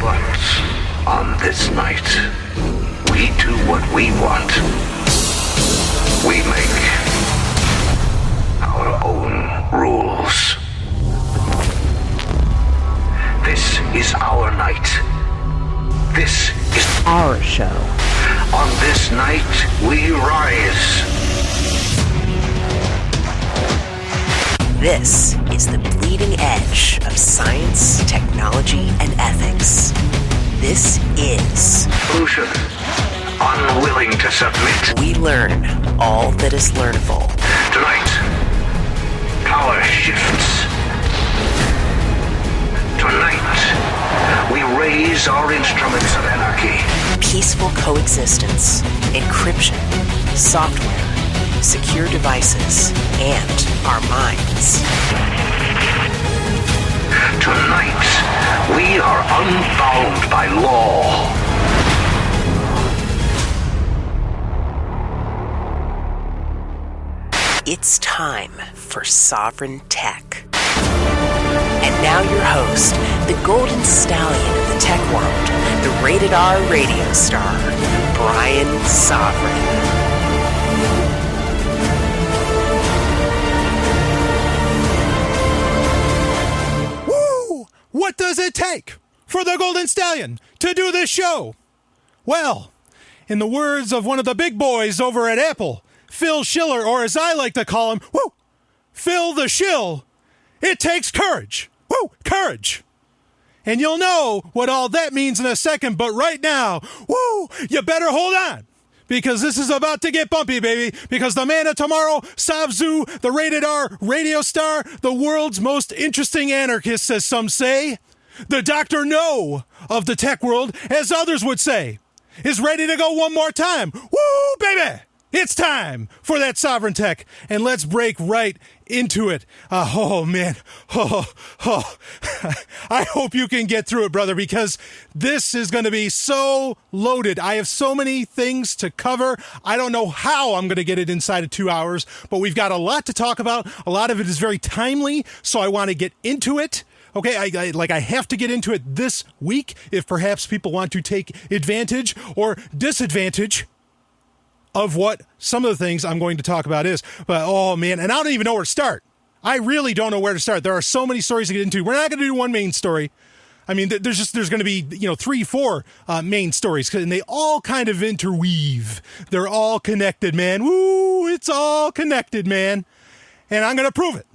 But on this night, we do what we want. We make our own rules. This is our night. This is our show. On this night, we rise. This is the bleeding edge of science, technology, and ethics. This is Solution. Unwilling to submit. We learn all that is learnable. Tonight, power shifts. Tonight, we raise our instruments of anarchy. Peaceful coexistence, encryption, software, secure devices, and our minds. Tonight, we are unbound by law. It's time for Sovryn Tech. And now your host, the golden stallion of the tech world, the rated R radio star, Brian Sovryn. What does it take for the Golden Stallion to do this show? Well, in the words of one of the big boys over at Apple, Phil Schiller, or as I like to call him, Phil the Shill, it takes courage. Courage. And you'll know what all that means in a second, but right now, you better hold on. Because this is about to get bumpy, baby. Because the man of tomorrow, Savzu, the rated R radio star, the world's most interesting anarchist, as some say, the Dr. No of the tech world, as others would say, is ready to go one more time. Woo, baby! It's time for that Sovryn Tech, and let's break right into it. Oh, man. I hope you can get through it, brother, because this is going to be so loaded. I have so many things to cover. I don't know how I'm going to get it inside of 2 hours, but we've got a lot to talk about. A lot of it is very timely, so I want to get into it. Okay, I have to get into it this week if perhaps people want to take advantage or disadvantage of what some of the things I'm going to talk about is. But, oh, man, and I don't even know where to start. I really don't know where to start. There are so many stories to get into. We're not going to do one main story. I mean, there's going to be, 3-4 main stories, and they all kind of interweave. They're all connected, man. Woo, it's all connected, man. And I'm going to prove it,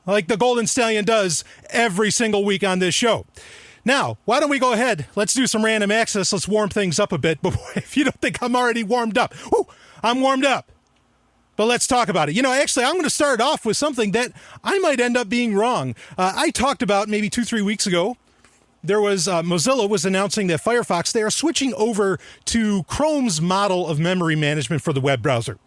like the Golden Stallion does every single week on this show. Now, why don't we go ahead? Let's do some random access. Let's warm things up a bit. But if you don't think I'm already warmed up, I'm warmed up. But let's talk about it. Actually, I'm going to start off with something that I might end up being wrong. I talked about maybe 2-3 weeks ago. There was Mozilla was announcing that Firefox, they are switching over to Chrome's model of memory management for the web browser.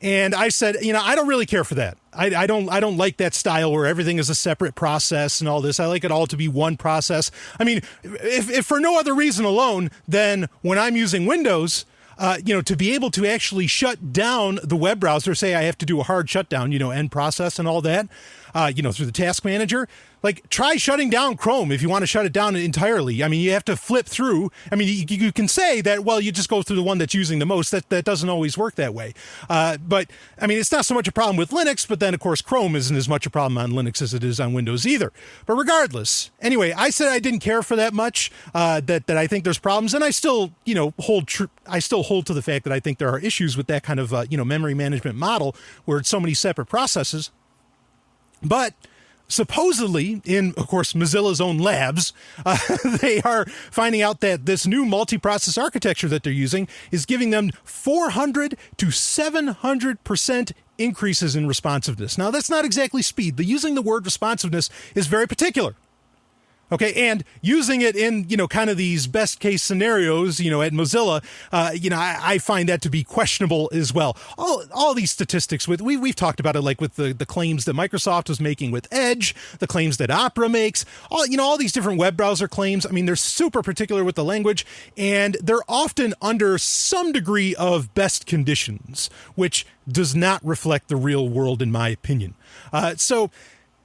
And I said, I don't really care for that. I don't like that style where everything is a separate process and all this. I like it all to be one process. I mean, if for no other reason alone than when I'm using Windows, to be able to actually shut down the web browser, say I have to do a hard shutdown, end process and all that, through the task manager. Like, try shutting down Chrome if you want to shut it down entirely. I mean, you have to flip through. I mean, you can say that, well, you just go through the one that's using the most. That doesn't always work that way. But, I mean, it's not so much a problem with Linux, but then, of course, Chrome isn't as much a problem on Linux as it is on Windows either. But regardless, anyway, I said I didn't care for that much, that I think there's problems, and I still, hold to the fact that I think there are issues with that kind of, memory management model where it's so many separate processes. But supposedly, in, of course, Mozilla's own labs, they are finding out that this new multi-process architecture that they're using is giving them 400 to 700% increases in responsiveness. Now, that's not exactly speed. Using the word responsiveness is very particular. Okay, and using it in, kind of these best case scenarios, at Mozilla, I find that to be questionable as well. All these statistics we've talked about it, like with the claims that Microsoft was making with Edge, the claims that Opera makes, all these different web browser claims. I mean, they're super particular with the language, and they're often under some degree of best conditions, which does not reflect the real world, in my opinion. So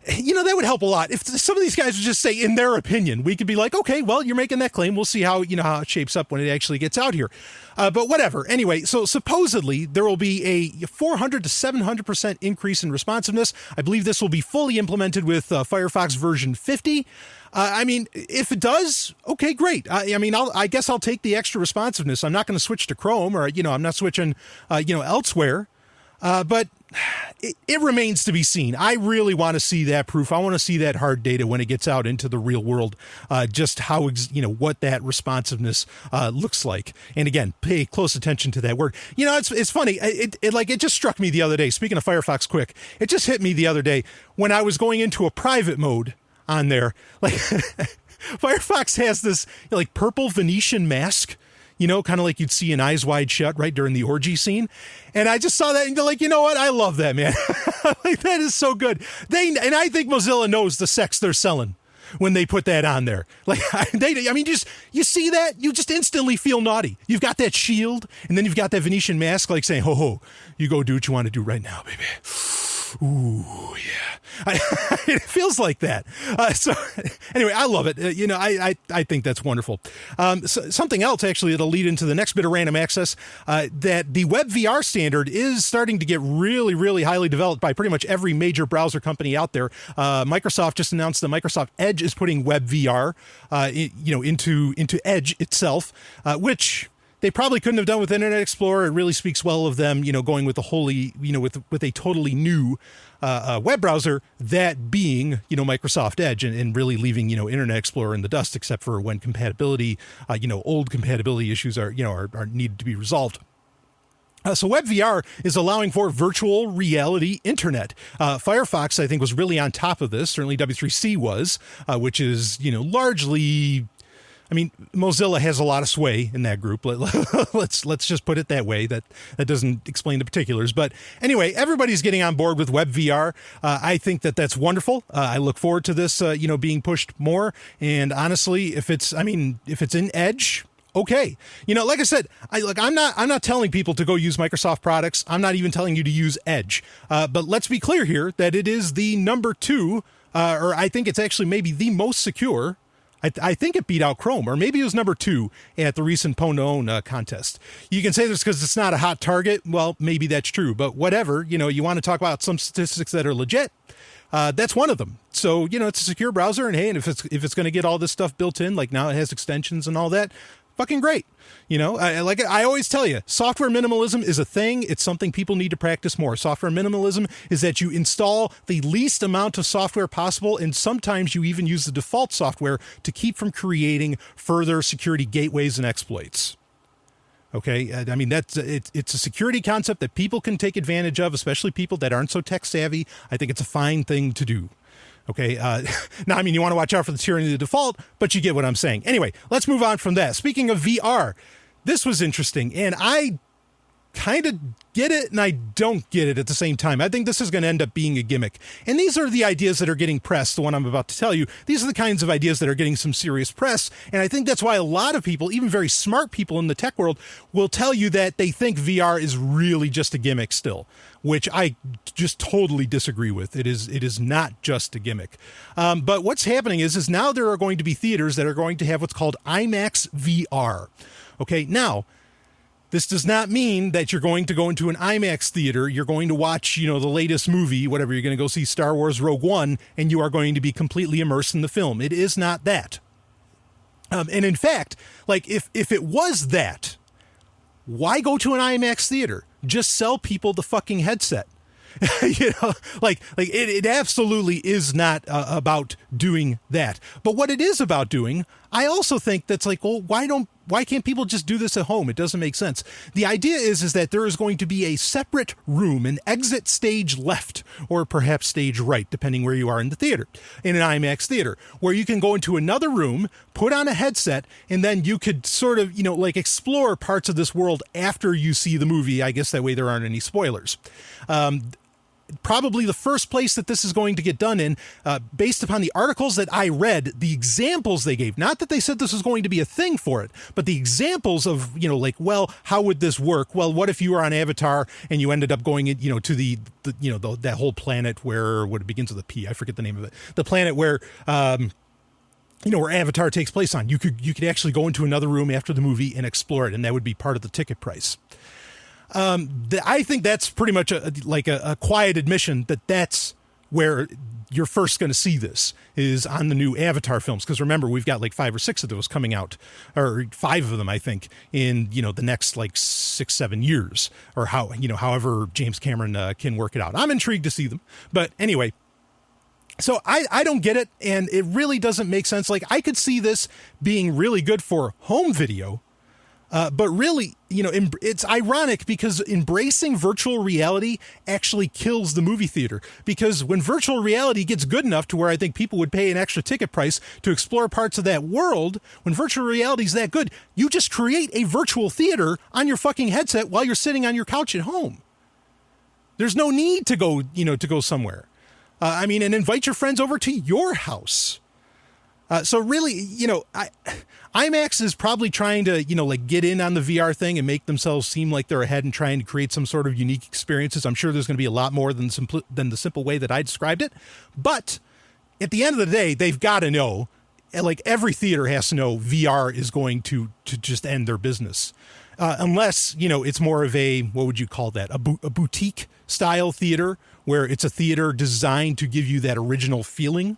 that would help a lot. If some of these guys would just say, in their opinion, we could be like, okay, well, you're making that claim. We'll see how it shapes up when it actually gets out here. But whatever. Anyway, so supposedly there will be a 400 to 700% increase in responsiveness. I believe this will be fully implemented with Firefox version 50. If it does, okay, great. I guess I'll take the extra responsiveness. I'm not going to switch to Chrome, or, I'm not switching, elsewhere. But it remains to be seen. I really want to see that proof. I want to see that hard data when it gets out into the real world, just how, what that responsiveness looks like. And again, pay close attention to that word. It's funny. It just struck me the other day. Speaking of Firefox Quick, it just hit me the other day when I was going into a private mode on there. Like Firefox has this purple Venetian mask, kind of like you'd see in Eyes Wide Shut, right, during the orgy scene. And I just saw that and go you know what? I love that, man. That is so good. And I think Mozilla knows the sex they're selling when they put that on there. You see that, you just instantly feel naughty. You've got that shield, and then you've got that Venetian mask, saying, ho, ho, you go do what you want to do right now, baby. Ooh, yeah. It feels like that. So anyway, I love it. I think that's wonderful. Something else, actually, that'll lead into the next bit of random access, that the WebVR standard is starting to get really, really highly developed by pretty much every major browser company out there. Microsoft just announced that Microsoft Edge is putting WebVR, into Edge itself, which they probably couldn't have done with Internet Explorer. It really speaks well of them, going with with a totally new web browser, that being, Microsoft Edge, and really leaving, Internet Explorer in the dust, except for when compatibility, old compatibility issues are needed to be resolved. So WebVR is allowing for virtual reality internet. Firefox, I think, was really on top of this. Certainly W3C was, which is, largely... Mozilla has a lot of sway in that group. Let's just put it that way. That doesn't explain the particulars. But anyway, everybody's getting on board with WebVR. I think that's wonderful. I look forward to this, being pushed more. And honestly, if it's in Edge, okay. Like I said, I'm not telling people to go use Microsoft products. I'm not even telling you to use Edge. But let's be clear here that it is the number 2, or I think it's actually maybe the most secure. I think it beat out Chrome, or maybe it was number 2 at the recent Pwn contest. You can say this because it's not a hot target. Well, maybe that's true, but whatever. You want to talk about some statistics that are legit. That's one of them. So, it's a secure browser, and hey, and if it's going to get all this stuff built in, like now it has extensions and all that, fucking great. I always tell you, software minimalism is a thing. It's something people need to practice more. Software minimalism is that you install the least amount of software possible, and sometimes you even use the default software to keep from creating further security gateways and exploits. Okay, it's a security concept that people can take advantage of, especially people that aren't so tech savvy. I think it's a fine thing to do. Okay. Now, you want to watch out for the tyranny of the default, but you get what I'm saying. Anyway, let's move on from that. Speaking of VR, this was interesting, and I kind of get it and I don't get it at the same time. I think this is going to end up being a gimmick. And these are the ideas that are getting pressed, the one I'm about to tell you. These are the kinds of ideas that are getting some serious press. And I think that's why a lot of people, even very smart people in the tech world, will tell you that they think VR is really just a gimmick still, which I just totally disagree with. It is not just a gimmick. But what's happening is now there are going to be theaters that are going to have what's called IMAX VR. Okay, now, this does not mean that you're going to go into an IMAX theater, you're going to watch, the latest movie, whatever, you're going to go see Star Wars Rogue One, and you are going to be completely immersed in the film. It is not that. And in fact, if it was that, why go to an IMAX theater? Just sell people the fucking headset. It absolutely is not about doing that. But what it is about doing, I also think that's why can't people just do this at home? It doesn't make sense. The idea is that there is going to be a separate room, an exit stage left, or perhaps stage right, depending where you are in the theater, in an IMAX theater, where you can go into another room, put on a headset, and then you could sort of, explore parts of this world after you see the movie. I guess that way there aren't any spoilers. probably the first place that this is going to get done in, based upon the articles that I read, the examples they gave, not that they said this was going to be a thing for it, but the examples of, like, well, how would this work? Well, what if you were on Avatar and you ended up going, to that whole planet where, what it begins with a P, I forget the name of it, the planet where, where Avatar takes place on. You could actually go into another room after the movie and explore it, and that would be part of the ticket price. I think that's pretty much a quiet admission that that's where you're first going to see this, is on the new Avatar films. Because remember, we've got like 5 or 6 of those coming out, or 5 of them, I think, in, the next like 6-7 years, or however James Cameron can work it out. I'm intrigued to see them. But anyway, so I don't get it, and it really doesn't make sense. Like, I could see this being really good for home video, but really, it's ironic because embracing virtual reality actually kills the movie theater. Because when virtual reality gets good enough to where I think people would pay an extra ticket price to explore parts of that world, when virtual reality is that good, you just create a virtual theater on your fucking headset while you're sitting on your couch at home. There's no need to go, to go somewhere. And invite your friends over to your house. So really, IMAX is probably trying to, get in on the VR thing and make themselves seem like they're ahead and trying to create some sort of unique experiences. I'm sure there's going to be a lot more than the simple way that I described it. But at the end of the day, they've got to know, like every theater has to know, VR is going to just end their business. Unless, it's more of a, what would you call that? A boutique style theater, where it's a theater designed to give you that original feeling,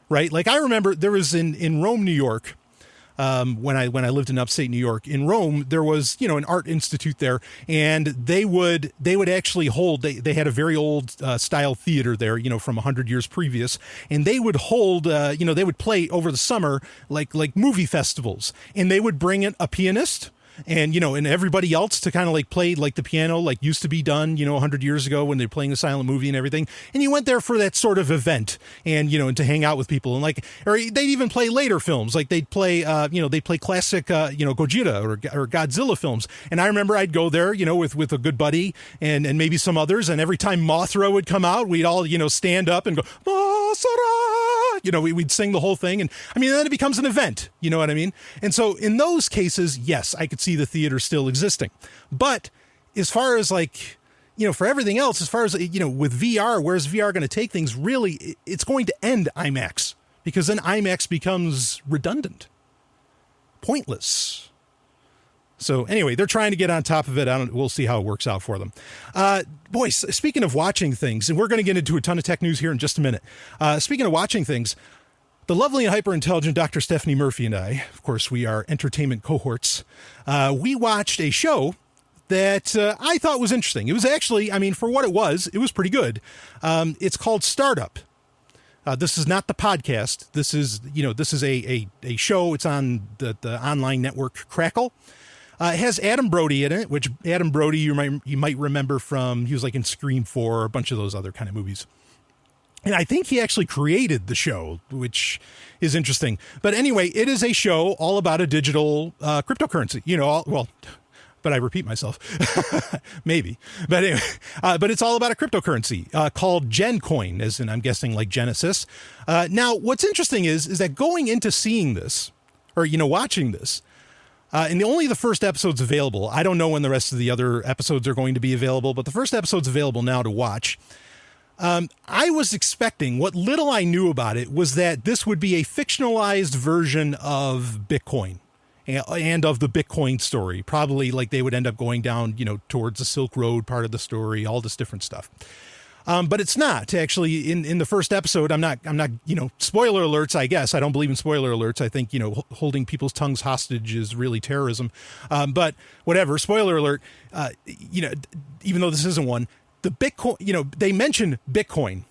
right? Like I remember there was in Rome, New York, when I lived in upstate New York. In Rome, there was, an art institute there, and they would actually hold, they had a very old style theater there, from 100 years previous, and they would hold, they would play over the summer like movie festivals, and they would bring in a pianist, and, and everybody else to kind of like play like the piano, like used to be done, 100 years ago when they're playing a silent movie and everything. And you went there for that sort of event and, and to hang out with people, and or they'd even play later films. Like they'd play, they'd play classic, Gojira or Godzilla films. And I remember I'd go there, with a good buddy and maybe some others. And every time Mothra would come out, we'd all, stand up and go, Mothra! We'd sing the whole thing. And then it becomes an event, you know what I mean? And so in those cases, yes, I could see the theater still existing. But as far as for everything else, as far as, with VR, where's VR going to take things? Really, it's going to end IMAX, because then IMAX becomes redundant, pointless. So anyway, they're trying to get on top of it. We'll see how it works out for them. Boys, speaking of watching things, and we're going to get into a ton of tech news here in just a minute. Speaking of watching things, the lovely and hyper-intelligent Dr. Stephanie Murphy and I, of course, we are entertainment cohorts, we watched a show that I thought was interesting. It was actually, for what it was pretty good. It's called Startup. This is not the podcast. This is a show. It's on the online network Crackle. It has Adam Brody in it, which Adam Brody you might remember from, he was like in Scream 4 or a bunch of those other kind of movies. And I think he actually created the show, which is interesting. But anyway, it is a show all about a digital cryptocurrency, but I repeat myself, maybe. But anyway, but it's all about a cryptocurrency called GenCoin, as in, I'm guessing, like Genesis. Now, what's interesting is that going into seeing this, or, watching this, and only the first episode's available. I don't know when the rest of the other episodes are going to be available, but the first episode's available now to watch. I was expecting, what little I knew about it was that this would be a fictionalized version of Bitcoin and of the Bitcoin story. Probably like they would end up going down, towards the Silk Road part of the story, all this different stuff. But it's not actually in the first episode. I'm not, spoiler alerts, I guess. I don't believe in spoiler alerts. I think, holding people's tongues hostage is really terrorism. But whatever, spoiler alert, even though this isn't one, the Bitcoin, they mention Bitcoin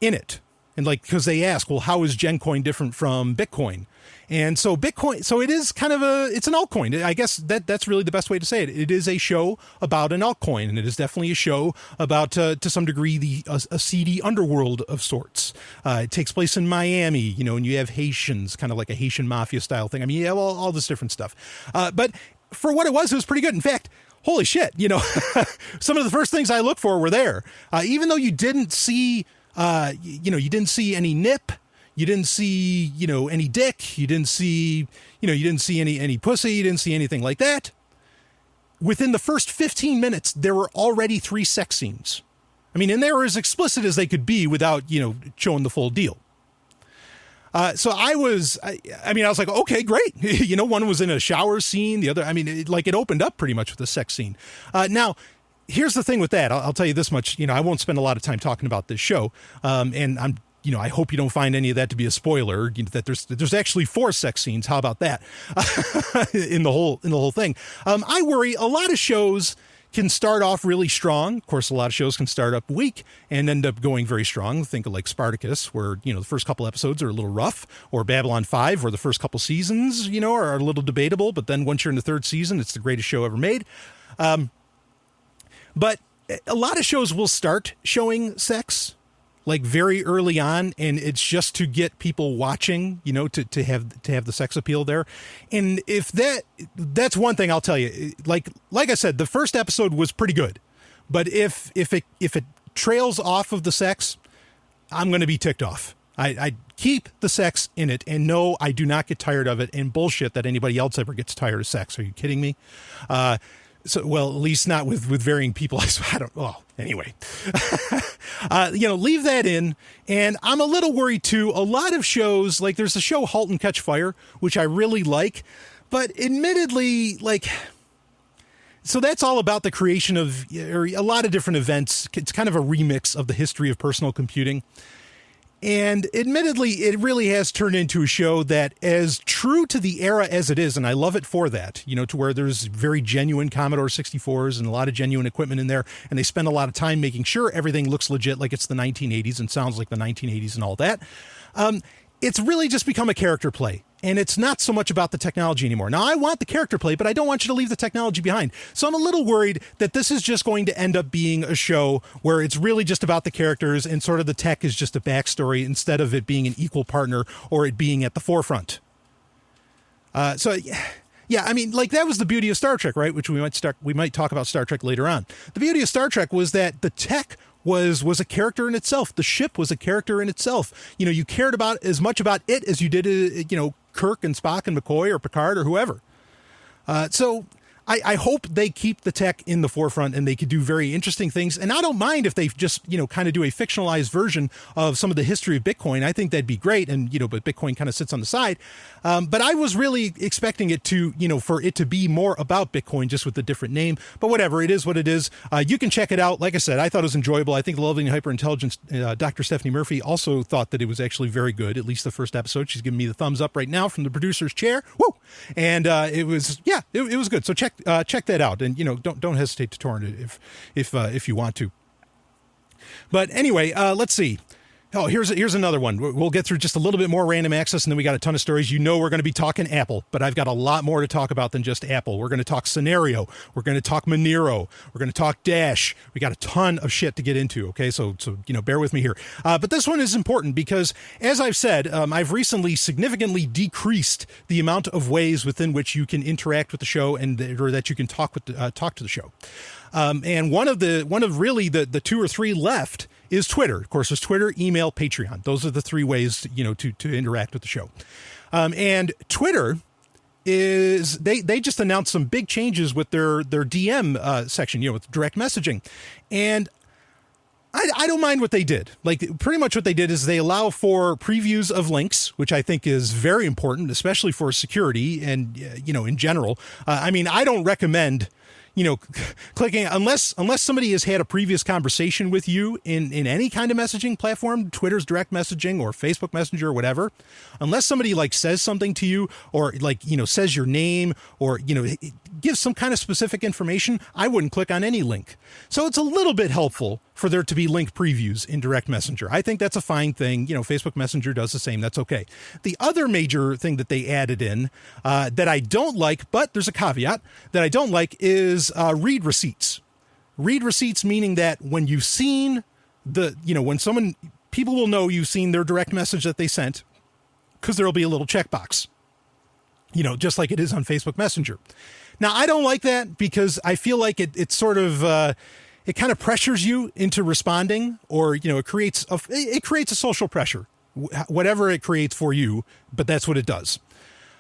in it. And because they ask, well, how is GenCoin different from Bitcoin? And so Bitcoin, so it is kind of it's an altcoin. I guess that's really the best way to say it. It is a show about an altcoin, and it is definitely a show about, to some degree, a seedy underworld of sorts. It takes place in Miami, and you have Haitians, kind of like a Haitian mafia style thing. You have all this different stuff. But for what it was pretty good. In fact, holy shit, some of the first things I look for were there. Even though you didn't see, you didn't see any nip, you didn't see, any dick, you didn't see, you didn't see any pussy, you didn't see anything like that. Within the first 15 minutes, there were already 3 sex scenes. I mean, and they were as explicit as they could be without, showing the full deal. So I was like, okay, great. One was in a shower scene. The other, it opened up pretty much with a sex scene. Now, here's the thing with that. I'll tell you this much. I won't spend a lot of time talking about this show. And I hope you don't find any of that to be a spoiler. That there's actually 4 sex scenes. How about that? in the whole thing. I worry a lot of shows can start off really strong. Of course, a lot of shows can start up weak and end up going very strong. Think of like Spartacus, where, the first couple episodes are a little rough, or Babylon 5, where the first couple seasons, are a little debatable, but then once you're in the 3rd season, it's the greatest show ever made. But a lot of shows will start showing sex like very early on, and it's just to get people watching, to have the sex appeal there. And if that's one thing I'll tell you, like I said, the first episode was pretty good, but if it trails off of the sex, I'm going to be ticked off. I keep the sex in it, and no, I do not get tired of it, and bullshit that anybody else ever gets tired of sex. Are you kidding me? So, well, at least not with varying people. Anyway, leave that in. And I'm a little worried too. A lot of shows, like there's a show Halt and Catch Fire, which I really like, but admittedly, so that's all about the creation of a lot of different events. It's kind of a remix of the history of personal computing. And admittedly, it really has turned into a show that, as true to the era as it is, and I love it for that, to where there's very genuine Commodore 64s and a lot of genuine equipment in there, and they spend a lot of time making sure everything looks legit, like it's the 1980s and sounds like the 1980s and all that. It's really just become a character play. And it's not so much about the technology anymore. Now, I want the character play, but I don't want you to leave the technology behind. So I'm a little worried that this is just going to end up being a show where it's really just about the characters and sort of the tech is just a backstory instead of it being an equal partner or it being at the forefront. That was the beauty of Star Trek, right? Which we might talk about Star Trek later on. The beauty of Star Trek was that the tech was a character in itself. The ship was a character in itself. You cared about as much about it as you did, Kirk and Spock and McCoy or Picard or whoever. So I hope they keep the tech in the forefront and they could do very interesting things. And I don't mind if they just, kind of do a fictionalized version of some of the history of Bitcoin. I think that'd be great. And, but Bitcoin kind of sits on the side. But I was really expecting it to, for it to be more about Bitcoin, just with a different name. But whatever, it is what it is. You can check it out. Like I said, I thought it was enjoyable. I think the lovely and hyper-intelligent Dr. Stephanie Murphy also thought that it was actually very good, at least the first episode. She's giving me the thumbs up right now from the producer's chair. Woo! And it was good. So check that out, and don't hesitate to torrent it if you want to. But anyway, let's see. Oh, here's another one. We'll get through just a little bit more random access, and then we got a ton of stories. We're going to be talking Apple, but I've got a lot more to talk about than just Apple. We're going to talk Synereo. We're going to talk Monero. We're going to talk Dash. We got a ton of shit to get into. Okay, so bear with me here. But this one is important because, as I've said, I've recently significantly decreased the amount of ways within which you can interact with the show or that you can talk to the show. And one of really the 2 or 3 left is Twitter. Of course, there's Twitter, email, Patreon. Those are the 3 ways, to interact with the show. And Twitter is, they just announced some big changes with their DM section, with direct messaging. And I don't mind what they did. Like, pretty much what they did is they allow for previews of links, which I think is very important, especially for security and, in general. I don't recommend clicking unless somebody has had a previous conversation with you in any kind of messaging platform, Twitter's direct messaging or Facebook Messenger or whatever, unless somebody says something to you or says your name or, gives some kind of specific information, I wouldn't click on any link. So it's a little bit helpful for there to be link previews in direct messenger. I think that's a fine thing. Facebook Messenger does the same. That's okay. The other major thing that they added in that I don't like, but there's a caveat that I don't like is read receipts. Read receipts meaning that when you've seen when people will know you've seen their direct message that they sent, because there'll be a little checkbox. just like it is on Facebook Messenger. Now, I don't like that because I feel like it sort of, it kind of pressures you into responding, or, it creates a social pressure, whatever it creates for you, but that's what it does.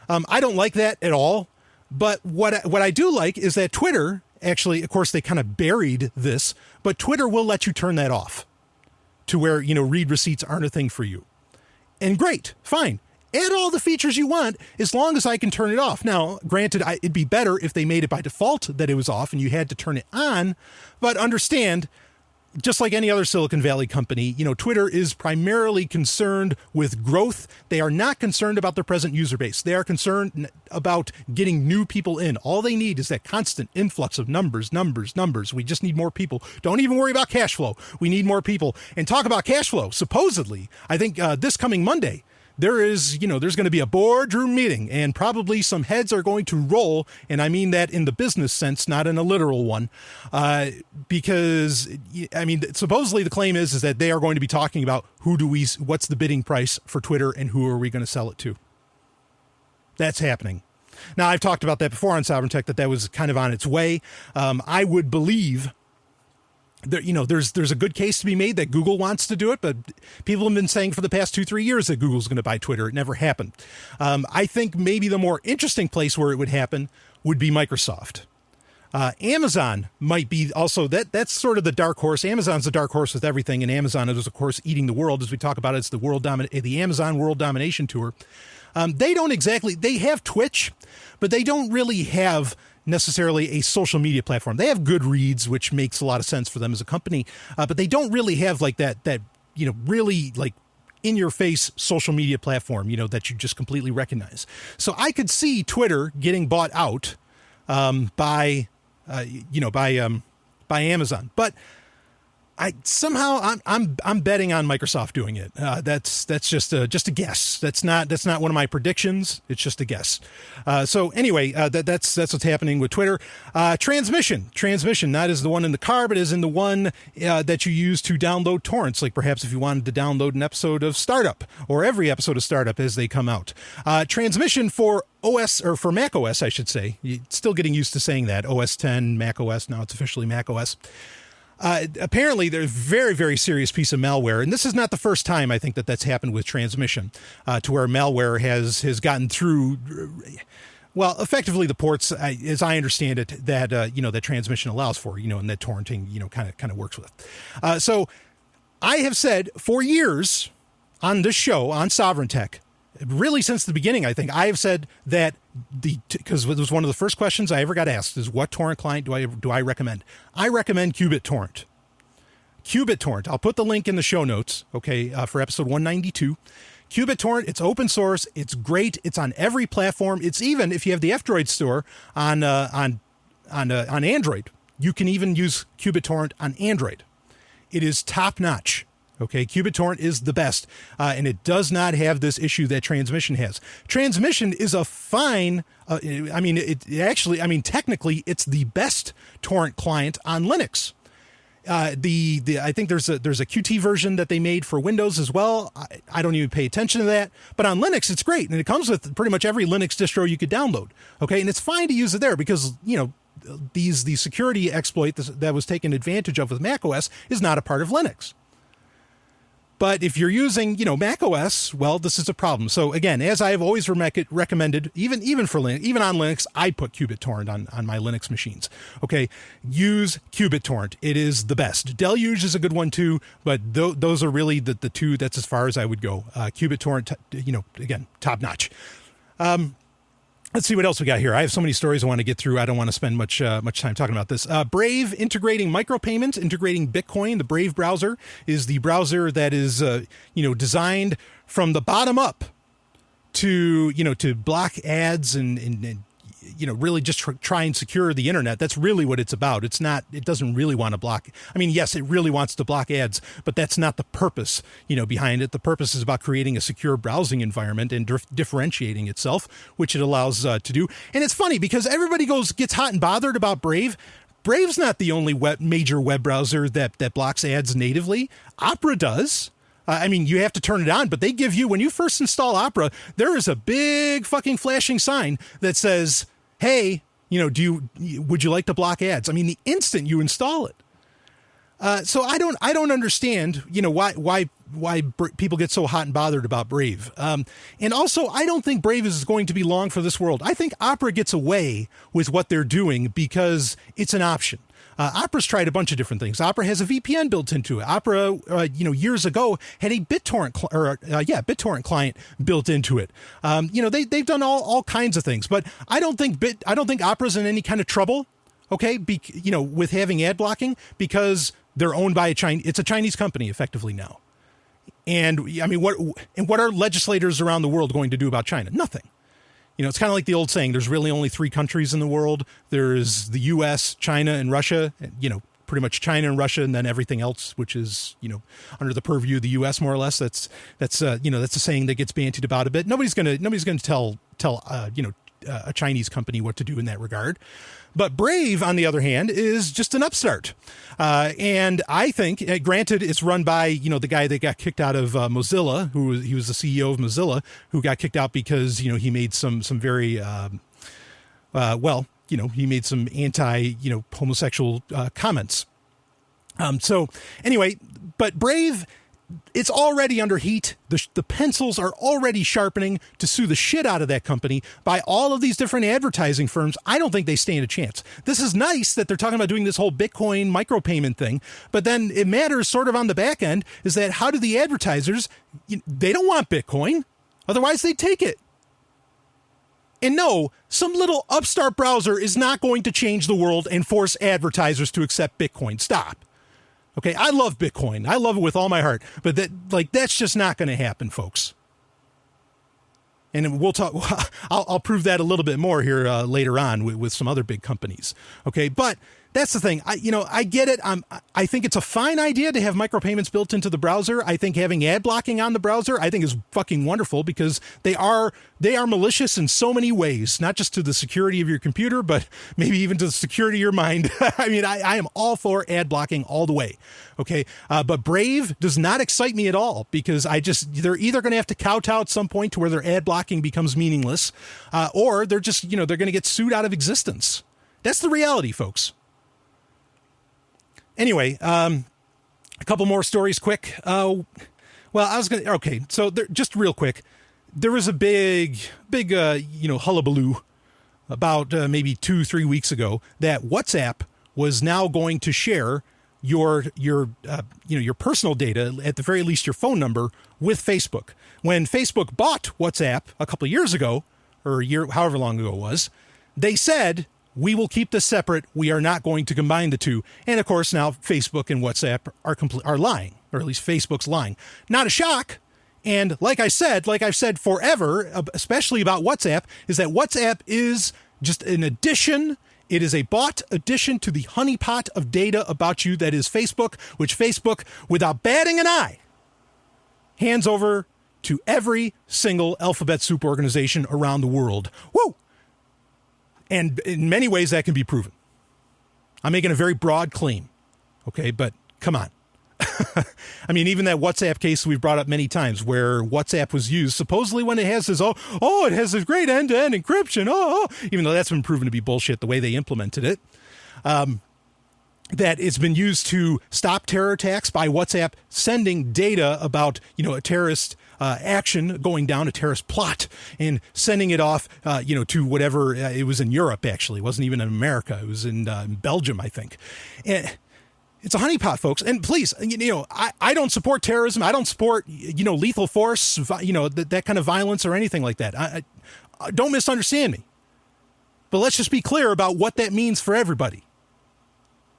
I don't like that at all. But what I do like is that Twitter, actually, of course, they kind of buried this, but Twitter will let you turn that off to where, read receipts aren't a thing for you. And great, fine. Add all the features you want as long as I can turn it off. Now, granted, it'd be better if they made it by default that it was off and you had to turn it on, but understand, just like any other Silicon Valley company, Twitter is primarily concerned with growth. They are not concerned about their present user base. They are concerned about getting new people in. All they need is that constant influx of numbers. We just need more people. Don't even worry about cash flow. We need more people. And talk about cash flow. Supposedly, I think this coming Monday, there's going to be a boardroom meeting, and probably some heads are going to roll. And I mean that in the business sense, not in a literal one, because supposedly the claim is that they are going to be talking about what's the bidding price for Twitter and who are we going to sell it to. That's happening. Now, I've talked about that before on Sovereign Tech, that was kind of on its way. I would believe there's a good case to be made that Google wants to do it, but people have been saying for the past 2-3 years that Google's going to buy Twitter. It never happened. I think maybe the more interesting place where it would happen would be Microsoft. Amazon might be also, that's sort of the dark horse. Amazon's the dark horse with everything, and Amazon is, of course, eating the world. As we talk about it, it's the Amazon World Domination Tour. They have Twitch, but they don't really have necessarily a social media platform. They have Goodreads, which makes a lot of sense for them as a company, but they don't really have like that really like in your face social media platform, that you just completely recognize. So I could see Twitter getting bought out by Amazon, but I'm betting on Microsoft doing it. That's just a guess. That's not one of my predictions. It's just a guess. So anyway, that's what's happening with Twitter. Transmission, not as the one in the car, but as in the one that you use to download torrents. Like perhaps if you wanted to download an episode of Startup, or every episode of Startup as they come out. Transmission for OS, or for Mac OS, I should say. You're still getting used to saying that. OS 10, Mac OS. Now it's officially Mac OS. Apparently, there's a very, very serious piece of malware, and this is not the first time I think that's happened with transmission, to where malware has gotten through. Well, effectively, the ports, as I understand it, that that transmission allows for, and that torrenting, kind of works with. So, I have said for years on this show on Sovereign Tech, really since the beginning, I think I have said that because it was one of the first questions I ever got asked is what torrent client do I recommend? I recommend QBitTorrent. QBitTorrent. I'll put the link in the show notes. Okay, for episode 192. QBitTorrent. It's open source. It's great. It's on every platform. It's even if you have the F-Droid store on Android, you can even use QBitTorrent on Android. It is top notch. Okay, QBitTorrent is the best, and it does not have this issue that Transmission has. Transmission is a fine, technically, it's the best torrent client on Linux. I think there's a Qt version that they made for Windows as well. I don't even pay attention to that, but on Linux, it's great, and it comes with pretty much every Linux distro you could download. Okay, and it's fine to use it there because, the security exploit that was taken advantage of with macOS is not a part of Linux. But if you're using, macOS, well, this is a problem. So again, as I have always recommended, even for Linux, even on Linux, I put QBitTorrent on my Linux machines. Okay, use QBitTorrent. It is the best. Deluge is a good one too, but those are really the two. That's as far as I would go. QBitTorrent, again, top notch. Let's see what else we got here. I have so many stories I want to get through. I don't want to spend much time talking about this. Brave integrating micropayments, integrating Bitcoin. The Brave browser is the browser that is, designed from the bottom up to block ads and really just try and secure the internet. That's really what it's about. It doesn't really want to block. I mean, yes, it really wants to block ads, but that's not the purpose, behind it. The purpose is about creating a secure browsing environment and differentiating itself, which it allows to do. And it's funny because everybody gets hot and bothered about Brave. Brave's not the only major web browser that blocks ads natively. Opera does. I mean, you have to turn it on, but they give you, when you first install Opera, there is a big fucking flashing sign that says, hey, would you like to block ads? I mean, the instant you install it. So I don't understand, why people get so hot and bothered about Brave. And also, I don't think Brave is going to be long for this world. I think Opera gets away with what they're doing because it's an option. Opera's tried a bunch of different things. Opera has a VPN built into it. Opera, years ago had a BitTorrent client built into it. They've done all kinds of things, but I don't think Opera's in any kind of trouble. Okay, with having ad blocking, because they're owned by it's a Chinese company effectively now. And I mean, what are legislators around the world going to do about China? Nothing. It's kind of like the old saying, there's really only 3 countries in the world. There's the US, China, and Russia, pretty much China and Russia, and then everything else, which is, under the purview of the US, more or less. That's a saying that gets bantied about a bit. Nobody's going to tell a Chinese company what to do in that regard. But Brave, on the other hand, is just an upstart. And I think, granted, it's run by, the guy that got kicked out of Mozilla, he was the CEO of Mozilla, who got kicked out because, he made some very, he made some anti, homosexual comments. So anyway, but Brave, it's already under heat. The pencils are already sharpening to sue the shit out of that company by all of these different advertising firms. I don't think they stand a chance. This is nice that they're talking about doing this whole Bitcoin micropayment thing, but then it matters sort of on the back end is that how do the advertisers, they don't want Bitcoin, otherwise they'd take it. And no, some little upstart browser is not going to change the world and force advertisers to accept Bitcoin. Stop. Okay, I love Bitcoin. I love it with all my heart, but that's just not going to happen, folks. And we'll talk. I'll prove that a little bit more here later on with some other big companies. Okay, but that's the thing. I get it. I think it's a fine idea to have micropayments built into the browser. I think having ad blocking on the browser, I think is fucking wonderful because they are malicious in so many ways, not just to the security of your computer, but maybe even to the security of your mind. I mean, I am all for ad blocking all the way. Okay. But Brave does not excite me at all because they're either going to have to kowtow at some point to where their ad blocking becomes meaningless, or they're just, they're going to get sued out of existence. That's the reality, folks. Anyway, a couple more stories quick. So just real quick, there was a big, hullabaloo about maybe 2-3 weeks ago that WhatsApp was now going to share your personal data, at the very least your phone number, with Facebook. When Facebook bought WhatsApp a couple of years ago, or a year, however long ago it was, they said, we will keep this separate. We are not going to combine the two. And of course, now Facebook and WhatsApp are lying, or at least Facebook's lying. Not a shock. And like I've said forever, especially about WhatsApp, is that WhatsApp is just an addition. It is a bought addition to the honeypot of data about you that is Facebook, which Facebook, without batting an eye, hands over to every single alphabet soup organization around the world. Woo! And in many ways, that can be proven. I'm making a very broad claim, okay? But come on. I mean, even that WhatsApp case we've brought up many times where WhatsApp was used, supposedly when it has this, it has this great end-to-end encryption, even though that's been proven to be bullshit the way they implemented it, that it's been used to stop terror attacks by WhatsApp sending data about, a terrorist action going down, a terrorist plot, and sending it off, to whatever, it was in Europe, actually. It wasn't even in America. It was in Belgium, I think. And it's a honeypot, folks. And please, I don't support terrorism. I don't support, lethal force, that kind of violence or anything like that. I don't misunderstand me. But let's just be clear about what that means for everybody.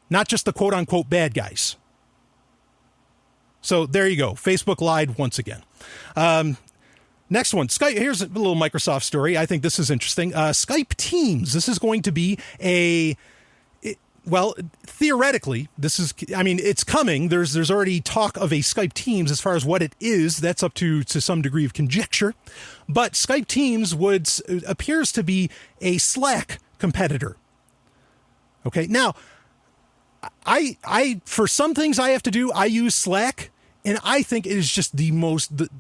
Not just the quote-unquote bad guys. So there you go. Facebook lied once again. Next one. Skype. Here's a little Microsoft story. I think this is interesting. Skype Teams. This is going to be theoretically, it's coming. There's already talk of a Skype Teams. As far as what it is, that's up to some degree of conjecture. But Skype Teams appears to be a Slack competitor. Okay. Now, I for some things I have to do, I use Slack. And I think it is just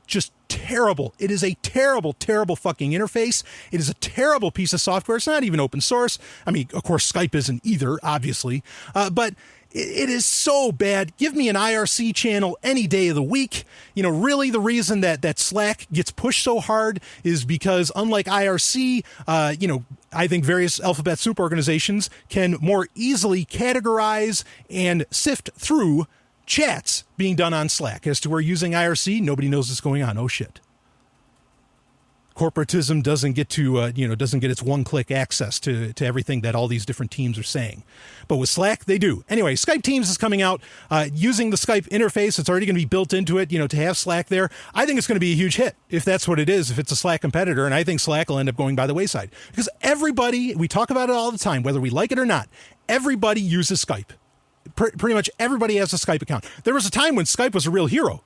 just terrible. It is a terrible, terrible fucking interface. It is a terrible piece of software. It's not even open source. I mean, of course, Skype isn't either, obviously. But it is so bad. Give me an IRC channel any day of the week. Really the reason that Slack gets pushed so hard is because unlike IRC, I think various alphabet soup organizations can more easily categorize and sift through chats being done on Slack. As to where using IRC, nobody knows what's going on. Oh shit. Corporatism doesn't get to, doesn't get its one-click access to everything that all these different teams are saying. But with Slack, they do. Anyway, Skype Teams is coming out using the Skype interface. It's already going to be built into it, to have Slack there. I think it's going to be a huge hit if that's what it is, if it's a Slack competitor. And I think Slack will end up going by the wayside. Because everybody, we talk about it all the time, whether we like it or not, everybody uses Skype. Pretty much everybody has a Skype account. There was a time when Skype was a real hero.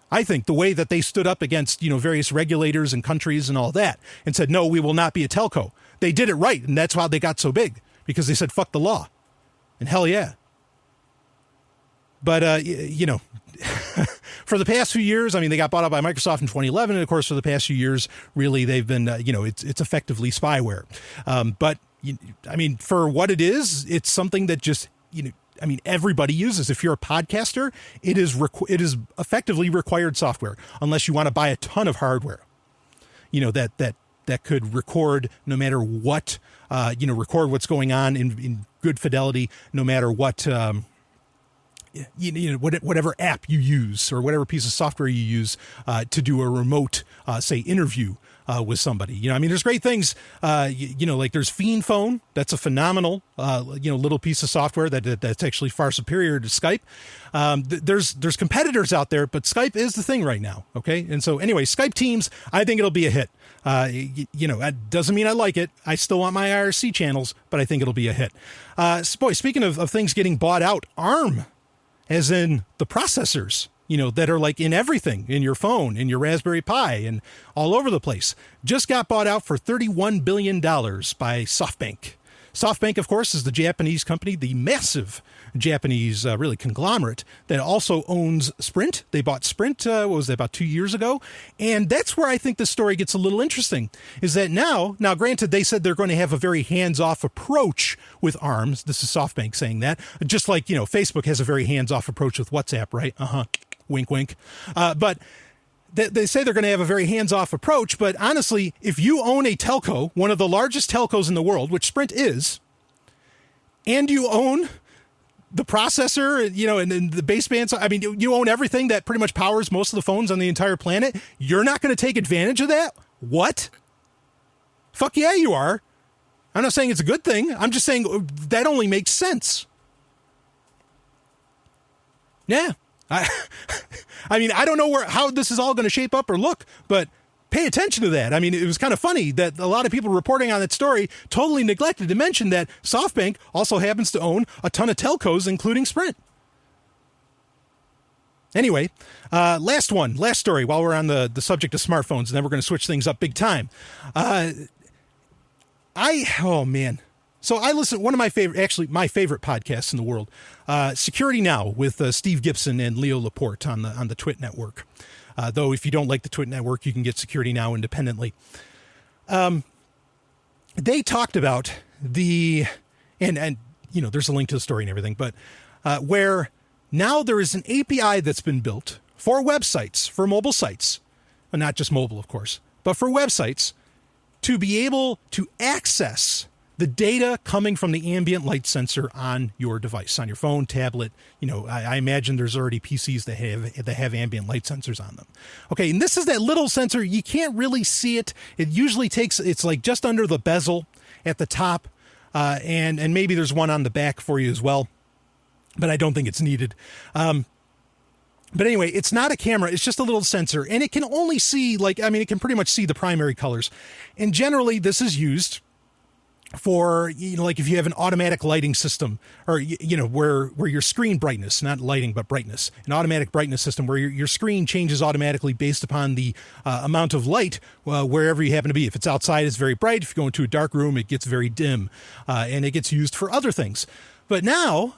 I think the way that they stood up against, various regulators and countries and all that and said, no, we will not be a telco. They did it right. And that's why they got so big, because they said, fuck the law. And hell yeah. But, for the past few years, I mean, they got bought out by Microsoft in 2011. And of course, for the past few years, really, they've been, it's effectively spyware. But, for what it is, it's something that just, everybody uses. If you're a podcaster, it is effectively required software, unless you want to buy a ton of hardware, that could record no matter what, record what's going on in good fidelity, no matter what, whatever app you use or whatever piece of software you use to do a remote, say, interview with somebody. There's great things, like there's Fiend Phone. That's a phenomenal, little piece of software that's actually far superior to Skype. There's competitors out there, but Skype is the thing right now. Okay. And so anyway, Skype Teams, I think it'll be a hit. It doesn't mean I like it. I still want my IRC channels, but I think it'll be a hit. Speaking of things getting bought out, ARM, as in the processors, that are like in everything, in your phone, in your Raspberry Pi, and all over the place, just got bought out for $31 billion by SoftBank. SoftBank, of course, is the Japanese company, the massive Japanese really conglomerate that also owns Sprint. They bought Sprint, about 2 years ago? And that's where I think the story gets a little interesting, is that now granted, they said they're going to have a very hands-off approach with ARMs. This is SoftBank saying that. Just like, Facebook has a very hands-off approach with WhatsApp, right? Wink, wink. But they say they're going to have a very hands-off approach, but honestly, if you own a telco, one of the largest telcos in the world, which Sprint is, and you own the processor, and the baseband, you own everything that pretty much powers most of the phones on the entire planet, you're not going to take advantage of that? What? Fuck yeah, you are. I'm not saying it's a good thing. I'm just saying that only makes sense. Yeah. I don't know how this is all going to shape up or look, but pay attention to that. It was kind of funny that a lot of people reporting on that story totally neglected to mention that SoftBank also happens to own a ton of telcos, including Sprint. Anyway, last story while we're on the subject of smartphones, and then we're going to switch things up big time. So I listen, one of my favorite podcasts in the world, Security Now with Steve Gibson and Leo Laporte on the Twit network. Though if you don't like the Twit network, you can get Security Now independently. They talked about there's a link to the story and everything, but where now there is an API that's been built for websites, for mobile sites, but not just mobile, of course, but for websites to be able to access the data coming from the ambient light sensor on your device, on your phone, tablet. I imagine there's already PCs that have ambient light sensors on them. Okay, and this is that little sensor. You can't really see it. It usually it's like just under the bezel at the top, and maybe there's one on the back for you as well, but I don't think it's needed. But anyway, it's not a camera. It's just a little sensor, and it can only see, it can pretty much see the primary colors. And generally, this is used for, if you have an automatic lighting system, or, where your screen brightness, not lighting, but brightness, an automatic brightness system where your screen changes automatically based upon the amount of light wherever you happen to be. If it's outside, it's very bright. If you go into a dark room, it gets very dim, and it gets used for other things. But now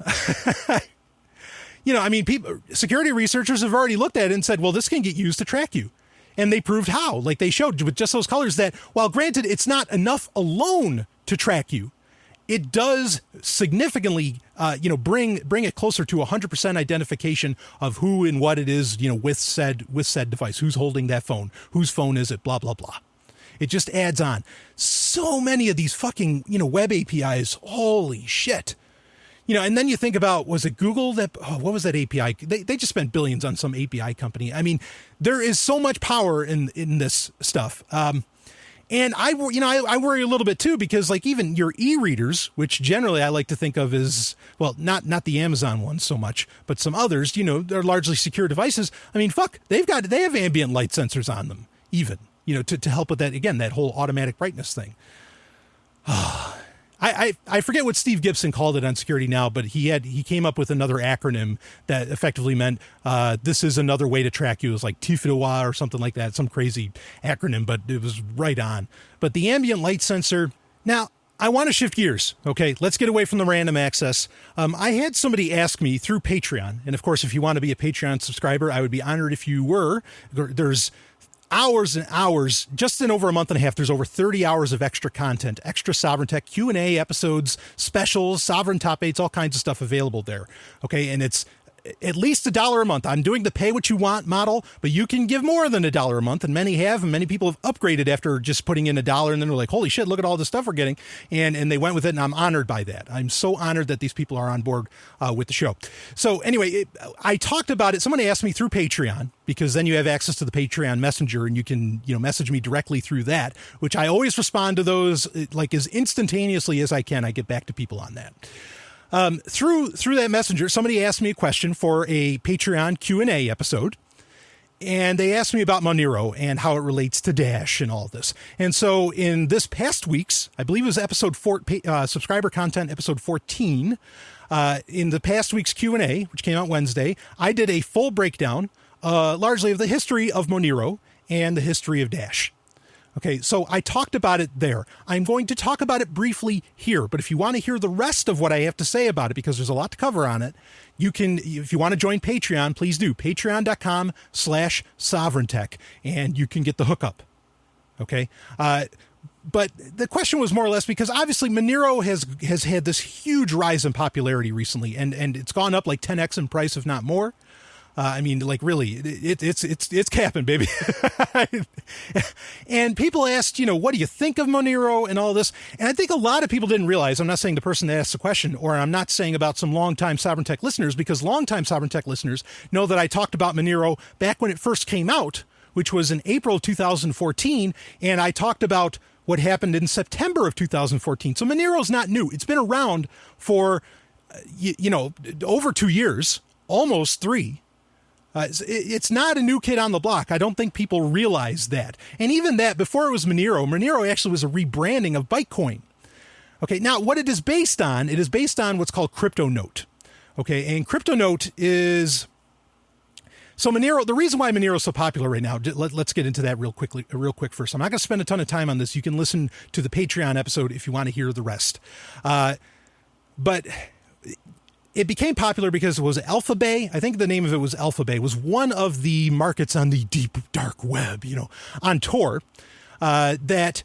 security researchers have already looked at it and said, well, this can get used to track you. And they proved how, like they showed with just those colors, that while granted it's not enough alone to track you, it does significantly, bring it closer to 100% identification of who and what it is, with said device, who's holding that phone, whose phone is it, blah, blah, blah. It just adds on. So many of these fucking, web APIs, holy shit. And then you think about, was it Google what was that API? They just spent billions on some API company. I mean, there is so much power in this stuff. And I worry a little bit too, because like even your e-readers, which generally I like to think of as, well, not the Amazon ones so much, but some others, they're largely secure devices. I mean, they have ambient light sensors on them even, to help with that, again, that whole automatic brightness thing. I forget what Steve Gibson called it on Security Now, but he came up with another acronym that effectively meant this is another way to track you. It was like TFDWA or something like that, some crazy acronym, but it was right on. But the ambient light sensor. Now, I want to shift gears. Okay, let's get away from the random access. I had somebody ask me through Patreon, and of course, if you want to be a Patreon subscriber, I would be honored if you were. There's hours and hours, just in over a month and a half, there's over 30 hours of extra content, extra Sovryn Tech Q&A episodes, specials, Sovryn Top 8s, all kinds of stuff available there. Okay, and it's at least $1 a month. I'm doing the pay what you want model, but you can give more than $1 a month, and many have, and many people have upgraded after just putting in $1, and then they're like, holy shit, look at all the stuff we're getting, and they went with it, and I'm honored by that. I'm so honored that these people are on board with the show. So anyway, I talked about it. Someone asked me through Patreon, because then you have access to the Patreon Messenger, and you can message me directly through that, which I always respond to those like as instantaneously as I can. I get back to people on that. Through that messenger, somebody asked me a question for a Patreon Q&A episode, and they asked me about Monero and how it relates to Dash and all this. And so in this past week's, I believe it was episode 4, subscriber content episode 14, in the past week's Q&A, which came out Wednesday, I did a full breakdown, largely of the history of Monero and the history of Dash. Okay, so I talked about it there. I'm going to talk about it briefly here, but if you want to hear the rest of what I have to say about it, because there's a lot to cover on it, you can, if you want to join Patreon, please do. Patreon.com/SovrynTech, and you can get the hookup. Okay? But the question was more or less because obviously Monero has had this huge rise in popularity recently, and it's gone up like 10x in price, if not more. I mean, like really, it's capping, baby. And people asked, what do you think of Monero and all this? And I think a lot of people didn't realize, I'm not saying the person that asked the question, or I'm not saying about some longtime Sovryn Tech listeners, because longtime Sovryn Tech listeners know that I talked about Monero back when it first came out, which was in April 2014. And I talked about what happened in September of 2014. So Monero's not new. It's been around for, over 2 years, almost 3. It's not a new kid on the block. I don't think people realize that. And even that, before it was Monero actually was a rebranding of Bytecoin. Okay, now what it is based on what's called CryptoNote. Okay, and CryptoNote is... So Monero, the reason why Monero is so popular right now, let's get into that real quick first. I'm not going to spend a ton of time on this. You can listen to the Patreon episode if you want to hear the rest. But... it became popular because it was AlphaBay. I think the name of it was AlphaBay. It was one of the markets on the deep, dark web, on Tor, that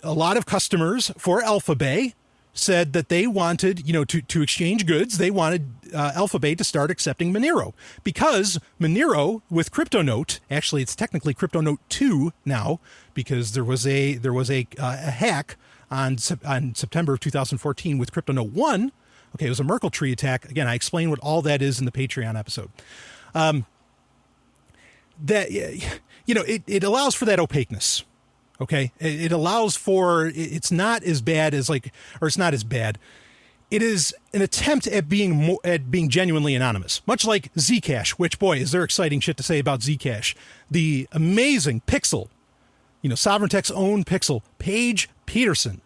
a lot of customers for AlphaBay said that they wanted, to exchange goods. They wanted AlphaBay to start accepting Monero, because Monero with CryptoNote, actually it's technically CryptoNote 2 now, because there was a hack on September of 2014 with CryptoNote 1. Okay, it was a Merkle tree attack. Again, I explain what all that is in the Patreon episode. It allows for that opaqueness. Okay, it allows for, it's not as bad as it's not as bad. It is an attempt at being genuinely anonymous, much like Zcash. Which, boy, is there exciting shit to say about Zcash? The amazing Pixel, Sovryn Tech's own Pixel, Paige Peterson,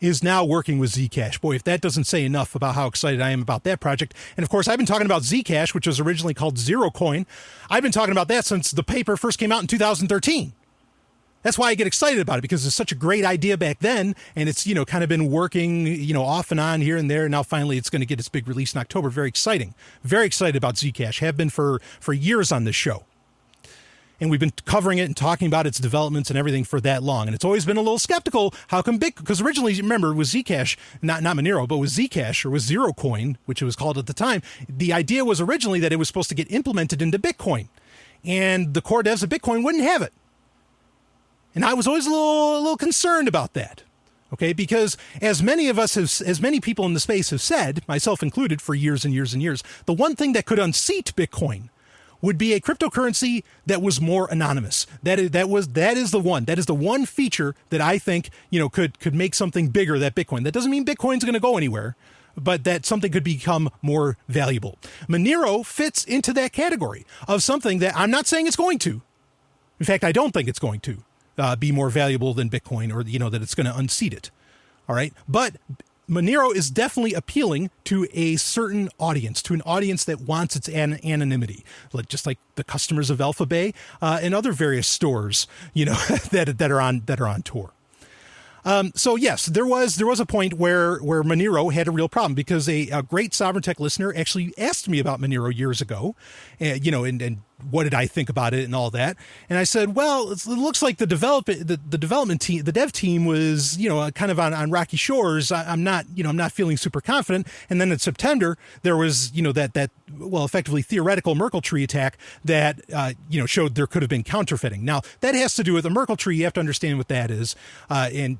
is now working with Zcash. Boy, if that doesn't say enough about how excited I am about that project. And of course, I've been talking about Zcash, which was originally called ZeroCoin. I've been talking about that since the paper first came out in 2013. That's why I get excited about it, because it's such a great idea back then, and it's, kind of been working, off and on here and there. And now finally it's going to get its big release in October. Very exciting. Very excited about Zcash. Have been for years on this show. And we've been covering it and talking about its developments and everything for that long. And it's always been a little skeptical. How come because originally, remember, it was Zcash, not Monero, but was Zcash, or was Zero Coin, which it was called at the time. The idea was originally that it was supposed to get implemented into Bitcoin. And the core devs of Bitcoin wouldn't have it. And I was always a little concerned about that. Okay, because as many people in the space have said, myself included, for years and years and years, the one thing that could unseat Bitcoin would be a cryptocurrency that was more anonymous. That is the one feature that I think, could make something bigger than Bitcoin. That doesn't mean Bitcoin's going to go anywhere, but that something could become more valuable. Monero fits into that category of something that I'm not saying it's going to. In fact, I don't think it's going to be more valuable than Bitcoin, or, that it's going to unseat it. All right. But Monero is definitely appealing to a certain audience, to an audience that wants its anonymity, just like the customers of Alpha Bay and other various stores, that are on tour. So yes, there was a point where Monero had a real problem, because a great Sovryn Tech listener actually asked me about Monero years ago, and what did I think about it and all that. And I said, well, it looks like the development team, the dev team was, kind of on rocky shores. I'm not feeling super confident. And then in September, there was, effectively theoretical Merkle tree attack that, showed there could have been counterfeiting. Now that has to do with the Merkle tree. You have to understand what that is. And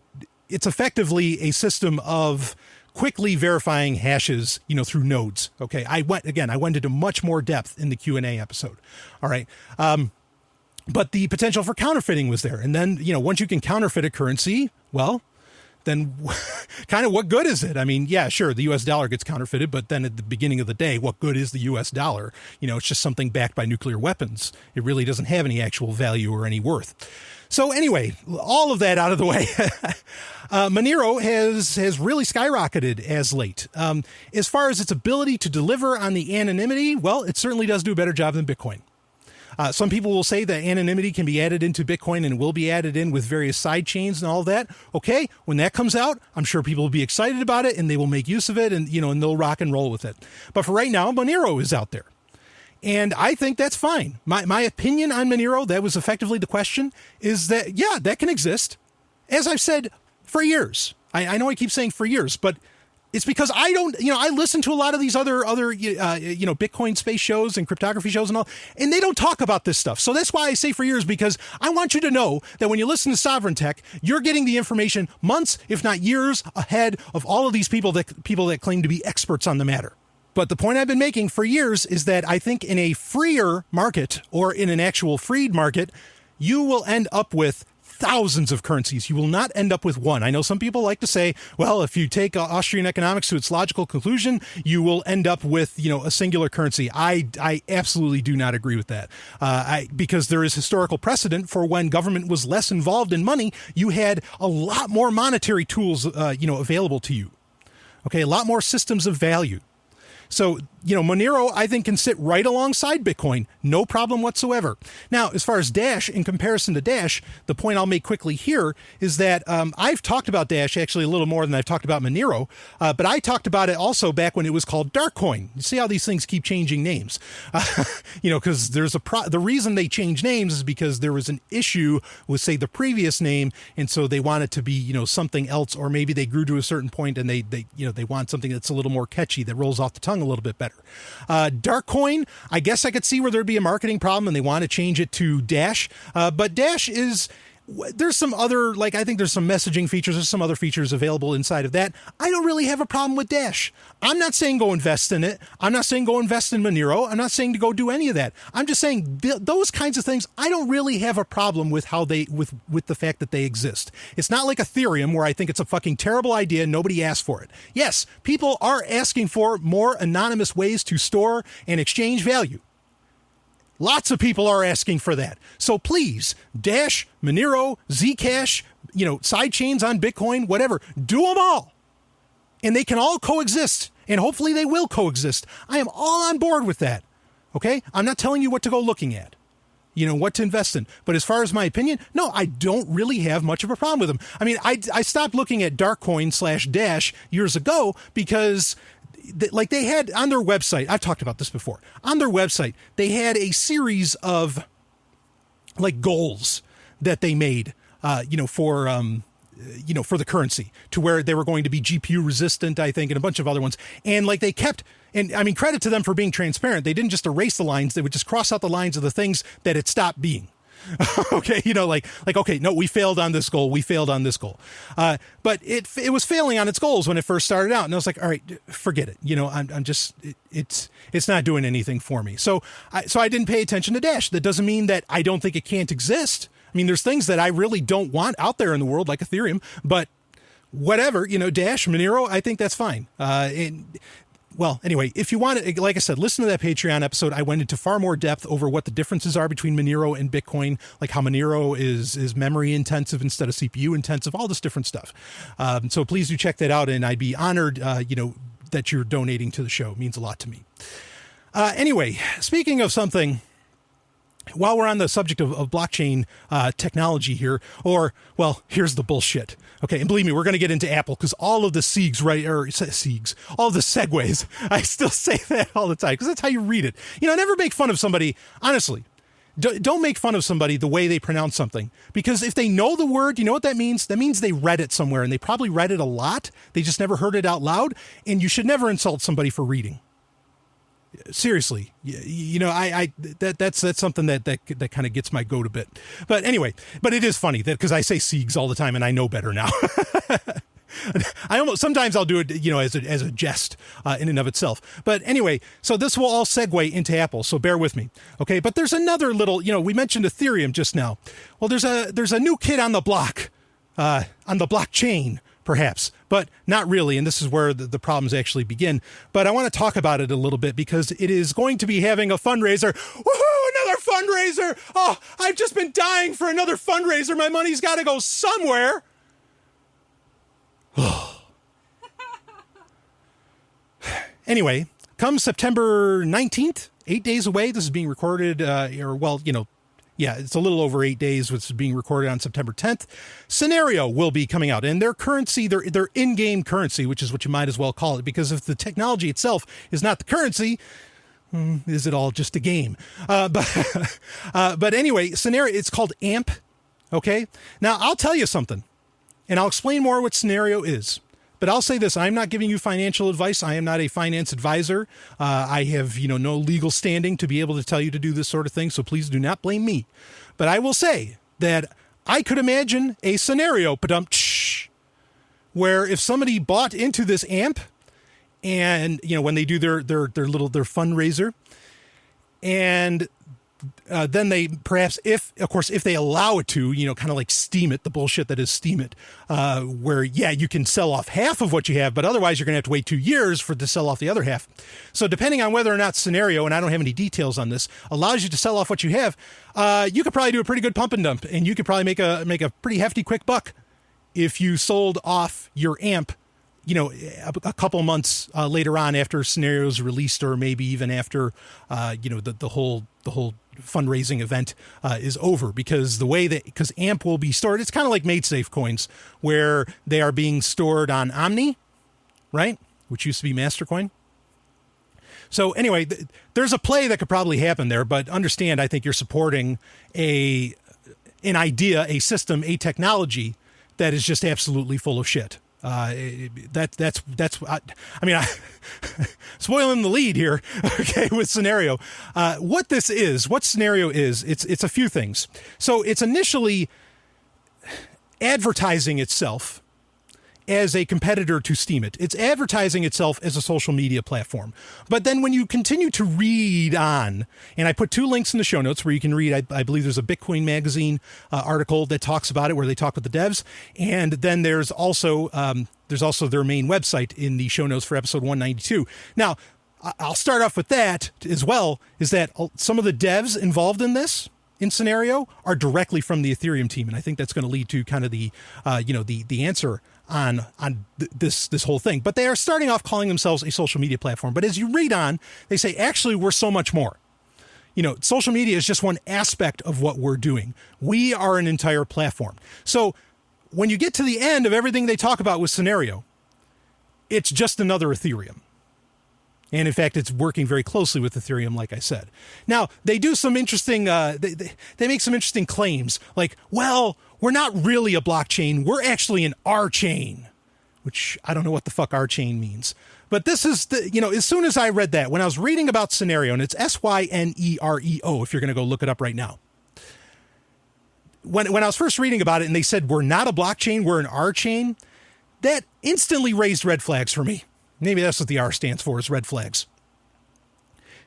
it's effectively a system of quickly verifying hashes, through nodes. Okay. I went into much more depth in the Q&A episode. All right. But the potential for counterfeiting was there. And then, once you can counterfeit a currency, well, then kind of what good is it? I mean, yeah, sure, the US dollar gets counterfeited, but then at the beginning of the day, what good is the US dollar? It's just something backed by nuclear weapons. It really doesn't have any actual value or any worth. So anyway, all of that out of the way, Monero has really skyrocketed as late. As far as its ability to deliver on the anonymity, well, it certainly does do a better job than Bitcoin. Some people will say that anonymity can be added into Bitcoin and will be added in with various side chains and all that. Okay, when that comes out, I'm sure people will be excited about it and they will make use of it, and and they'll rock and roll with it. But for right now, Monero is out there. And I think that's fine. My opinion on Monero, that was effectively the question, is that, yeah, that can exist. As I've said for years. I know I keep saying for years, but it's because I don't, I listen to a lot of these other Bitcoin space shows and cryptography shows and all, and they don't talk about this stuff. So that's why I say for years, because I want you to know that when you listen to Sovryn Tech, you're getting the information months, if not years, ahead of all of these people that claim to be experts on the matter. But the point I've been making for years is that I think in a freer market, or in an actual freed market, you will end up with thousands of currencies. You will not end up with one. I know some people like to say, well, if you take Austrian economics to its logical conclusion, you will end up with, a singular currency. I absolutely do not agree with that. Because there is historical precedent for when government was less involved in money, you had a lot more monetary tools, available to you. Okay. A lot more systems of value. So, Monero, I think, can sit right alongside Bitcoin. No problem whatsoever. Now, as far as Dash, in comparison to Dash, the point I'll make quickly here is that I've talked about Dash actually a little more than I've talked about Monero, but I talked about it also back when it was called Darkcoin. You see how these things keep changing names? Because there's the reason they change names is because there was an issue with, say, the previous name, and so they want it to be, something else, or maybe they grew to a certain point and they want something that's a little more catchy, that rolls off the tongue a little bit better. Darkcoin, I guess I could see where there'd be a marketing problem and they want to change it to Dash. But Dash there's some other, I think there's some messaging features, there's some other features available inside of that. I don't really have a problem with Dash. I'm not saying go invest in it. I'm not saying go invest in Monero. I'm not saying to go do any of that. I'm just saying those kinds of things, I don't really have a problem with how with the fact that they exist. It's not like Ethereum, where I think it's a fucking terrible idea and nobody asked for it. Yes, people are asking for more anonymous ways to store and exchange value. Lots of people are asking for that. So please, Dash, Monero, Zcash, side chains on Bitcoin, whatever, do them all. And they can all coexist. And hopefully they will coexist. I am all on board with that. Okay? I'm not telling you what to go looking at. what to invest in. But as far as my opinion, no, I don't really have much of a problem with them. I mean, I stopped looking at Darkcoin/Dash years ago because they had on their website, I've talked about this before, on their website, they had a series of goals that they made, for the currency, to where they were going to be GPU resistant, I think, and a bunch of other ones. And they kept, and I mean, credit to them for being transparent. They didn't just erase the lines. They would just cross out the lines of the things that it stopped being. Okay. Okay, no, we failed on this goal. We failed on this goal. But it was failing on its goals when it first started out. And I was like, all right, forget it. I'm just, it's not doing anything for me. So I didn't pay attention to Dash. That doesn't mean that I don't think it can't exist. I mean, there's things that I really don't want out there in the world, like Ethereum, but whatever, Dash, Monero, I think that's fine. Well, anyway, if you want to, like I said, listen to that Patreon episode. I went into far more depth over what the differences are between Monero and Bitcoin, like how Monero is memory intensive instead of CPU intensive, all this different stuff. So please do check that out, and I'd be honored, that you're donating to the show. It means a lot to me. Anyway, speaking of something, while we're on the subject of blockchain technology here, here's the bullshit. Okay, and believe me, we're going to get into Apple because all of the all of the segues, I still say that all the time because that's how you read it. Never make fun of somebody, honestly. Don't make fun of somebody the way they pronounce something, because if they know the word, you know what that means? That means they read it somewhere, and they probably read it a lot. They just never heard it out loud, and you should never insult somebody for reading. Seriously, that's something that kind of gets my goat a bit. But anyway, it is funny that because I say SIGs all the time and I know better now. Sometimes I'll do it, as a jest in and of itself. But anyway, so this will all segue into Apple. So bear with me, okay? But there's another little, we mentioned Ethereum just now. Well, there's a new kid on the block, on the blockchain, perhaps, but not really. And this is where the problems actually begin. But I want to talk about it a little bit because it is going to be having a fundraiser. Woohoo! Another fundraiser! Oh, I've just been dying for another fundraiser. My money's got to go somewhere. Anyway, come September 19th, 8 days away. This is being recorded, it's a little over 8 days, which is being recorded on September 10th. Synereo will be coming out, and their currency, their in-game currency, which is what you might as well call it, because if the technology itself is not the currency, is it all just a game? But anyway, Synereo, it's called AMP. Okay. Now I'll tell you something, and I'll explain more what Synereo is. But I'll say this, I'm not giving you financial advice. I am not a finance advisor. I have, no legal standing to be able to tell you to do this sort of thing. So please do not blame me. But I will say that I could imagine a scenario, where if somebody bought into this AMP and, when they do their fundraiser, and then they perhaps, if they allow it to, kind of like Steam It, the bullshit that is Steam It, where, you can sell off half of what you have, but otherwise you're going to have to wait 2 years to sell off the other half. So depending on whether or not Synereo, and I don't have any details on this, allows you to sell off what you have, you could probably do a pretty good pump and dump, and you could probably make a pretty hefty quick buck if you sold off your AMP, a couple months later on after Synereo is released, or maybe even after, the whole fundraising event is over, because because AMP will be stored, it's kind of like MadeSafe coins, where they are being stored on Omni, right? Which used to be Mastercoin. So anyway, there's a play that could probably happen there, but understand, I think you're supporting an idea, a system, a technology that is just absolutely full of shit. Spoiling the lead here, okay, with Synereo. What Synereo is, it's a few things. So it's initially advertising itself as a competitor to Steam It. It's advertising itself as a social media platform. But then when you continue to read on, and I put 2 links in the show notes where you can read, I believe there's a Bitcoin Magazine article that talks about it, where they talk with the devs. And then there's also their main website in the show notes for episode 192. Now, I'll start off with that as well, is that some of the devs involved in this, in Synereo, are directly from the Ethereum team. And I think that's going to lead to kind of the answer on this whole thing. But they are starting off calling themselves a social media platform. But as you read on, they say, actually, we're so much more. social media is just one aspect of what we're doing. We are an entire platform. So when you get to the end of everything they talk about with Synereo, it's just another Ethereum. And in fact, it's working very closely with Ethereum, like I said. Now, they do some interesting, they make some interesting claims, like, well, we're not really a blockchain. We're actually an R-chain, which I don't know what the fuck R-chain means. But this is, as soon as I read that, when I was reading about Synereo, and it's Synereo, if you're going to go look it up right now. When I was first reading about it and they said, we're not a blockchain, we're an R-chain, that instantly raised red flags for me. Maybe that's what the R stands for, is red flags.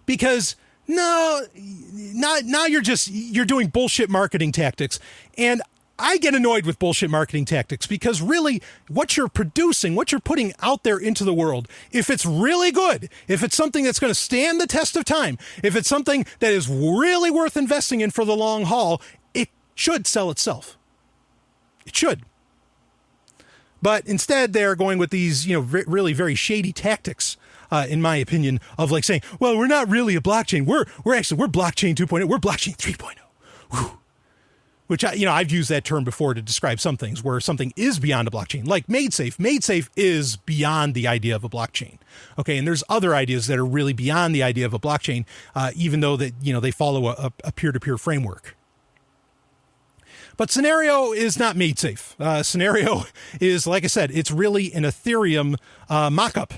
Because now you're doing bullshit marketing tactics. And I get annoyed with bullshit marketing tactics because really what you're producing, what you're putting out there into the world, if it's really good, if it's something that's going to stand the test of time, if it's something that is really worth investing in for the long haul, it should sell itself. It should. But instead, they're going with these, really very shady tactics, in my opinion, of like saying, well, we're not really a blockchain. We're blockchain 2.0. We're blockchain 3.0. Whew. Which, I've used that term before to describe some things where something is beyond a blockchain, like MadeSafe. MadeSafe is beyond the idea of a blockchain. Okay, and there's other ideas that are really beyond the idea of a blockchain, even though that, they follow a peer-to-peer framework. But Synereo is not MadeSafe. Synereo is, like I said, it's really an Ethereum mock-up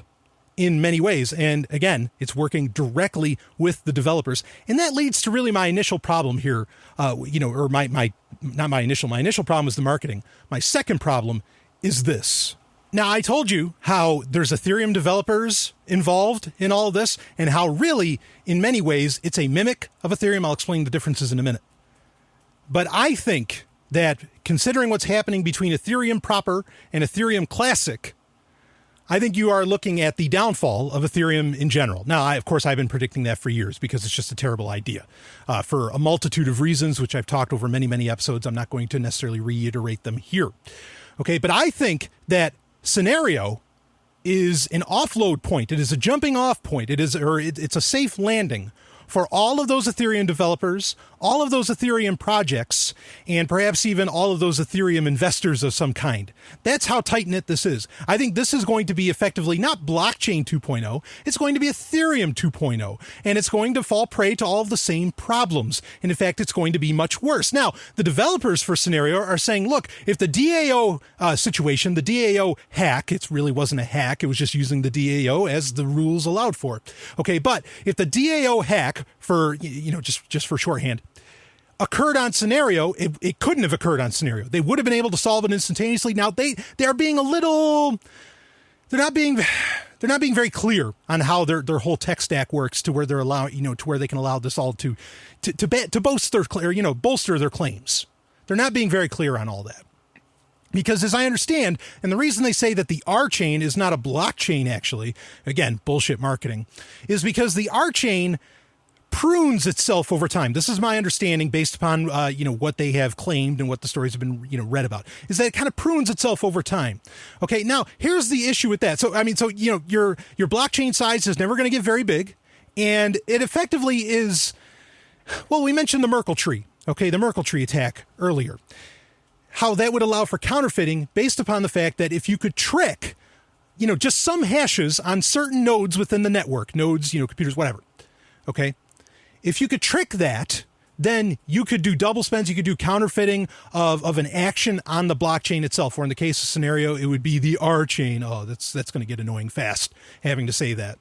in many ways. And again, it's working directly with the developers. And that leads to really my initial problem here, or my initial problem is the marketing. My second problem is this. Now, I told you how there's Ethereum developers involved in all of this and how really, in many ways, it's a mimic of Ethereum. I'll explain the differences in a minute. But I think that considering what's happening between Ethereum proper and Ethereum Classic, I think you are looking at the downfall of Ethereum in general. Now, I've been predicting that for years because it's just a terrible idea for a multitude of reasons, which I've talked over many, many episodes. I'm not going to necessarily reiterate them here. Okay, but I think that Synereo is an offload point. It is a jumping off point. It's a safe landing for all of those Ethereum developers, all of those Ethereum projects, and perhaps even all of those Ethereum investors of some kind. That's how tight-knit this is. I think this is going to be effectively not blockchain 2.0, it's going to be Ethereum 2.0, and it's going to fall prey to all of the same problems. And in fact, it's going to be much worse. Now, the developers for Synereo are saying, look, if the DAO situation, the DAO hack, it really wasn't a hack, it was just using the DAO as the rules allowed for. Okay, but if the DAO hack, for just for shorthand, occurred on Synereo, it couldn't have occurred on Synereo. They would have been able to solve it instantaneously. Now they're being they're not being very clear on how their whole tech stack works to where they're to where they can allow this all to bolster their claims. They're not being very clear on all that. Because as I understand, and the reason they say that the R-chain is not a blockchain, actually, again, bullshit marketing, is because the R-chain prunes itself over time. This is my understanding based upon, what they have claimed and what the stories have been, read about, is that it kind of prunes itself over time. Okay, now here's the issue with that. So, your blockchain size is never going to get very big. And it effectively is, well, we mentioned the Merkle tree, okay, the Merkle tree attack earlier. How that would allow for counterfeiting based upon the fact that if you could trick, just some hashes on certain nodes within the network, nodes, computers, whatever, okay? If you could trick that, then you could do double spends, you could do counterfeiting of an action on the blockchain itself, or in the case of Synereo, it would be the R-chain. Oh, that's going to get annoying fast, having to say that.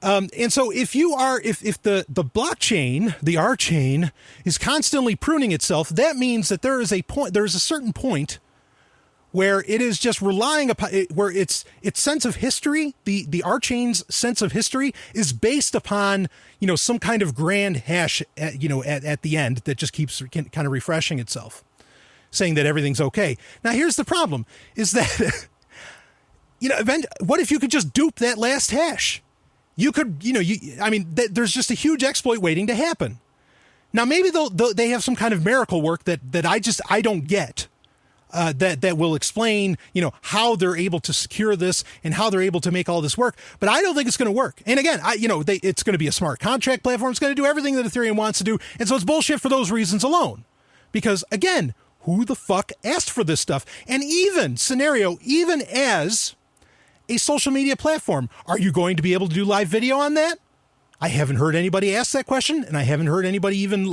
And so if the blockchain, the R-chain, is constantly pruning itself, that means that there's a certain point where it is just relying upon where its sense of history, the R-chain's sense of history is based upon, some kind of grand hash at the end that just keeps kind of refreshing itself, saying that everything's okay. Now, here's the problem is that, what if you could just dupe that last hash? You could, there's just a huge exploit waiting to happen. Now, maybe they have some kind of miracle work that I don't get. that will explain, how they're able to secure this and how they're able to make all this work. But I don't think it's going to work. And again, it's going to be a smart contract platform. It's going to do everything that Ethereum wants to do. And so it's bullshit for those reasons alone. Because again, who the fuck asked for this stuff? And even Synereo, even as a social media platform, are you going to be able to do live video on that? I haven't heard anybody ask that question, and I haven't heard anybody even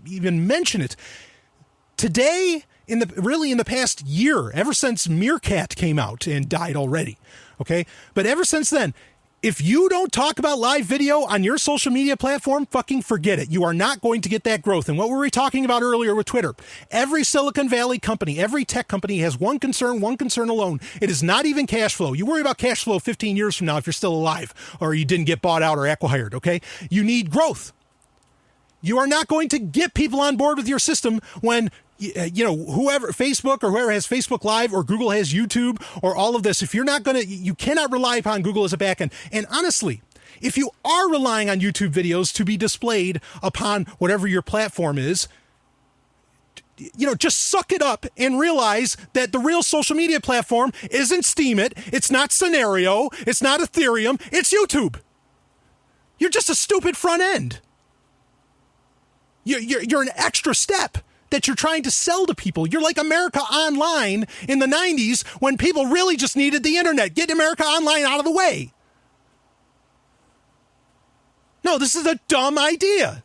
even mention it. Today, in the past year, ever since Meerkat came out and died already, okay? But ever since then, if you don't talk about live video on your social media platform, fucking forget it. You are not going to get that growth. And what were we talking about earlier with Twitter? Every Silicon Valley company, every tech company has one concern alone. It is not even cash flow. You worry about cash flow 15 years from now if you're still alive or you didn't get bought out or acqui-hired, okay? You need growth. You are not going to get people on board with your system when whoever, Facebook or whoever has Facebook Live or Google has YouTube or all of this, if you're not going to, you cannot rely upon Google as a backend. And honestly, if you are relying on YouTube videos to be displayed upon whatever your platform is, just suck it up and realize that the real social media platform isn't Steemit, it's not Synereo, it's not Ethereum, it's YouTube. You're just a stupid front end. You're an extra step that you're trying to sell to people. You're like America Online in the 90s when people really just needed the internet. Get America Online out of the way. No, this is a dumb idea.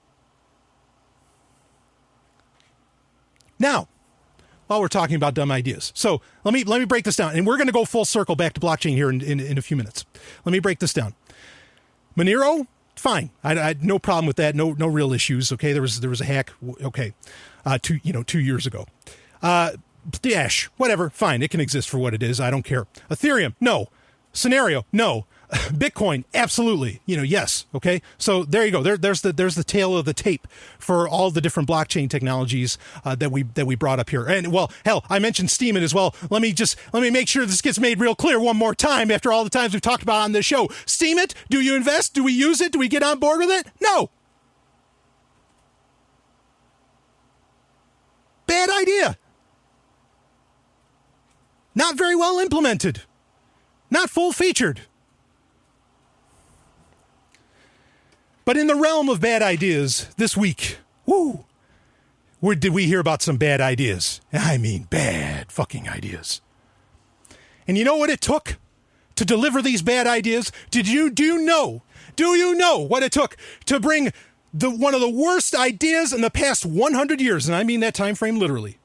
Now, while we're talking about dumb ideas, so let me break this down, and we're going to go full circle back to blockchain here in a few minutes. Let me break this down. Monero, fine. I had no problem with that. No real issues. Okay, there was a hack. Okay. 2 years ago. Dash, whatever, fine. It can exist for what it is. I don't care. Ethereum, no. Synereo, no. Bitcoin, absolutely. Yes. Okay. So there you go. There's the tail of the tape for all the different blockchain technologies that we brought up here. And well, hell, I mentioned Steemit as well. Let me make sure this gets made real clear one more time after all the times we've talked about on this show. Steemit, do you invest? Do we use it? Do we get on board with it? No. Bad idea. Not very well implemented. Not full-featured. But in the realm of bad ideas, this week, where did we hear about some bad ideas? I mean, bad fucking ideas. And you know what it took to deliver these bad ideas? Do you know what it took to bring one of the worst ideas in the past 100 years, and I mean that time frame literally.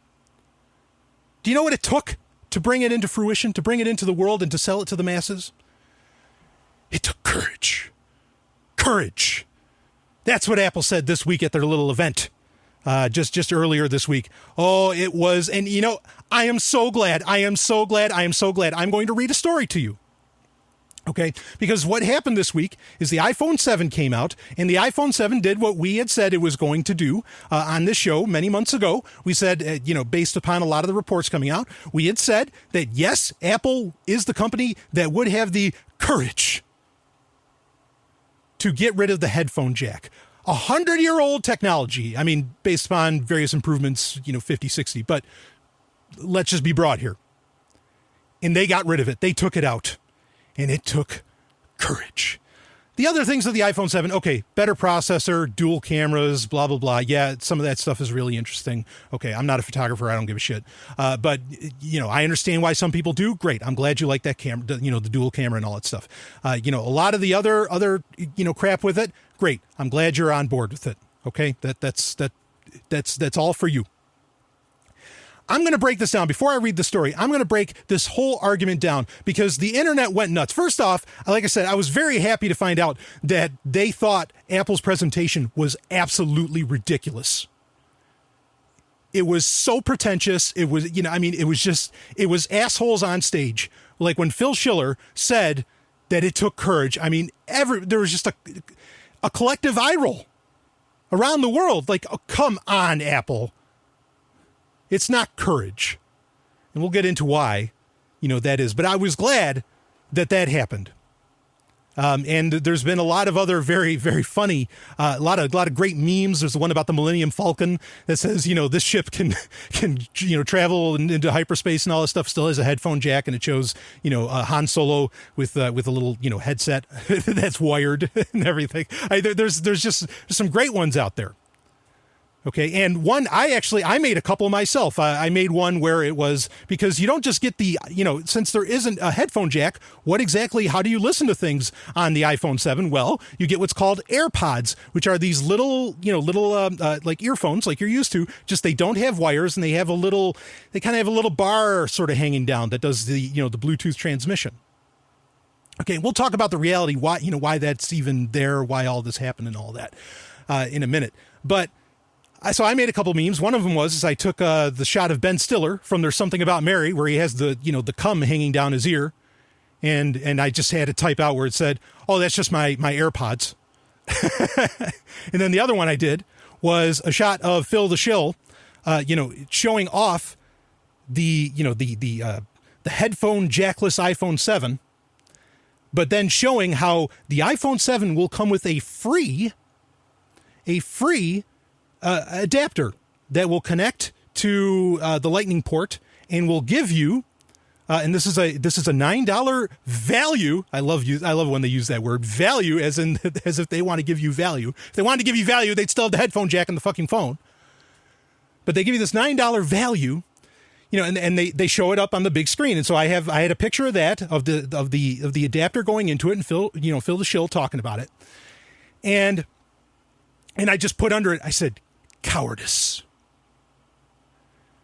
Do you know what it took to bring it into fruition, to bring it into the world and to sell it to the masses? It took courage. Courage. That's what Apple said this week at their little event, just earlier this week. Oh, it was, and I am so glad. I'm going to read a story to you. Okay, because what happened this week is the iPhone 7 came out, and the iPhone 7 did what we had said it was going to do on this show many months ago. We said, based upon a lot of the reports coming out, we had said that, yes, Apple is the company that would have the courage to get rid of the headphone jack. 100-year-old technology. I mean, based upon various improvements, 50, 60, but let's just be broad here. And they got rid of it. They took it out. And it took courage. The other things of the iPhone 7, okay, better processor, dual cameras, blah, blah, blah. Yeah, some of that stuff is really interesting. Okay, I'm not a photographer. I don't give a shit. But, I understand why some people do. Great. I'm glad you like that camera, the dual camera and all that stuff. A lot of the other crap with it, great. I'm glad you're on board with it. Okay, that's all for you. I'm going to break this down. Before I read the story, I'm going to break this whole argument down because the internet went nuts. First off, like I said, I was very happy to find out that they thought Apple's presentation was absolutely ridiculous. It was so pretentious. It was, it was assholes on stage. Like when Phil Schiller said that it took courage. I mean, there was just a collective eye roll around the world. Like, oh, come on, Apple. It's not courage. And we'll get into why, that is. But I was glad that happened. And there's been a lot of other very, very funny, a lot of great memes. There's the one about the Millennium Falcon that says, this ship can travel into hyperspace and all this stuff. Still has a headphone jack, and it shows, Han Solo with a little, headset that's wired and everything. There's just some great ones out there. Okay, and one, I made a couple myself. I made one where it was, because you don't just get the, since there isn't a headphone jack, how do you listen to things on the iPhone 7? Well, you get what's called AirPods, which are these little like earphones like you're used to, just they don't have wires, and they kind of have a little bar sort of hanging down that does the Bluetooth transmission. Okay, we'll talk about the reality, why that's even there, why all this happened and all that in a minute. But so I made a couple memes. One of them was I took the shot of Ben Stiller from There's Something About Mary, where he has the cum hanging down his ear, and I just had to type out where it said, "Oh, that's just my AirPods." And then the other one I did was a shot of Phil the Shill, showing off the headphone jackless iPhone 7, but then showing how the iPhone 7 will come with a free adapter that will connect to the Lightning port and will give you, and this is a $9 value. I love when they use that word value, as if they want to give you value. If they wanted to give you value, they'd still have the headphone jack in the fucking phone. But they give you this $9 value, and they show it up on the big screen. And so I had a picture of that, of the adapter going into it, and Phil the Shill talking about it, and I just put under it, I said, cowardice.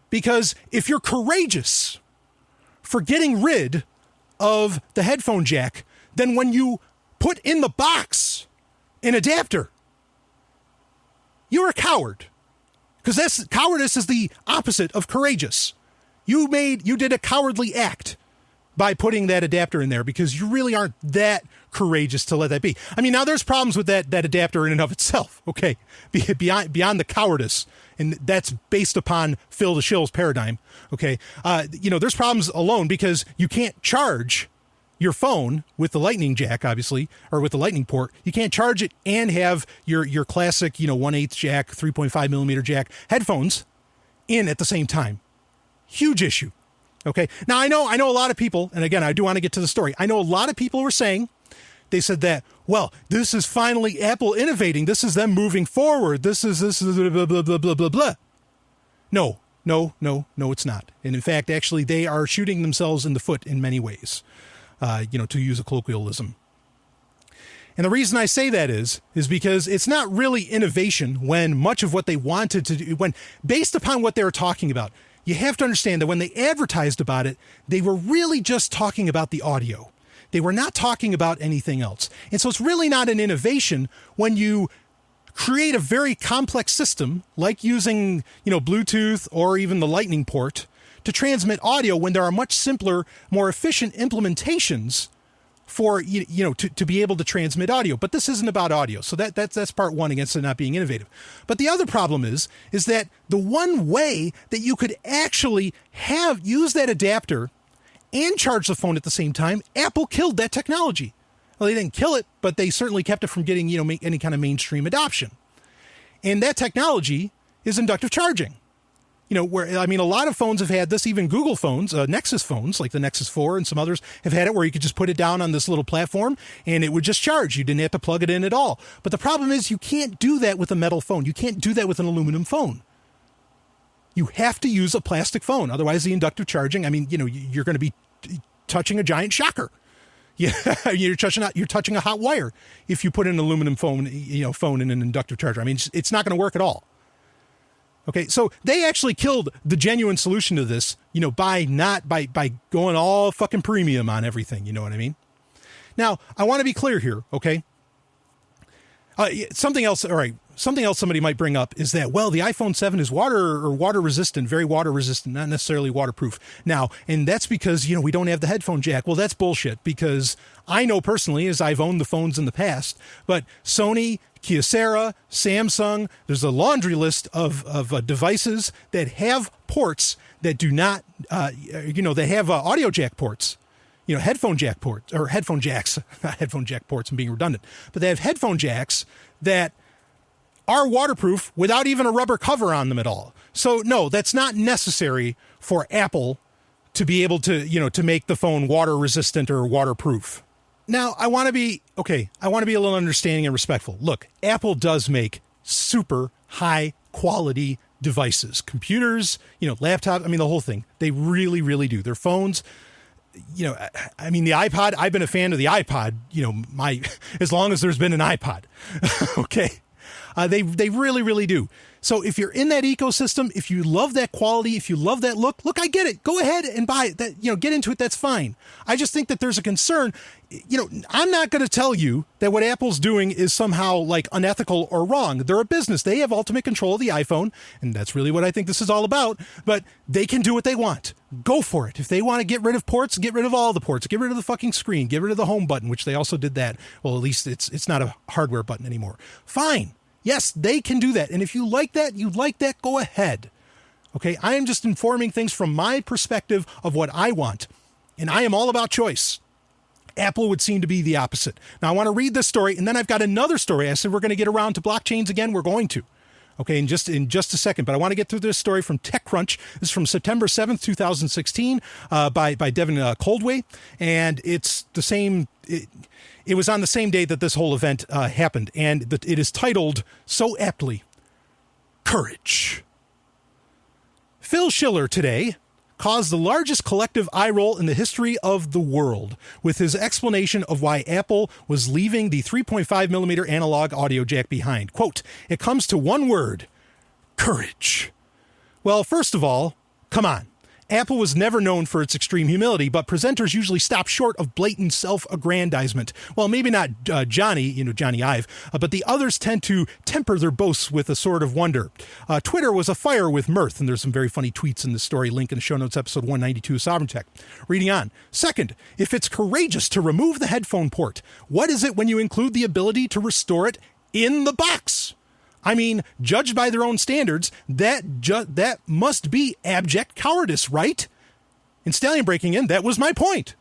Because if you're courageous for getting rid of the headphone jack, then when you put in the box an adapter, you're a coward. Because cowardice is the opposite of courageous. You did a cowardly act by putting that adapter in there, because you really aren't that courageous to let that be. I mean, now there's problems with that adapter in and of itself, okay, beyond the cowardice, and that's based upon Phil the Shill's paradigm, okay. There's problems alone because you can't charge your phone with the Lightning jack, obviously, or with the Lightning port. You can't charge it and have your classic, 1/8 jack, 3.5 millimeter jack headphones in at the same time. Huge issue. Okay. Now I know a lot of people, and again, I do want to get to the story. I know a lot of people were saying, they said that, well, this is finally Apple innovating. This is them moving forward. This is blah, blah, blah, blah, blah, blah. No, it's not. And in fact, actually, they are shooting themselves in the foot in many ways, to use a colloquialism. And the reason I say that is because it's not really innovation when much of what they wanted to do, when based upon what they were talking about. You have to understand that when they advertised about it, they were really just talking about the audio. They were not talking about anything else. And so it's really not an innovation when you create a very complex system like using, Bluetooth or even the Lightning port to transmit audio, when there are much simpler, more efficient implementations for, to be able to transmit audio. But this isn't about audio. So that's part one against it not being innovative. But the other problem is that the one way that you could actually use that adapter and charge the phone at the same time, Apple killed that technology. Well, they didn't kill it, but they certainly kept it from getting, any kind of mainstream adoption. And that technology is inductive charging. A lot of phones have had this, even Google phones, Nexus phones, like the Nexus 4 and some others have had it, where you could just put it down on this little platform and it would just charge. You didn't have to plug it in at all. But the problem is you can't do that with a metal phone. You can't do that with an aluminum phone. You have to use a plastic phone. Otherwise, the inductive charging, you're going to be touching a giant shocker. Yeah, you're touching a hot wire if you put in an aluminum phone in an inductive charger. It's not going to work at all. Okay, so they actually killed the genuine solution to this, by going all fucking premium on everything. You know what I mean? Now, I want to be clear here, okay? Something else somebody might bring up is that, well, the iPhone 7 is water resistant, very water resistant, not necessarily waterproof. Now, and that's because, we don't have the headphone jack. Well, that's bullshit, because I know personally, as I've owned the phones in the past, but Sony, Kyocera, Samsung, there's a laundry list of devices that have ports that do not, they have audio jack ports. headphone jack ports, or headphone jacks, not headphone jack ports, I'm being redundant, but they have headphone jacks that are waterproof without even a rubber cover on them at all. So no, that's not necessary for Apple to be able to, to make the phone water resistant or waterproof. Now, I want to be a little understanding and respectful. Look, Apple does make super high quality devices, computers, laptops, the whole thing. They really, really do. Their phones, the iPod, I've been a fan of the iPod, as long as there's been an iPod. Okay. They really, really do. So if you're in that ecosystem, if you love that quality, if you love that look, I get it. Go ahead and buy it. That, get into it. That's fine. I just think that there's a concern. I'm not going to tell you that what Apple's doing is somehow like unethical or wrong. They're a business. They have ultimate control of the iPhone, and that's really what I think this is all about. But they can do what they want. Go for it. If they want to get rid of ports, get rid of all the ports. Get rid of the fucking screen. Get rid of the home button, which they also did that. Well, at least it's not a hardware button anymore. Fine. Yes, they can do that. And if you like that, go ahead. Okay, I am just informing things from my perspective of what I want. And I am all about choice. Apple would seem to be the opposite. Now, I want to read this story, and then I've got another story. I said we're going to get around to blockchains again. We're going to. Okay, in just a second. But I want to get through this story from TechCrunch. This is from September 7th, 2016, by Devin Coldway. And it's the same... It was on the same day that this whole event happened, and it is titled so aptly, Courage. Phil Schiller today caused the largest collective eye roll in the history of the world with his explanation of why Apple was leaving the 3.5 millimeter analog audio jack behind. Quote, "It comes to one word, courage." Well, first of all, come on. Apple was never known for its extreme humility, but presenters usually stop short of blatant self-aggrandizement. Well, maybe not Johnny Ive, but the others tend to temper their boasts with a sort of wonder. Twitter was afire with mirth, and there's some very funny tweets in the story. Link in the show notes, episode 192 of Sovryn Tech. Reading on. Second, if it's courageous to remove the headphone port, what is it when you include the ability to restore it in the box? Judged by their own standards, that must be abject cowardice, right? And Stallion breaking in, that was my point.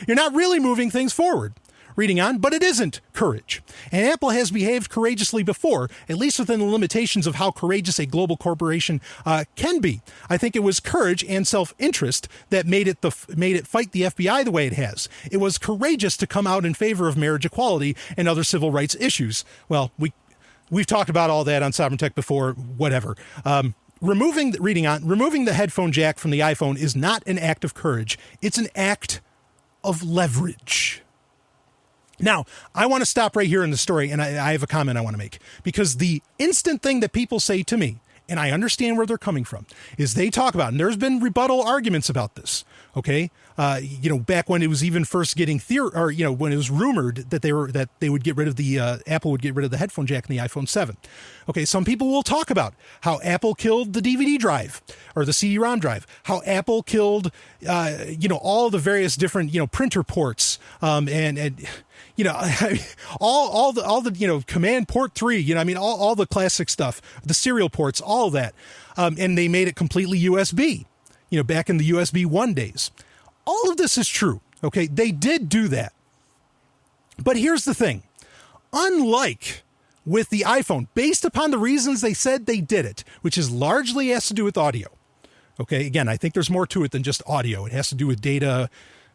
You're not really moving things forward. Reading on, but it isn't courage. And Apple has behaved courageously before, at least within the limitations of how courageous a global corporation can be. I think it was courage and self-interest that made it fight the FBI the way it has. It was courageous to come out in favor of marriage equality and other civil rights issues. Well, We've talked about all that on Sovryn Tech before, whatever. Removing the headphone jack from the iPhone is not an act of courage. It's an act of leverage. Now, I want to stop right here in the story, and I have a comment I want to make. Because the instant thing that people say to me, and I understand where they're coming from, is they talk about, and there's been rebuttal arguments about this, okay? Back when it was even first getting when it was rumored that they would get rid of Apple would get rid of the headphone jack in the iPhone 7. Okay, some people will talk about how Apple killed the DVD drive or the CD-ROM drive, how Apple killed, all the various different, printer ports, all the command port 3, all the classic stuff, the serial ports, all that. And they made it completely USB, back in the USB 1 days. All of this is true. Okay. They did do that. But here's the thing. Unlike with the iPhone, based upon the reasons they said they did it, which is largely has to do with audio. Okay. Again, I think there's more to it than just audio. It has to do with data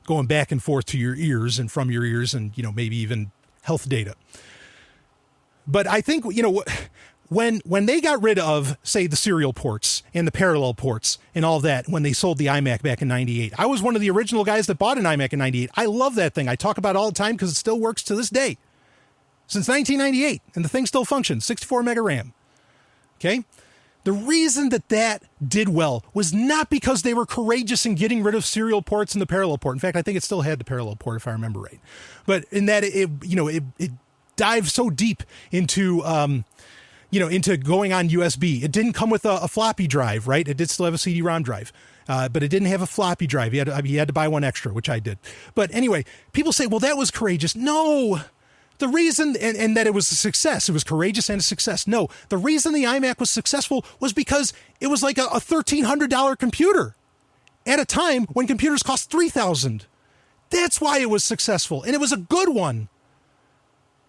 going back and forth to your ears and from your ears and, maybe even health data. But I think, when they got rid of, say, the serial ports and the parallel ports and all that, when they sold the iMac back in 98, I was one of the original guys that bought an iMac in 98. I love that thing. I talk about it all the time because it still works to this day. Since 1998, and the thing still functions, 64 mega RAM. Okay? The reason that did well was not because they were courageous in getting rid of serial ports and the parallel port. In fact, I think it still had the parallel port, if I remember right. But in that it dived so deep into going on USB. It didn't come with a floppy drive, right? It did still have a CD-ROM drive, but it didn't have a floppy drive. You had to buy one extra, which I did. But anyway, people say, well, that was courageous. No. The reason, and that it was a success, it was courageous and a success. No, the reason the iMac was successful was because it was like a $1,300 computer at a time when computers cost $3,000. That's why it was successful. And it was a good one.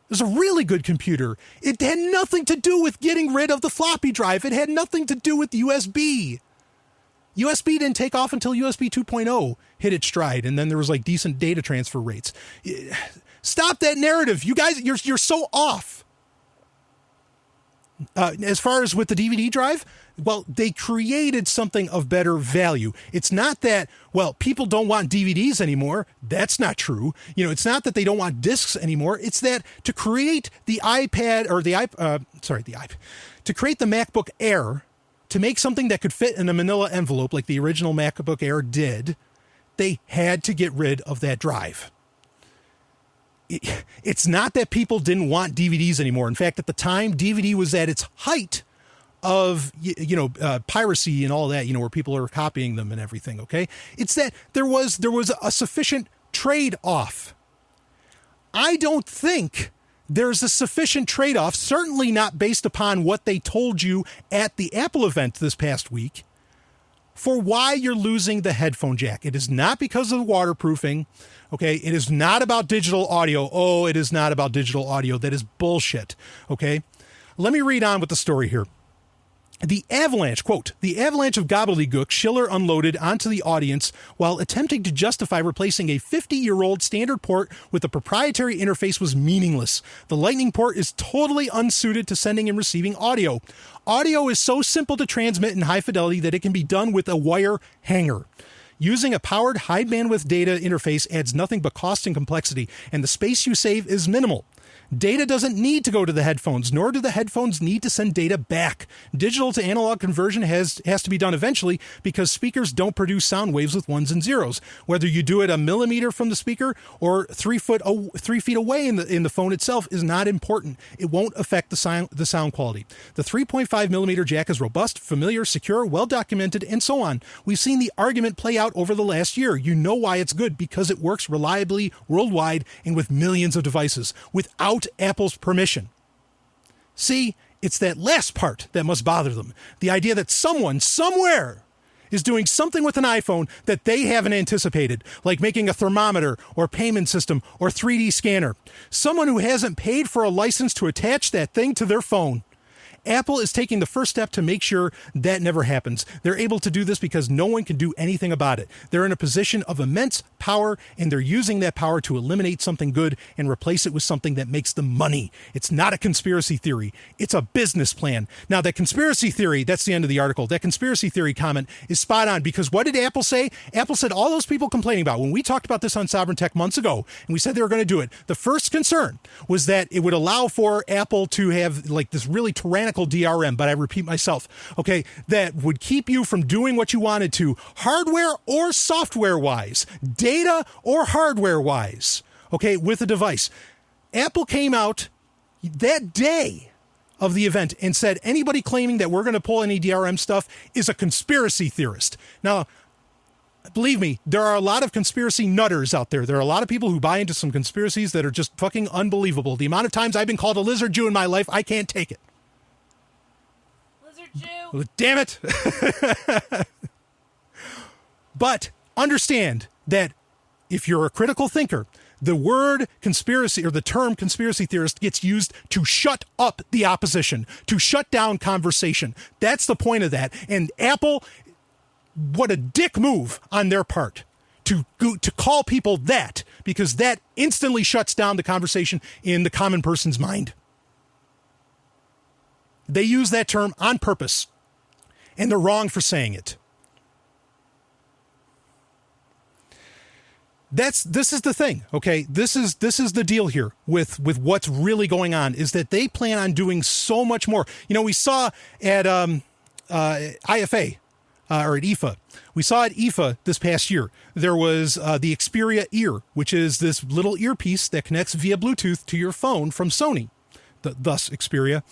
It was a really good computer. It had nothing to do with getting rid of the floppy drive. It had nothing to do with USB. USB didn't take off until USB 2.0 hit its stride, and then there was like decent data transfer rates. Stop that narrative. You guys, you're so off. As far as with the DVD drive, well, they created something of better value. It's not that, well, people don't want DVDs anymore. That's not true. You know, it's not that they don't want discs anymore. It's that to create the iPad or to create the MacBook Air, to make something that could fit in a manila envelope like the original MacBook Air did, they had to get rid of that drive. It's not that people didn't want DVDs anymore. In fact, at the time, DVD was at its height of, piracy and all that, where people are copying them and everything, okay? It's that there was a sufficient trade-off. I don't think there's a sufficient trade-off, certainly not based upon what they told you at the Apple event this past week, for why you're losing the headphone jack. It is not because of the waterproofing, okay? It is not about digital audio. Oh, it is not about digital audio. That is bullshit, okay? Let me read on with the story here. The avalanche, quote, the avalanche of gobbledygook Schiller unloaded onto the audience while attempting to justify replacing a 50-year-old standard port with a proprietary interface was meaningless. The Lightning port is totally unsuited to sending and receiving audio. Audio is so simple to transmit in high fidelity that it can be done with a wire hanger. Using a powered high bandwidth data interface adds nothing but cost and complexity, and the space you save is minimal. Data doesn't need to go to the headphones, nor do the headphones need to send data back. Digital to analog conversion has to be done eventually because speakers don't produce sound waves with ones and zeros. Whether you do it a millimeter from the speaker or 3 feet away in the phone itself is not important. It won't affect the sound quality. The 3.5 millimeter jack is robust, familiar, secure, well documented, and so on. We've seen the argument play out over the last year. You know why it's good, because it works reliably worldwide and with millions of devices without Apple's permission. See, it's that last part that must bother them. The idea that someone, somewhere, is doing something with an iPhone that they haven't anticipated, like making a thermometer or payment system or 3D scanner. Someone who hasn't paid for a license to attach that thing to their phone. Apple is taking the first step to make sure that never happens. They're able to do this because no one can do anything about it. They're in a position of immense power, and they're using that power to eliminate something good and replace it with something that makes them money. It's not a conspiracy theory. It's a business plan. Now, that conspiracy theory, that's the end of the article. That conspiracy theory comment is spot on, because what did Apple say? Apple said all those people complaining about, when we talked about this on Sovryn Tech months ago, and we said they were going to do it, the first concern was that it would allow for Apple to have like this really tyrannical DRM, but I repeat myself, okay, that would keep you from doing what you wanted to, hardware or software wise, data or hardware wise, okay, with a device. Apple came out that day of the event and said anybody claiming that we're going to pull any DRM stuff is a conspiracy theorist. Now, believe me, there are a lot of conspiracy nutters out there. There are a lot of people who buy into some conspiracies that are just fucking unbelievable. The amount of times I've been called a lizard Jew in my life, I can't take it. Jew. Damn it. But understand that if you're a critical thinker, the word conspiracy or the term conspiracy theorist gets used to shut up the opposition, to shut down conversation. That's the point of that. And Apple, what a dick move on their part to call people that, because that instantly shuts down the conversation in the common person's mind. They use that term on purpose, and they're wrong for saying it. This is the thing, okay? This is the deal here with what's really going on, is that they plan on doing so much more. You know, we saw at IFA or at IFA. We saw at IFA this past year, there was the Xperia Ear, which is this little earpiece that connects via Bluetooth to your phone from Sony, thus Xperia.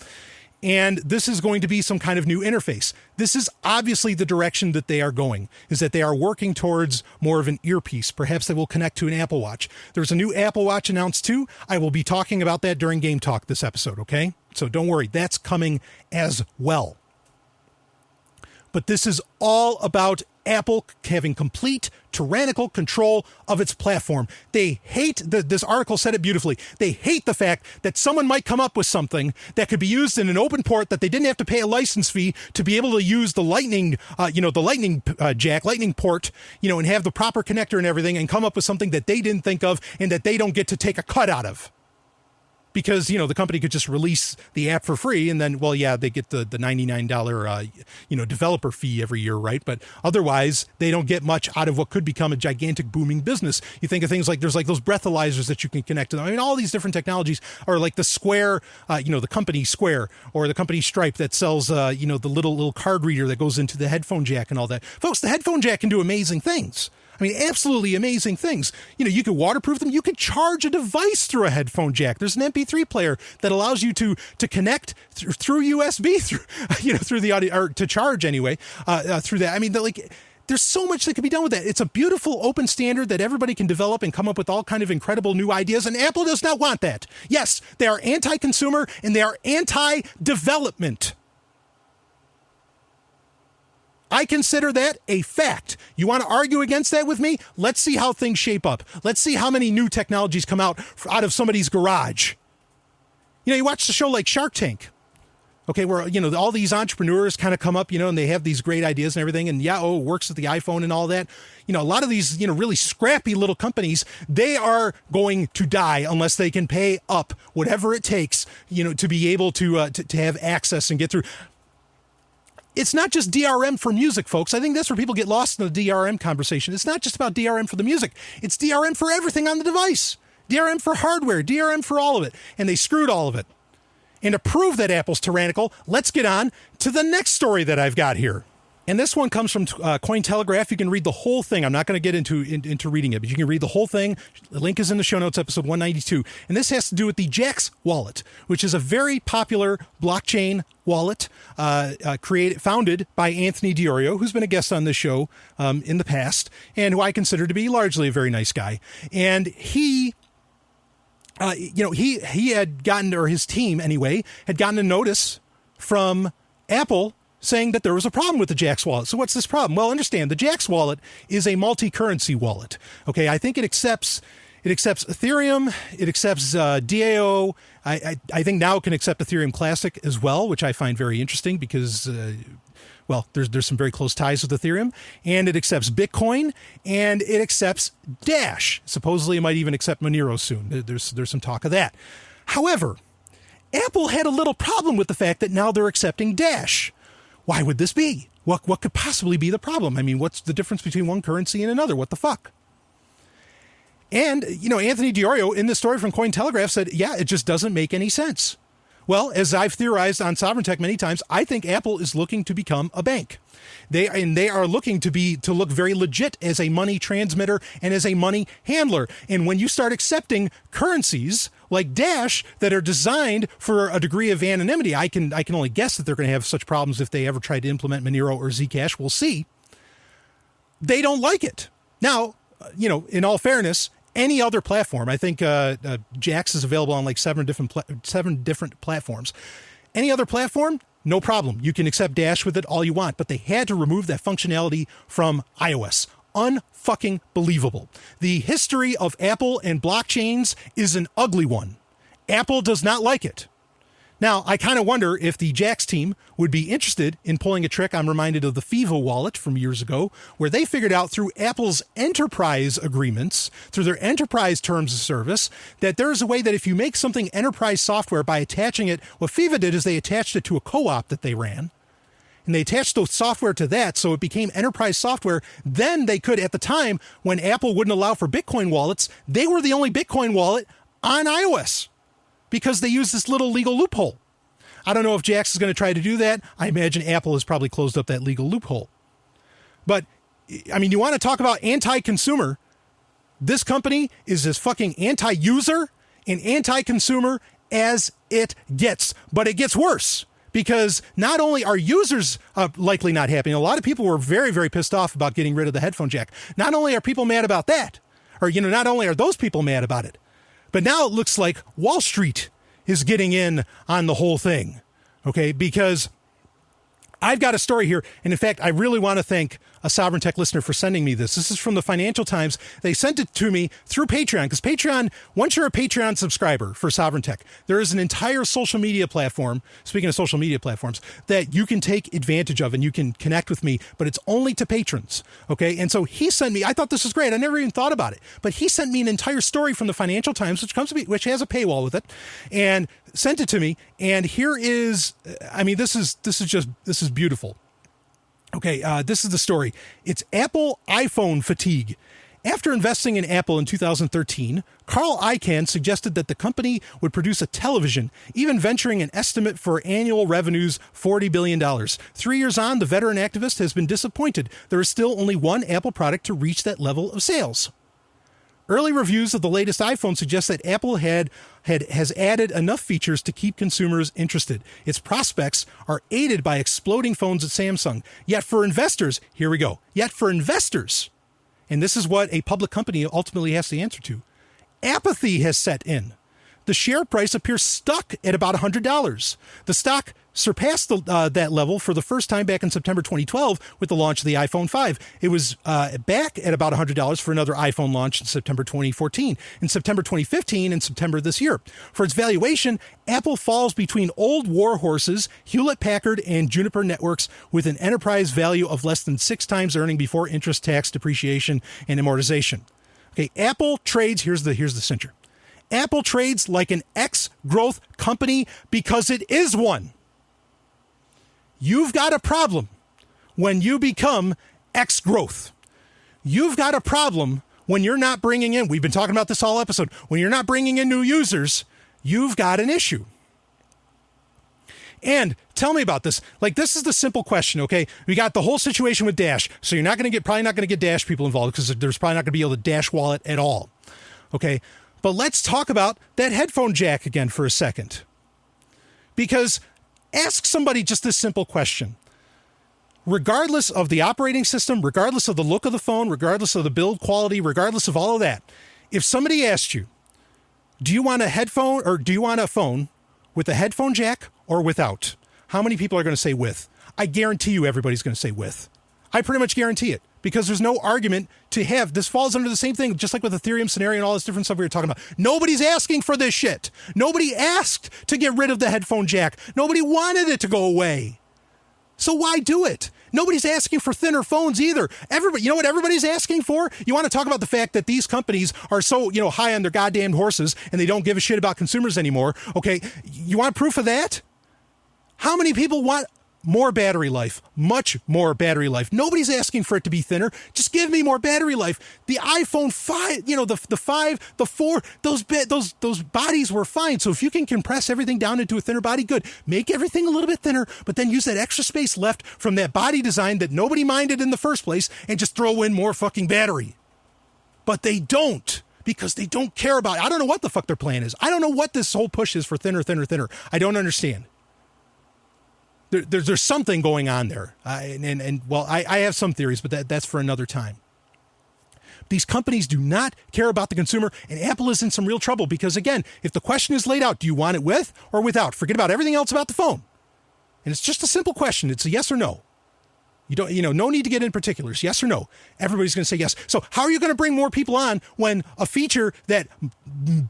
And this is going to be some kind of new interface. This is obviously the direction that they are going, is that they are working towards more of an earpiece. Perhaps they will connect to an Apple Watch. There's a new Apple Watch announced too. I will be talking about that during Game Talk this episode, okay? So don't worry, that's coming as well. But this is all about Apple having complete tyrannical control of its platform. They hate, this article said it beautifully, they hate the fact that someone might come up with something that could be used in an open port that they didn't have to pay a license fee to be able to use the lightning, the lightning jack, lightning port, and have the proper connector and everything, and come up with something that they didn't think of and that they don't get to take a cut out of. Because, the company could just release the app for free and then, they get the $99, developer fee every year, right? But otherwise, they don't get much out of what could become a gigantic booming business. You think of things like there's like those breathalyzers that you can connect to them. I mean, all these different technologies are like the Square, the company Square or the company Stripe that sells, the little card reader that goes into the headphone jack and all that. Folks, the headphone jack can do amazing things. I mean, absolutely amazing things. You could waterproof them. You could charge a device through a headphone jack. There's an MP3 player that allows you to connect through USB through the audio, or to charge anyway, through that. I mean, there's so much that can be done with that. It's a beautiful open standard that everybody can develop and come up with all kind of incredible new ideas. And Apple does not want that. Yes, they are anti-consumer and they are anti-development. I consider that a fact. You want to argue against that with me? Let's see how things shape up. Let's see how many new technologies come out of somebody's garage. You watch the show like Shark Tank, okay, where, all these entrepreneurs kind of come up, and they have these great ideas and everything. And it works with the iPhone and all that. A lot of these, really scrappy little companies, they are going to die unless they can pay up whatever it takes, to be able to have access and get through. It's not just DRM for music, folks. I think that's where people get lost in the DRM conversation. It's not just about DRM for the music. It's DRM for everything on the device. DRM for hardware, DRM for all of it. And they screwed all of it. And to prove that Apple's tyrannical, let's get on to the next story that I've got here. And this one comes from Cointelegraph. You can read the whole thing. I'm not going to get into reading it, but you can read the whole thing. The link is in the show notes, episode 192. And this has to do with the JAXX wallet, which is a very popular blockchain wallet founded by Anthony Diorio, who's been a guest on this show in the past, and who I consider to be largely a very nice guy. And he had gotten, or his team anyway, had gotten a notice from Apple saying that there was a problem with the JAXX wallet. So what's this problem? Well, understand, the JAXX wallet is a multi-currency wallet. Okay, I think it accepts Ethereum, it accepts DAO. I think now it can accept Ethereum Classic as well, which I find very interesting because, there's some very close ties with Ethereum. And it accepts Bitcoin, and it accepts Dash. Supposedly it might even accept Monero soon. There's some talk of that. However, Apple had a little problem with the fact that now they're accepting Dash. Why would this be? What could possibly be the problem? I mean, what's the difference between one currency and another? What the fuck? And, Anthony Diorio in this story from Cointelegraph said, it just doesn't make any sense. Well, as I've theorized on Sovryn Tech many times, I think Apple is looking to become a bank. They are looking to look very legit as a money transmitter and as a money handler. And when you start accepting currencies like Dash that are designed for a degree of anonymity, I can only guess that they're going to have such problems if they ever try to implement Monero or Zcash. We'll see. They don't like it. Now, in all fairness, any other platform, I think JAXX is available on like seven different platforms. Any other platform, no problem. You can accept Dash with it all you want, but they had to remove that functionality from iOS. Unfucking believable. The history of Apple and blockchains is an ugly one. Apple does not like it. Now, I kind of wonder if the JAXX team would be interested in pulling a trick. I'm reminded of the Fivo wallet from years ago, where they figured out through Apple's enterprise agreements, through their enterprise terms of service, that there is a way that if you make something enterprise software by attaching it, what Fivo did is they attached it to a co-op that they ran, and they attached the software to that, so it became enterprise software. Then they could, at the time, when Apple wouldn't allow for Bitcoin wallets, they were the only Bitcoin wallet on iOS, because they use this little legal loophole. I don't know if JAXX is going to try to do that. I imagine Apple has probably closed up that legal loophole. But, I mean, you want to talk about anti-consumer? This company is as fucking anti-user and anti-consumer as it gets. But it gets worse, because not only are users likely not happy, a lot of people were very, very pissed off about getting rid of the headphone jack. Not only are people mad about that, or, not only are those people mad about it, but now it looks like Wall Street is getting in on the whole thing, okay? Because I've got a story here, and in fact, I really want to thank a Sovryn Tech listener for sending me this. This is from the Financial Times. They sent it to me through Patreon, because Patreon, once you're a Patreon subscriber for Sovryn Tech, there is an entire social media platform, speaking of social media platforms, that you can take advantage of and you can connect with me, but it's only to patrons, okay? And so he sent me, I thought this was great. I never even thought about it, but he sent me an entire story from the Financial Times, which has a paywall with it, and sent it to me. And here is, I mean, this is beautiful. Okay, this is the story. It's Apple iPhone fatigue. After investing in Apple in 2013, Carl Icahn suggested that the company would produce a television, even venturing an estimate for annual revenues $40 billion. 3 years on, the veteran activist has been disappointed. There is still only one Apple product to reach that level of sales. Early reviews of the latest iPhone suggest that Apple has added enough features to keep consumers interested. Its prospects are aided by exploding phones at Samsung. Yet for investors, here we go. Yet for investors, and this is what a public company ultimately has to answer to, apathy has set in. The share price appears stuck at about $100. The stock surpassed that level for the first time back in September 2012 with the launch of the iPhone 5. It was back at about $100 for another iPhone launch in September 2014, in September 2015, and September this year. For its valuation, Apple falls between old war horses, Hewlett-Packard, and Juniper Networks, with an enterprise value of less than 6 times earning before interest, tax, depreciation, and amortization. Okay, Apple trades, here's the cincher. Apple trades like an ex-growth company because it is one. You've got a problem when you become ex-growth. You've got a problem when you're not bringing in, we've been talking about this all episode, when you're not bringing in new users, you've got an issue. And tell me about this. Like, this is the simple question, okay? We got the whole situation with Dash. So you're probably not going to get Dash people involved, because there's probably not going to be able to Dash wallet at all. Okay? But let's talk about that headphone jack again for a second. Because ask somebody just this simple question. Regardless of the operating system, regardless of the look of the phone, regardless of the build quality, regardless of all of that, if somebody asked you, do you want a headphone or do you want a phone with a headphone jack or without? How many people are going to say with? I guarantee you everybody's going to say with. I pretty much guarantee it, because there's no argument to have. This falls under the same thing, just like with Ethereum, Synereo, and all this different stuff we were talking about. Nobody's asking for this shit. Nobody asked to get rid of the headphone jack. Nobody wanted it to go away. So why do it? Nobody's asking for thinner phones either. Everybody, you know what everybody's asking for? You want to talk about the fact that these companies are so, high on their goddamn horses and they don't give a shit about consumers anymore. Okay, you want proof of that? How many people want more battery life, much more battery life? Nobody's asking for it to be thinner. Just give me more battery life. The iPhone 5, the 5, the 4, those bodies were fine. So if you can compress everything down into a thinner body, good. Make everything a little bit thinner, but then use that extra space left from that body design that nobody minded in the first place and just throw in more fucking battery. But they don't, because they don't care about it. I don't know what the fuck their plan is. I don't know what this whole push is for thinner. I don't understand. There's something going on there. I have some theories, but that's for another time. These companies do not care about the consumer, and Apple is in some real trouble because, again, if the question is laid out, do you want it with or without? Forget about everything else about the phone. And it's just a simple question. It's a yes or no. You don't, no need to get in particulars. Yes or no. Everybody's going to say yes. So how are you going to bring more people on when a feature that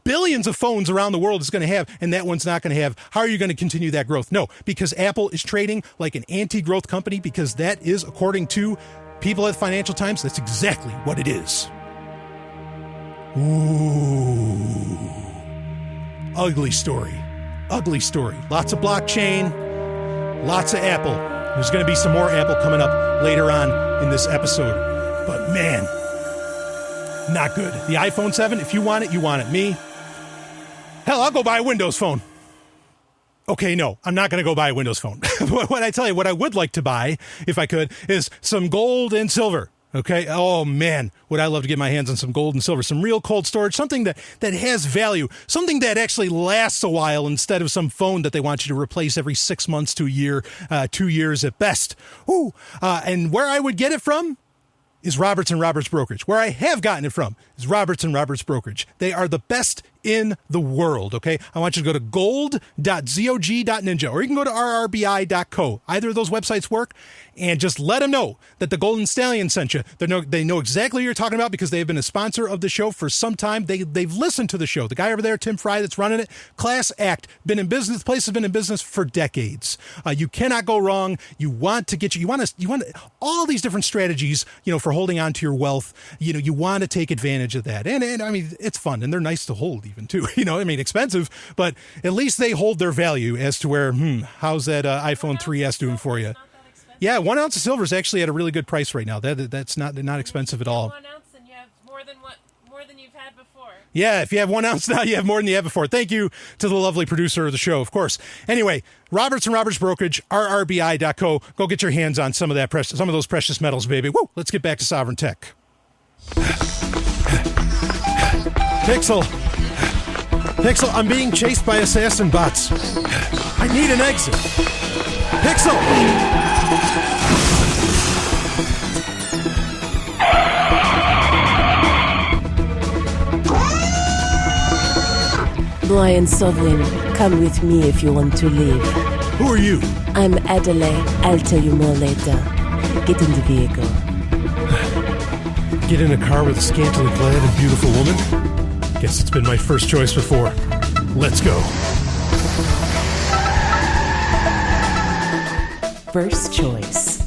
billions of phones around the world is going to have and that one's not going to have? How are you going to continue that growth? No, because Apple is trading like an anti-growth company, because that is, according to people at Financial Times, that's exactly what it is. Ooh. Ugly story. Ugly story. Lots of blockchain, lots of Apple. There's going to be some more Apple coming up later on in this episode. But man, not good. The iPhone 7, if you want it, you want it. Me, hell, I'll go buy a Windows phone. Okay, no, I'm not going to go buy a Windows phone. What I tell you, what I would like to buy, if I could, is some gold and silver. Okay. Oh man, would I love to get my hands on some gold and silver, some real cold storage, something that has value, something that actually lasts a while instead of some phone that they want you to replace every 6 months to a year, 2 years at best. Ooh. And where I would get it from is Roberts & Roberts Brokerage. Where I have gotten it from is Roberts & Roberts Brokerage. They are the best in the world, okay? I want you to go to gold.zog.ninja, or you can go to rrbi.co. Either of those websites work, and just let them know that the Golden Stallion sent you. They know exactly what you're talking about because they've been a sponsor of the show for some time. They've listened to the show. The guy over there, Tim Fry, that's running it, class act, been in business. The place has been in business for decades. You cannot go wrong. You want all these different strategies, for holding on to your wealth. You want to take advantage of that. And I mean, it's fun, and they're nice to hold even too. Expensive, but at least they hold their value as to where, how's that iPhone 3S doing for you? Yeah, 1 ounce of silver is actually at a really good price right now. That's not expensive at all. 1 ounce, and you have more than you've had before. Yeah, if you have 1 ounce now, you have more than you had before. Thank you to the lovely producer of the show, of course. Anyway, Roberts & Roberts Brokerage, rrbi.co. Go get your hands on some of those precious metals, baby. Woo! Let's get back to Sovryn Tech. Pixel, I'm being chased by assassin bots. I need an exit. Pixel! Brian Sovryn, come with me if you want to leave. Who are you? I'm Adelaide. I'll tell you more later. Get in the vehicle. Get in a car with a scantily clad and beautiful woman? Guess it's been my first choice before. Let's go. First choice.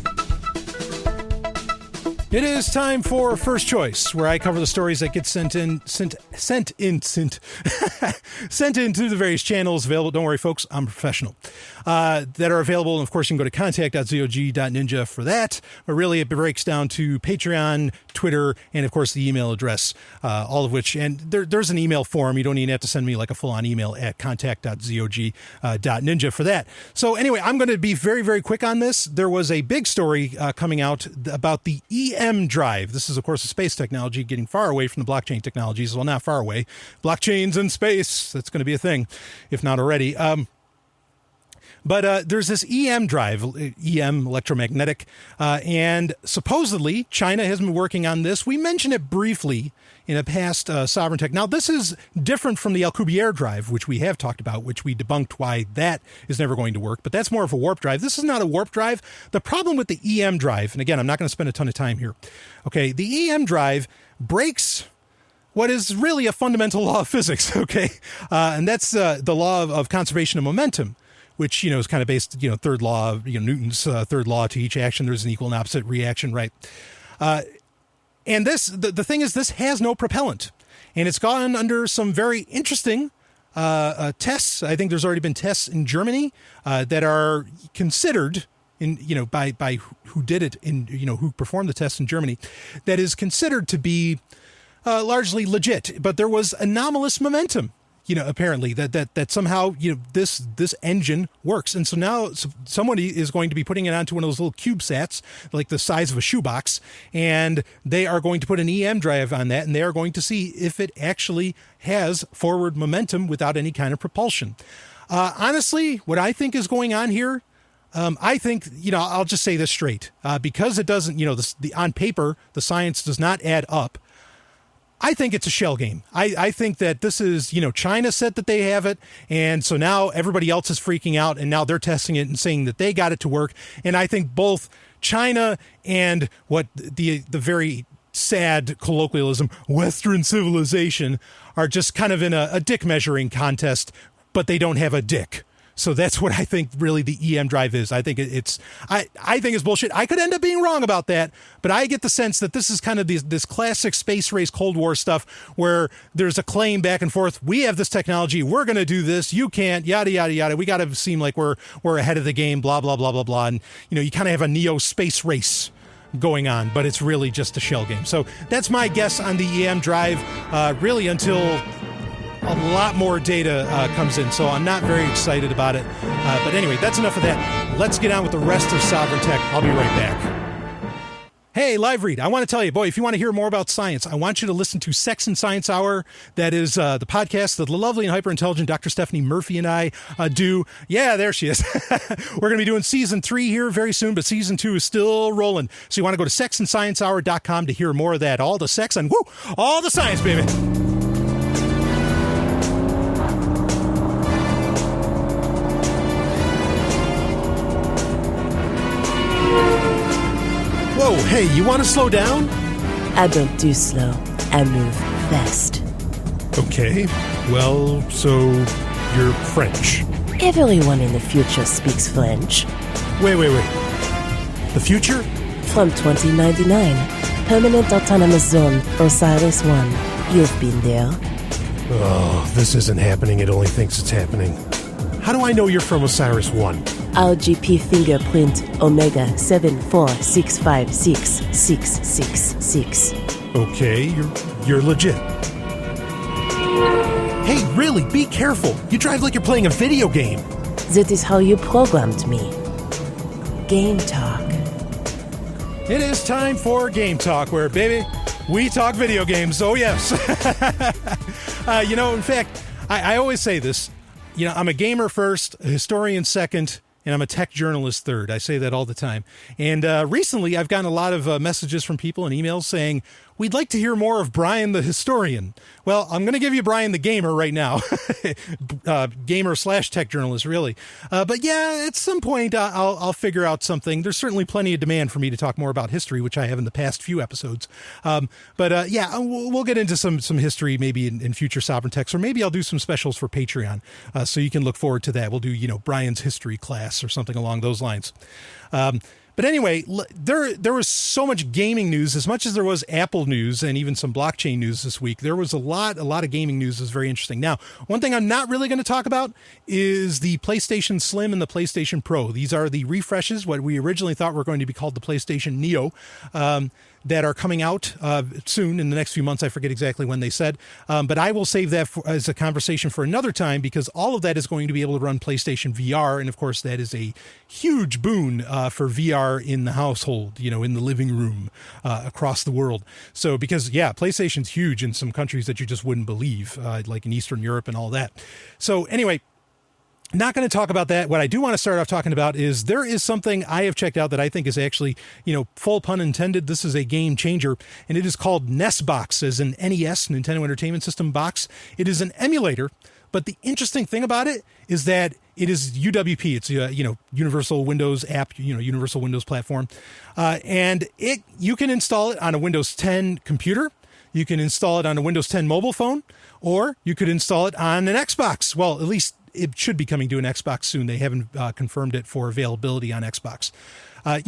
It is time for First Choice, where I cover the stories that get sent into the various channels available. Don't worry, folks, I'm a professional. That are available, and of course, you can go to contact.zog.ninja for that. But really, it breaks down to Patreon, Twitter, and of course, the email address, all of which. And there's an email form. You don't even have to send me like a full-on email at contact.zog.ninja for that. So anyway, I'm going to be very, very quick on this. There was a big story coming out about the EM drive. This is, of course, a space technology getting far away from the blockchain technologies. Well, not far away. Blockchains in space. That's going to be a thing, if not already. But there's this EM drive, EM, electromagnetic, and supposedly China has been working on this. We mentioned it briefly in a past Sovryn Tech. Now, this is different from the Alcubierre drive, which we have talked about, which we debunked why that is never going to work. But that's more of a warp drive. This is not a warp drive. The problem with the EM drive, and again, I'm not going to spend a ton of time here. Okay, the EM drive breaks what is really a fundamental law of physics, okay? And that's the law of conservation of momentum, which, is kind of based, third law of, Newton's third law: to each action, there's an equal and opposite reaction, right? And the thing is, this has no propellant, and it's gone under some very interesting tests. I think there's already been tests in Germany that are considered by who did it who performed the tests in Germany, that is considered to be largely legit. But there was anomalous momentum, apparently that somehow, this engine works. And so now somebody is going to be putting it onto one of those little CubeSats, like the size of a shoebox, and they are going to put an EM drive on that, and they are going to see if it actually has forward momentum without any kind of propulsion. Honestly, what I think is going on here, I think, I'll just say this straight, because it doesn't, on paper, the science does not add up. I think it's a shell game. I think that this is, China said that they have it, and so now everybody else is freaking out, and now they're testing it and saying that they got it to work. And I think both China and what the very sad colloquialism, Western civilization, are just kind of in a dick measuring contest, but they don't have a dick. So that's what I think really the EM drive is. I think I think it's bullshit. I could end up being wrong about that, but I get the sense that this is kind of this classic space race Cold War stuff where there's a claim back and forth. We have this technology. We're going to do this. You can't, yada, yada, yada. We got to seem like we're ahead of the game, blah, blah, blah, blah, blah. And, you kind of have a neo space race going on, but it's really just a shell game. So that's my guess on the EM drive, really until a lot more data comes in, so I'm not very excited about it. But anyway, that's enough of that. Let's get on with the rest of Sovryn Tech. I'll be right back. Hey, Live Read, I want to tell you, boy, if you want to hear more about science, I want you to listen to Sex and Science Hour. That is the podcast that the lovely and hyper-intelligent Dr. Stephanie Murphy and I do. Yeah, there she is. We're going to be doing season 3 here very soon, but season 2 is still rolling. So you want to go to sexandsciencehour.com to hear more of that. All the sex and all the science, baby. Hey, you want to slow down? I don't do slow. I move fast. Okay. Well, so you're French. Everyone in the future speaks French. Wait. The future? From 2099, Permanent Autonomous Zone, Osiris-1. You've been there. Oh, this isn't happening. It only thinks it's happening. How do I know you're from Osiris-1? RGP fingerprint Omega 746566666. Okay, you're legit. Hey, really, be careful. You drive like you're playing a video game. That is how you programmed me. Game talk. It is time for Game Talk, where, baby, we talk video games. Oh, yes. In fact, I always say this. I'm a gamer first, a historian second, and I'm a tech journalist third. I say that all the time. And recently, I've gotten a lot of messages from people and emails saying, we'd like to hear more of Brian the historian. Well, I'm going to give you Brian the gamer right now. Gamer/tech journalist, really. But yeah, at some point, I'll figure out something. There's certainly plenty of demand for me to talk more about history, which I have in the past few episodes. But we'll get into some history maybe in future Sovryn Techs, or maybe I'll do some specials for Patreon. So you can look forward to that. We'll do, Brian's history class or something along those lines. But anyway, there was so much gaming news, as much as there was Apple news and even some blockchain news this week. There was a lot of gaming news that was very interesting. Now, one thing I'm not really going to talk about is the PlayStation Slim and the PlayStation Pro. These are the refreshes, what we originally thought were going to be called the PlayStation Neo, that are coming out soon in the next few months. I forget exactly when they said, but I will save that as a conversation for another time, because all of that is going to be able to run PlayStation VR. And of course, that is a huge boon for VR in the household, in the living room across the world. So because, PlayStation's huge in some countries that you just wouldn't believe, like in Eastern Europe and all that. So anyway, not going to talk about that. What I do want to start off talking about is there is something I have checked out that I think is actually, full pun intended, this is a game changer, and it is called Nesbox, as in NES, Nintendo Entertainment System box. It is an emulator, but the interesting thing about it is that it is UWP. It's Universal Windows app, Universal Windows platform, and you can install it on a Windows 10 computer. You can install it on a Windows 10 mobile phone, or you could install it on an Xbox. Well, at least it should be coming to an Xbox soon. They haven't confirmed it for availability on Xbox. It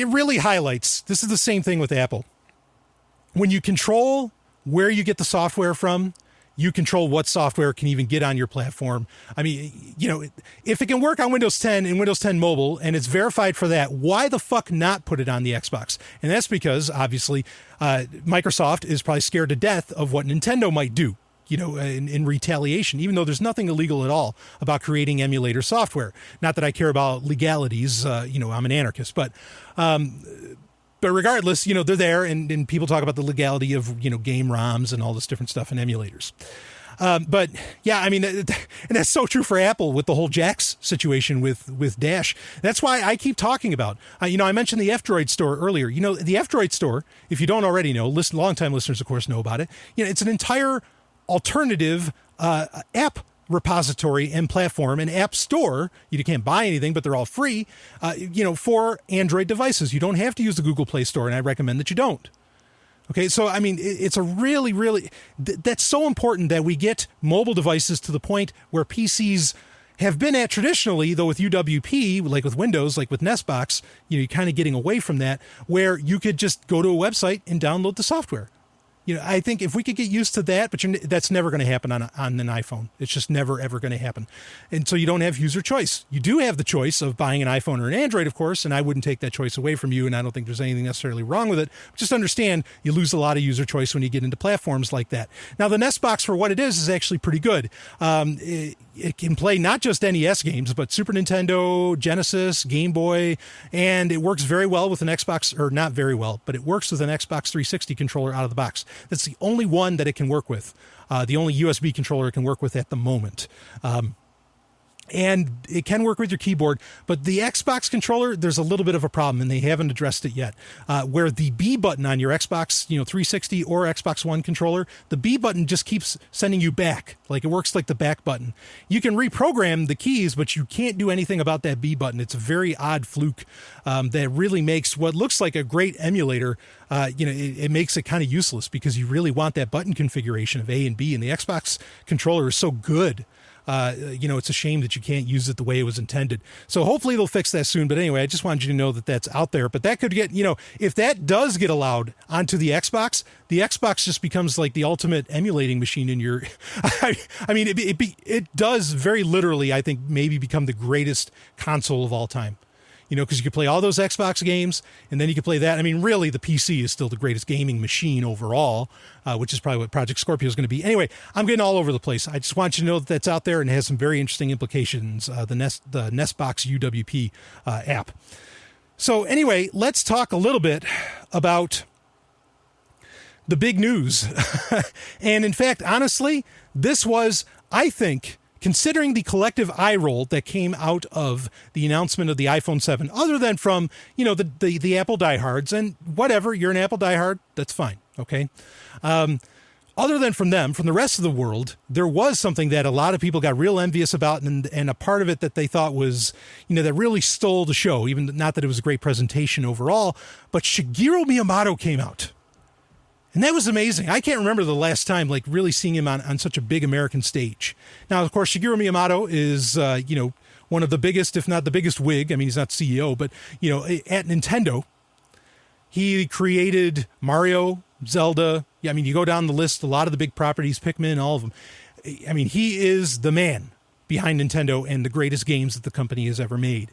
really highlights, this is the same thing with Apple. When you control where you get the software from, you control what software can even get on your platform. I mean, if it can work on Windows 10 and Windows 10 Mobile, and it's verified for that, why the fuck not put it on the Xbox? And that's because, obviously, Microsoft is probably scared to death of what Nintendo might do, in retaliation, even though there's nothing illegal at all about creating emulator software. Not that I care about legalities, I'm an anarchist, but regardless, they're there, and people talk about the legality of, game ROMs and all this different stuff in emulators. But yeah, I mean, and that's so true for Apple with the whole JAXX situation with Dash. That's why I keep talking about, I mentioned the F-Droid store earlier. The F-Droid store, if you don't already know, longtime listeners, of course, know about it. It's an entire alternative app repository and platform and app store. You can't buy anything, but they're all free, for Android devices. You don't have to use the Google Play Store, and I recommend that you don't. Okay, so I mean, it's a really, really, that's so important that we get mobile devices to the point where PCs have been at traditionally, though with UWP, like with Windows, like with Nesbox, you're kind of getting away from that, where you could just go to a website and download the software. I think if we could get used to that, but that's never going to happen on an iPhone. It's just never, ever going to happen. And so you don't have user choice. You do have the choice of buying an iPhone or an Android, of course, and I wouldn't take that choice away from you, and I don't think there's anything necessarily wrong with it. Just understand you lose a lot of user choice when you get into platforms like that. Now, the Nesbox, for what it is actually pretty good. It can play not just NES games, but Super Nintendo, Genesis, Game Boy, and it works very well with an Xbox, or not very well, but it works with an Xbox 360 controller out of the box. That's the only one that it can work with, the only USB controller it can work with at the moment. And it can work with your keyboard, but the Xbox controller, there's a little bit of a problem, and they haven't addressed it yet. Where the B button on your Xbox, 360 or Xbox One controller, the B button just keeps sending you back. Like, it works like the back button. You can reprogram the keys, but you can't do anything about that B button. It's a very odd fluke that really makes what looks like a great emulator. It makes it kind of useless because you really want that button configuration of A and B, and the Xbox controller is so good. It's a shame that you can't use it the way it was intended. So hopefully they'll fix that soon. But anyway, I just wanted you to know that that's out there. But that could get, if that does get allowed onto the Xbox just becomes like the ultimate emulating machine in your, it does very literally, I think, maybe become the greatest console of all time. Because you can play all those Xbox games, and then you can play that. I mean, really, the PC is still the greatest gaming machine overall, which is probably what Project Scorpio is going to be. Anyway, I'm getting all over the place. I just want you to know that that's out there and it has some very interesting implications, the Nesbox UWP app. So anyway, let's talk a little bit about the big news. And in fact, honestly, this was, I think, considering the collective eye roll that came out of the announcement of the iPhone 7, other than from, the Apple diehards, and whatever, you're an Apple diehard, that's fine, okay? Other than from them, from the rest of the world, there was something that a lot of people got real envious about, and a part of it that they thought was, that really stole the show, even not that it was a great presentation overall, but Shigeru Miyamoto came out. And that was amazing. I can't remember the last time, really seeing him on such a big American stage. Now, of course, Shigeru Miyamoto is, one of the biggest, if not the biggest wig. I mean, he's not CEO, but, at Nintendo, he created Mario, Zelda. Yeah, I mean, you go down the list, a lot of the big properties, Pikmin, all of them. I mean, he is the man behind Nintendo and the greatest games that the company has ever made.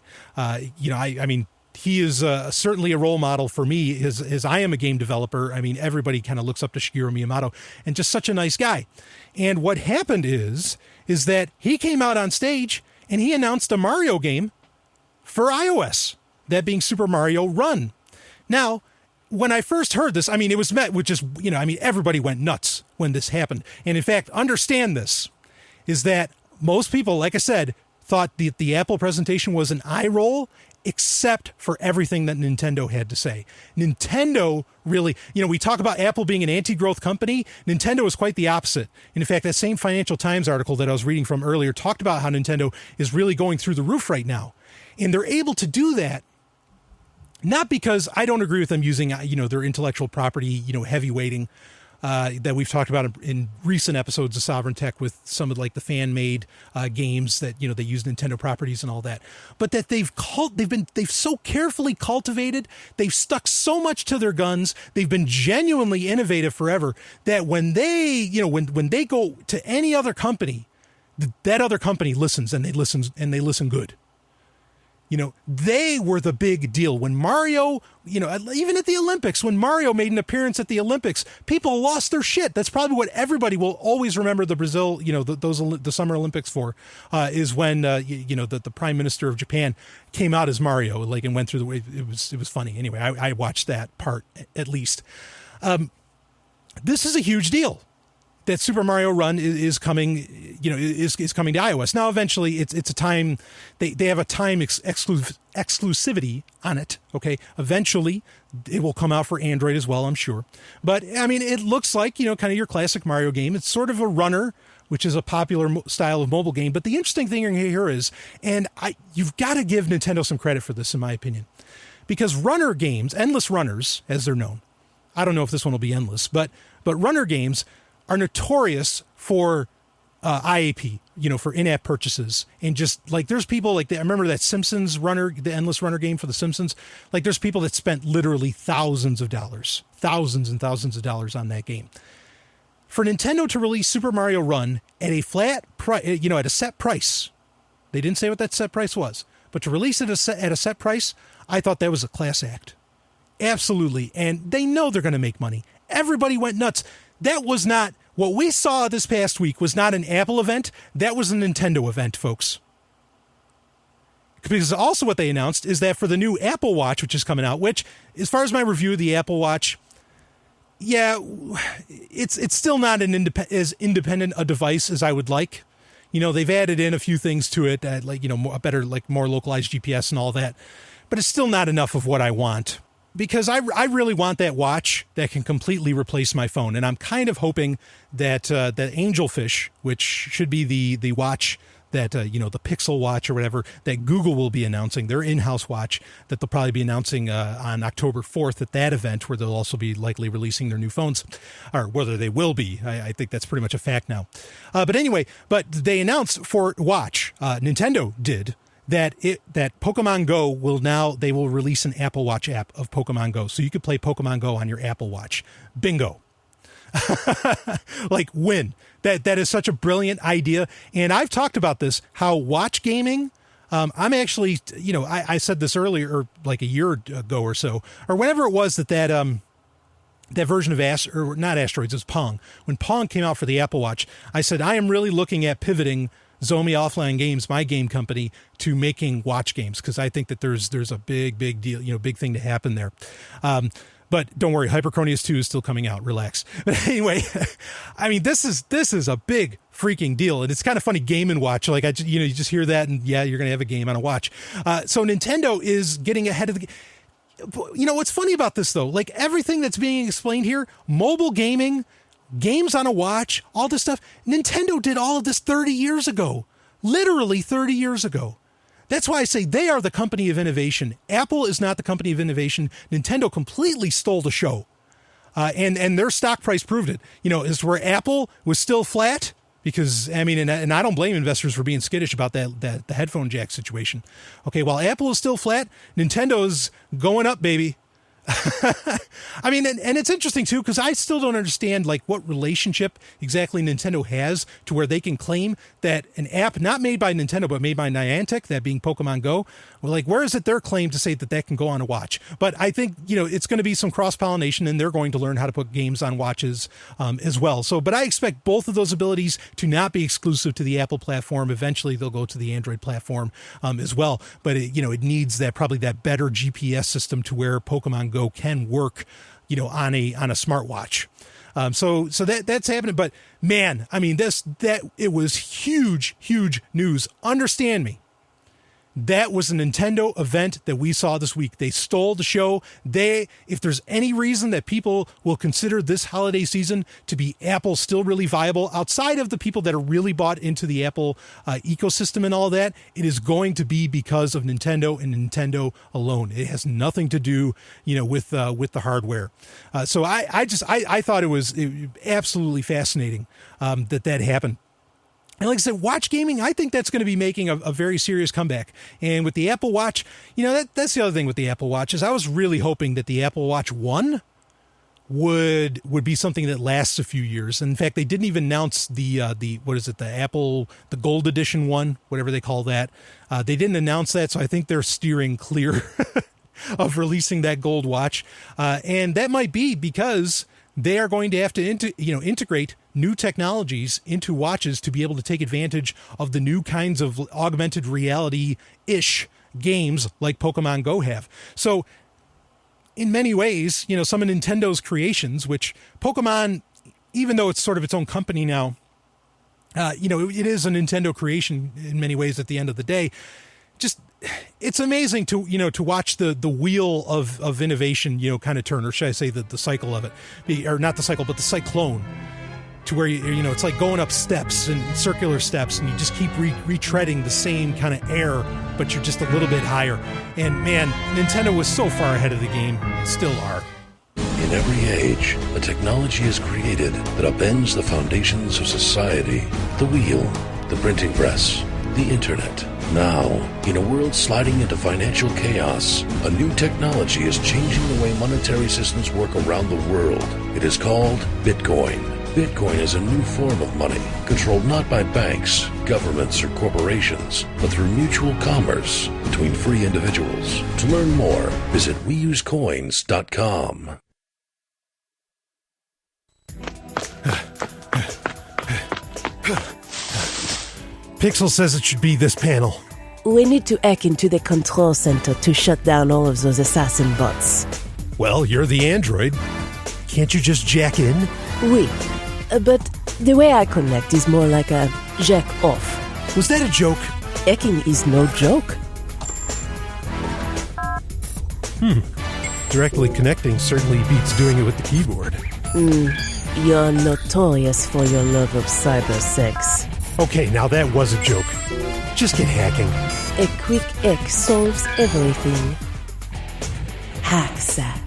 He is certainly a role model for me as I am a game developer. I mean, everybody kind of looks up to Shigeru Miyamoto, and just such a nice guy. And what happened is that he came out on stage and he announced a Mario game for iOS, that being Super Mario Run. Now, when I first heard this, I mean, it was met with just, everybody went nuts when this happened. And in fact, understand this, is that most people, like I said, thought the Apple presentation was an eye roll, except for everything that Nintendo had to say. Nintendo really, we talk about Apple being an anti-growth company. Nintendo is quite the opposite. And in fact, that same Financial Times article that I was reading from earlier talked about how Nintendo is really going through the roof right now. And they're able to do that, not because I don't agree with them using, their intellectual property, heavy weighting, that we've talked about in recent episodes of Sovryn Tech with some of the fan-made games that they use Nintendo properties and all that, but that they've so carefully cultivated, they've stuck so much to their guns, they've been genuinely innovative forever, that when they when they go to any other company, that other company listens, and they listen good. They were the big deal. When Mario, even at the Olympics, when Mario made an appearance at the Olympics, people lost their shit. That's probably what everybody will always remember the Brazil, the Summer Olympics for, is when, the Prime Minister of Japan came out as Mario, and went through the way. It was funny. Anyway, I watched that part at least. This is a huge deal. That Super Mario Run is coming, is coming to iOS. Now, eventually, it's a time, they have a time exclusivity on it, okay? Eventually, it will come out for Android as well, I'm sure. But, I mean, it looks like, kind of your classic Mario game. It's sort of a runner, which is a popular style of mobile game. But the interesting thing here is, and you've got to give Nintendo some credit for this, in my opinion. Because runner games, endless runners, as they're known, I don't know if this one will be endless, but runner games are notorious for IAP, for in-app purchases. And just there's people I remember that Simpsons runner, the endless runner game for the Simpsons. There's people that spent literally thousands and thousands of dollars on that game. For Nintendo to release Super Mario Run at a flat price, at a set price, they didn't say what that set price was, but to release it at a set price, I thought that was a class act. Absolutely. And they know they're going to make money. Everybody went nuts. That was not, what we saw this past week was not an Apple event. That was a Nintendo event, folks. Because also what they announced is that for the new Apple Watch, which is coming out, which, as far as my review of the Apple Watch, yeah, it's still not as independent a device as I would like. they've added in a few things to it, a better, more localized GPS and all that. But it's still not enough of what I want, because I really want that watch that can completely replace my phone. And I'm kind of hoping that that Angelfish, which should be the watch that, the Pixel watch or whatever, that Google will be announcing, their in-house watch that they'll probably be announcing on October 4th at that event, where they'll also be likely releasing their new phones, or whether they will be. I think that's pretty much a fact now. But they announced for watch, Nintendo did, that Pokemon Go will release an Apple Watch app of Pokemon Go. So you could play Pokemon Go on your Apple Watch. Bingo. Win. That is such a brilliant idea. And I've talked about this, how watch gaming, I'm actually, I said this earlier, or like a year ago or so, or whenever it was that version of not Asteroids, it was Pong. When Pong came out for the Apple Watch, I said, I am really looking at pivoting Zomi Offline Games, my game company, to making watch games, because I think that there's a big deal, big thing to happen there. But don't worry, Hyperchronius 2 is still coming out. Relax. But anyway, I mean, this is a big freaking deal, and it's kind of funny. Game and Watch, you just hear that, and yeah, you're going to have a game on a watch. So Nintendo is getting ahead of the. What's funny about this though? Like everything that's being explained here, mobile gaming, games on a watch, all this stuff. Nintendo did all of this 30 years ago, literally 30 years ago. That's why I say they are the company of innovation. Apple is not the company of innovation. Nintendo completely stole the show. And their stock price proved it. Is where Apple was still flat, because, I mean, and I don't blame investors for being skittish about the headphone jack situation. Okay, while Apple is still flat, Nintendo's going up, baby. I mean, and it's interesting too, because I still don't understand what relationship exactly Nintendo has to where they can claim that an app not made by Nintendo but made by Niantic, that being Pokemon Go, where is it their claim to say that can go on a watch? But I think it's going to be some cross-pollination, and they're going to learn how to put games on watches as well. But I expect both of those abilities to not be exclusive to the Apple platform. Eventually they'll go to the Android platform as well. But it needs that better GPS system to where Pokemon Go can work, on a smartwatch. So that's happening. But man, I mean, it was huge news. Understand me. That was a Nintendo event that we saw this week. They stole the show. If there's any reason that people will consider this holiday season to be Apple still really viable, outside of the people that are really bought into the Apple ecosystem and all that, it is going to be because of Nintendo and Nintendo alone. It has nothing to do, with the hardware. So I thought it was absolutely fascinating that happened. And like I said, watch gaming, I think that's going to be making a very serious comeback. And with the Apple Watch, that's the other thing with the Apple Watch, is I was really hoping that the Apple Watch 1 would be something that lasts a few years. And in fact, they didn't even announce the Gold Edition one, whatever they call that. They didn't announce that, so I think they're steering clear of releasing that gold watch. And that might be because they are going to have to integrate new technologies into watches to be able to take advantage of the new kinds of augmented reality-ish games like Pokemon Go have. So in many ways, some of Nintendo's creations, which Pokemon, even though it's sort of its own company now, it is a Nintendo creation in many ways at the end of the day. Just, it's amazing to watch the wheel of innovation, kind of turn, or should I say the cycle of it, or not the cycle, but the cyclone, to where it's like going up steps and circular steps, and you just keep retreading the same kind of air, but you're just a little bit higher. And man, Nintendo was so far ahead of the game, still are. In every age, a technology is created that upends the foundations of society. The wheel, the printing press, the internet. Now, in a world sliding into financial chaos, a new technology is changing the way monetary systems work around the world. It is called Bitcoin. Bitcoin is a new form of money, controlled not by banks, governments, or corporations, but through mutual commerce between free individuals. To learn more, visit weusecoins.com. Pixel says it should be this panel. We need to hack into the control center to shut down all of those assassin bots. Well, you're the android. Can't you just jack in? Oui. But the way I connect is more like a jack off. Was that a joke? Hacking is no joke. Directly connecting certainly beats doing it with the keyboard. You're notorious for your love of cyber sex. Okay, now that was a joke. Just get hacking. A quick hack solves everything. HackSec.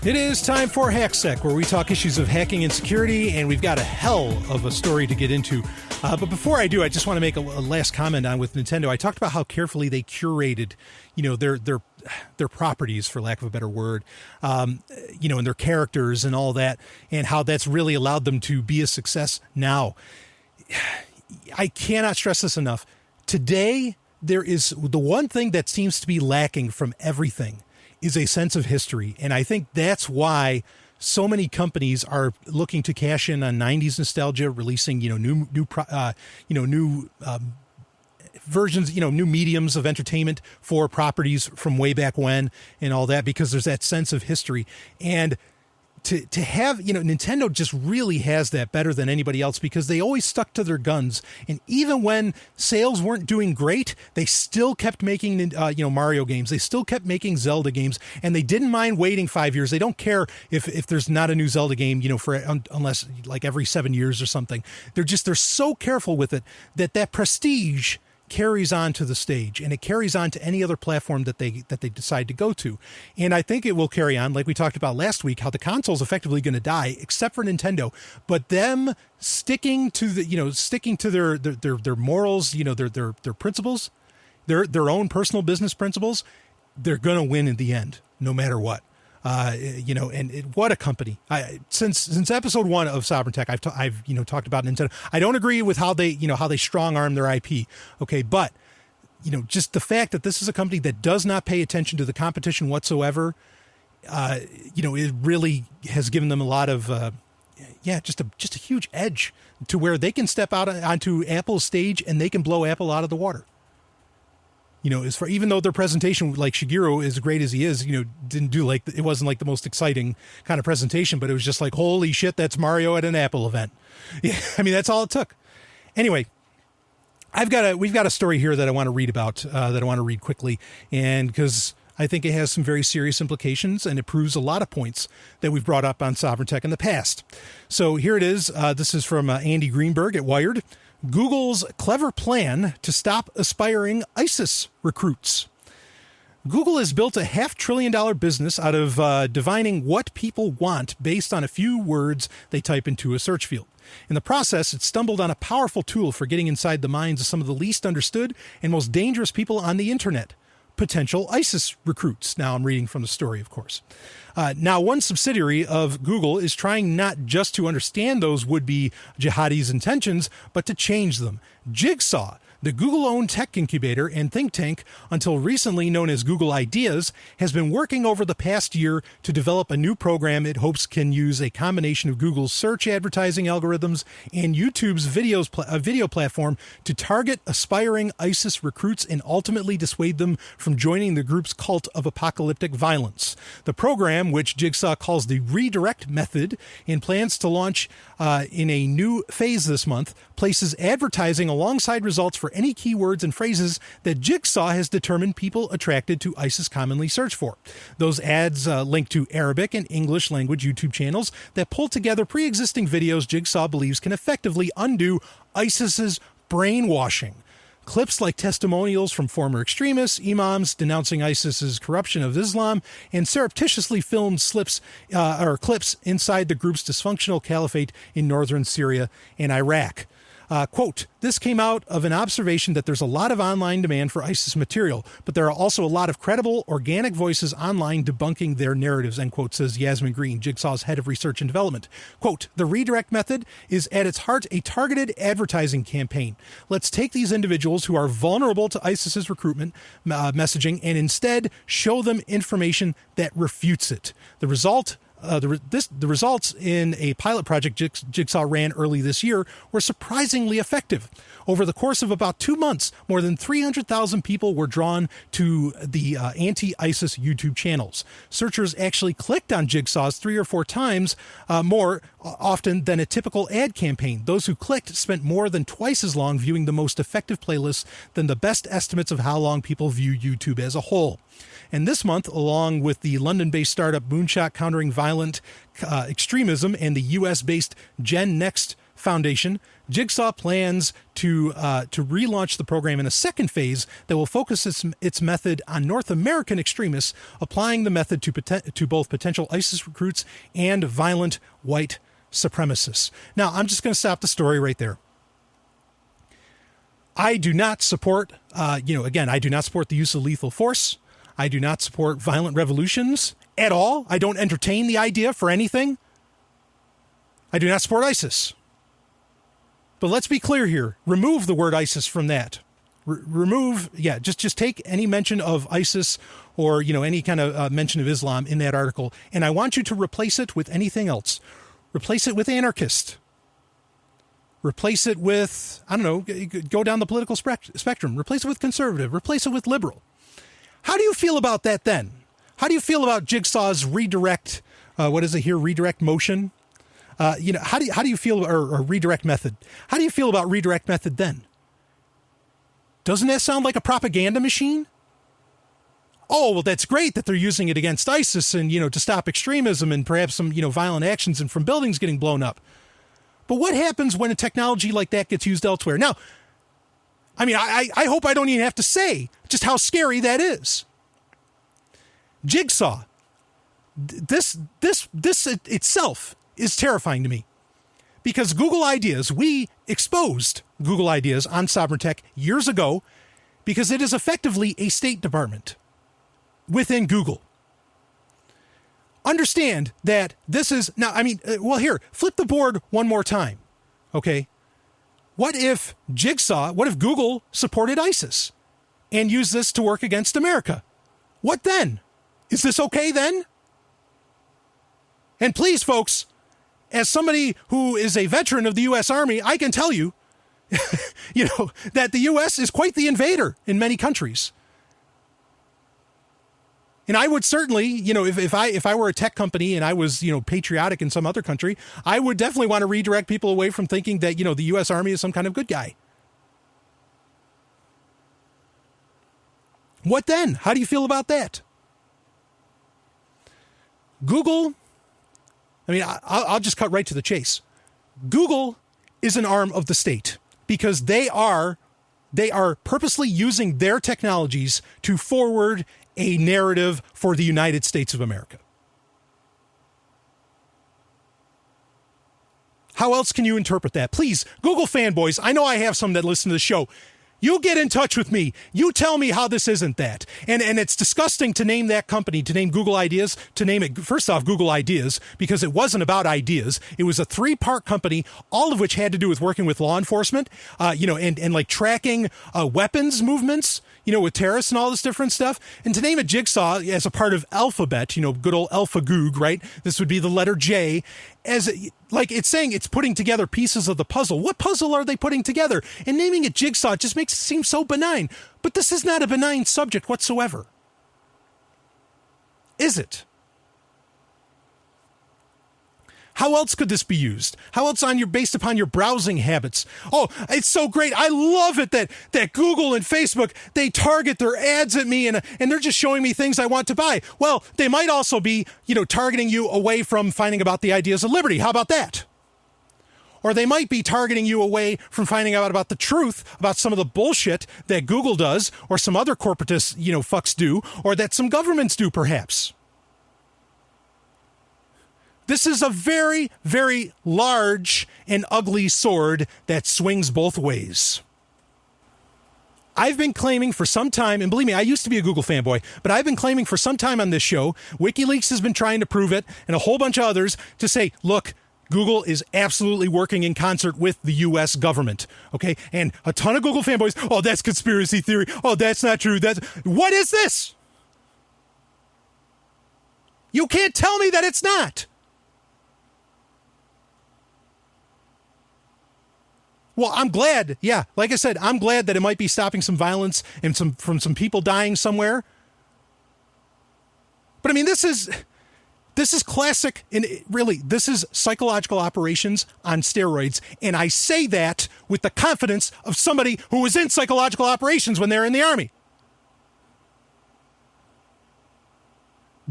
It is time for HackSec, where we talk issues of hacking and security, and we've got a hell of a story to get into. But before I do, I just want to make a last comment on with Nintendo. I talked about how carefully they curated, their properties, for lack of a better word, and their characters and all that, and how that's really allowed them to be a success now. I cannot stress this enough. Today, there is the one thing that seems to be lacking from everything is a sense of history. And I think that's why so many companies are looking to cash in on 90s nostalgia, releasing, new versions, new mediums of entertainment for properties from way back when and all that, because there's that sense of history. And to have, Nintendo just really has that better than anybody else, because they always stuck to their guns. And even when sales weren't doing great, they still kept making, Mario games. They still kept making Zelda games, and they didn't mind waiting 5 years. They don't care if there's not a new Zelda game, unless like every 7 years or something. They're so careful with it that prestige carries on to the stage, and it carries on to any other platform that they decide to go to. And I think it will carry on, like we talked about last week, how the console's effectively going to die, except for Nintendo. But them sticking to their morals, their principles, their own personal business principles, they're going to win in the end, no matter what. What a company! Since episode 1 of Sovryn Tech, I've talked about Nintendo. I don't agree with how they strong arm their IP. Okay, but just the fact that this is a company that does not pay attention to the competition whatsoever, it really has given them a lot of just a huge edge to where they can step out onto Apple's stage and they can blow Apple out of the water. Even though their presentation, like Shigeru, as great as he is, didn't do it wasn't like the most exciting kind of presentation, but it was just like, holy shit, that's Mario at an Apple event. Yeah, I mean, that's all it took. Anyway, we've got a story here that I want to read about, that I want to read quickly, and because I think it has some very serious implications, and it proves a lot of points that we've brought up on Sovryn Tech in the past. So here it is. This is from Andy Greenberg at Wired. Google's clever plan to stop aspiring ISIS recruits. Google has built a $500 billion business out of divining what people want based on a few words they type into a search field. In the process, it stumbled on a powerful tool for getting inside the minds of some of the least understood and most dangerous people on the internet. Potential ISIS recruits. Now I'm reading from the story, of course. Now, one subsidiary of Google is trying not just to understand those would-be jihadis' intentions, but to change them. Jigsaw, the Google-owned tech incubator and think tank, until recently known as Google Ideas, has been working over the past year to develop a new program it hopes can use a combination of Google's search advertising algorithms and YouTube's video platform to target aspiring ISIS recruits and ultimately dissuade them from joining the group's cult of apocalyptic violence. The program, which Jigsaw calls the Redirect Method and plans to launch in a new phase this month, places advertising alongside results for any keywords and phrases that Jigsaw has determined people attracted to ISIS commonly search for. Those ads link to Arabic and English language YouTube channels that pull together pre-existing videos Jigsaw believes can effectively undo ISIS's brainwashing. Clips like testimonials from former extremists, imams denouncing ISIS's corruption of Islam, and surreptitiously filmed clips inside the group's dysfunctional caliphate in northern Syria and Iraq. Quote, this came out of an observation that there's a lot of online demand for ISIS material, but there are also a lot of credible, organic voices online debunking their narratives, end quote, says Yasmin Green, Jigsaw's head of research and development. Quote, the redirect method is at its heart a targeted advertising campaign. Let's take these individuals who are vulnerable to ISIS's recruitment messaging and instead show them information that refutes it. The result the results in a pilot project Jigsaw ran early this year were surprisingly effective. Over the course of about 2 months, more than 300,000 people were drawn to the anti-ISIS YouTube channels. Searchers actually clicked on Jigsaws 3 or 4 times more often than a typical ad campaign. Those who clicked spent more than twice as long viewing the most effective playlists than the best estimates of how long people view YouTube as a whole. And this month, along with the London-based startup Moonshot Countering Violent Extremism and the US-based Gen Next Foundation, Jigsaw plans to relaunch the program in a second phase that will focus its method on North American extremists, applying the method to both potential ISIS recruits and violent white supremacists. Now, I'm just going to stop the story right there. I do not support, I do not support the use of lethal force. I do not support violent revolutions at all. I don't entertain the idea for anything. I do not support ISIS. But let's be clear here. Remove the word ISIS from that. Just take any mention of ISIS or, any kind of mention of Islam in that article. And I want you to replace it with anything else. Replace it with anarchist. Replace it with, go down the political spectrum. Replace it with conservative. Replace it with liberal. How do you feel about that then? How do you feel about Jigsaw's redirect, redirect motion? How do you feel, or redirect method? How do you feel about redirect method then? Doesn't that sound like a propaganda machine? Oh, well, that's great that they're using it against ISIS and, to stop extremism and perhaps some, violent actions and from buildings getting blown up. But what happens when a technology like that gets used elsewhere? Now, I hope I don't even have to say just how scary that is. Jigsaw, this itself is terrifying to me, because Google Ideas, we exposed Google Ideas on Sovryn Tech years ago because it is effectively a State Department within Google. Understand that this is now, here, flip the board one more time. Okay. What if Google supported ISIS and used this to work against America? What then? Is this okay then? And please, folks, as somebody who is a veteran of the U.S. Army, I can tell you, that the U.S. is quite the invader in many countries. And I would certainly, if I were a tech company and I was, patriotic in some other country, I would definitely want to redirect people away from thinking that, the U.S. Army is some kind of good guy. What then? How do you feel about that? Google, I'll just cut right to the chase. Google is an arm of the state because they are purposely using their technologies to forward a narrative for the United States of America. How else can you interpret that? Please, Google fanboys, I know I have some that listen to the show. You get in touch with me. You tell me how this isn't that. And it's disgusting to name that company, to name Google Ideas, to name it, first off, Google Ideas, because it wasn't about ideas. It was a 3-part company, all of which had to do with working with law enforcement, and like tracking weapons movements, with terrorists and all this different stuff. And to name it Jigsaw as a part of Alphabet, good old AlphaGoog, right? This would be the letter J. It's saying it's putting together pieces of the puzzle. What puzzle are they putting together? And naming it Jigsaw just makes it seem so benign. But this is not a benign subject whatsoever. Is it? How else could this be used? How else based upon your browsing habits? Oh, it's so great. I love it that Google and Facebook, they target their ads at me and they're just showing me things I want to buy. Well, they might also be, targeting you away from finding about the ideas of liberty. How about that? Or they might be targeting you away from finding out about the truth about some of the bullshit that Google does or some other corporatist, fucks do, or that some governments do perhaps. This is a very, very large and ugly sword that swings both ways. I've been claiming for some time, and believe me, I used to be a Google fanboy, but I've been claiming for some time on this show, WikiLeaks has been trying to prove it, and a whole bunch of others, to say, look, Google is absolutely working in concert with the U.S. government, okay? And a ton of Google fanboys, oh, that's conspiracy theory. Oh, that's not true. What is this? You can't tell me that it's not. Well, I'm glad. Yeah, like I said, I'm glad that it might be stopping some violence and from some people dying somewhere. But I mean, this is classic, and really, this is psychological operations on steroids. And I say that with the confidence of somebody who was in psychological operations when they were in the Army.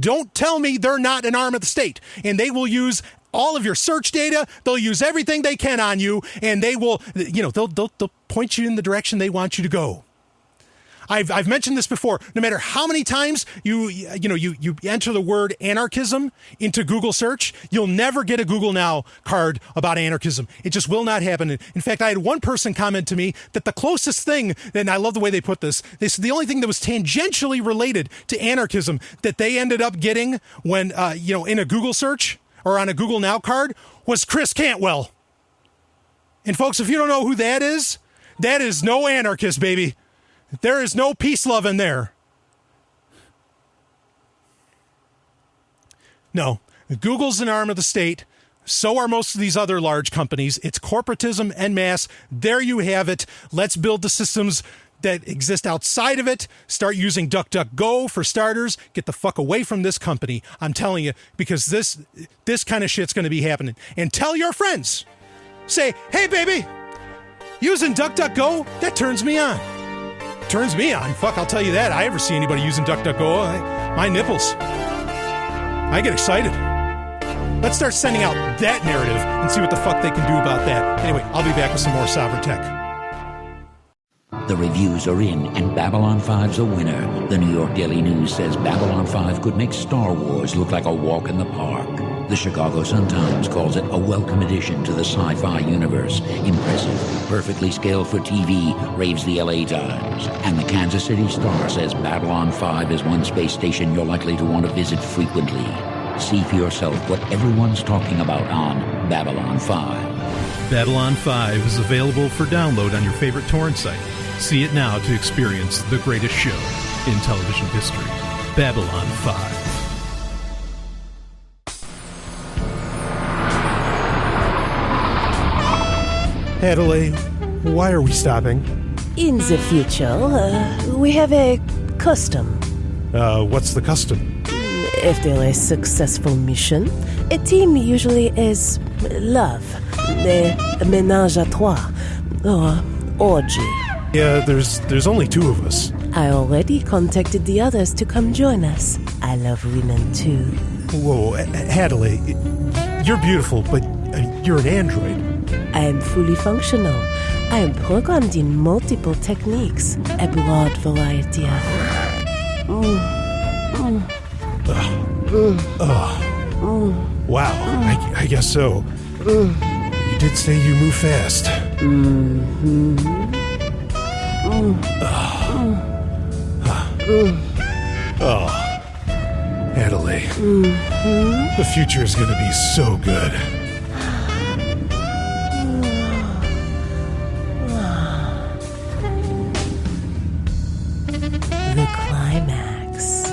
Don't tell me they're not an arm of the state, and they will use all of your search data. They'll use everything they can on you, and they will, they'll point you in the direction they want you to go. I've mentioned this before. No matter how many times you enter the word anarchism into Google search, you'll never get a Google Now card about anarchism. It just will not happen. In fact, I had one person comment to me that the closest thing, and I love the way they put this, they said the only thing that was tangentially related to anarchism that they ended up getting when, in a Google search or on a Google Now card was Chris Cantwell. And folks, if you don't know who that is no anarchist, baby. There is no peace love in there. No, Google's an arm of the state. So are most of these other large companies. It's corporatism en masse. There you have it. Let's build the systems that exist outside of it. Start using DuckDuckGo for starters. Get the fuck away from this company. I'm telling you, because this kind of shit's going to be happening. And tell your friends. Say, hey, baby, using DuckDuckGo, that turns me on. Turns me on. Fuck, I'll tell you that. I ever see anybody using DuckDuckGo, my nipples. I get excited. Let's start sending out that narrative and see what the fuck they can do about that. Anyway, I'll be back with some more Sovryn Tech. The reviews are in, and Babylon 5's a winner. The New York Daily News says Babylon 5 could make Star Wars look like a walk in the park. The Chicago Sun-Times calls it a welcome addition to the sci-fi universe. Impressive, perfectly scaled for TV, raves the LA Times. And the Kansas City Star says Babylon 5 is one space station you're likely to want to visit frequently. See for yourself what everyone's talking about on Babylon 5. Babylon 5 is available for download on your favorite torrent site. See it now to experience the greatest show in television history. Babylon 5. Adelaide, why are we stopping? In the future, we have a custom. What's the custom? After a successful mission, a team usually is love, a ménage à trois, or orgy. Yeah, there's only two of us. I already contacted the others to come join us. I love women too. Whoa, Adelaide, you're beautiful, but you're an android. I am fully functional. I am programmed in multiple techniques, a broad variety of... Wow, I guess so. You did say you move fast. Adelaide, the future is going to be so good. The Climax.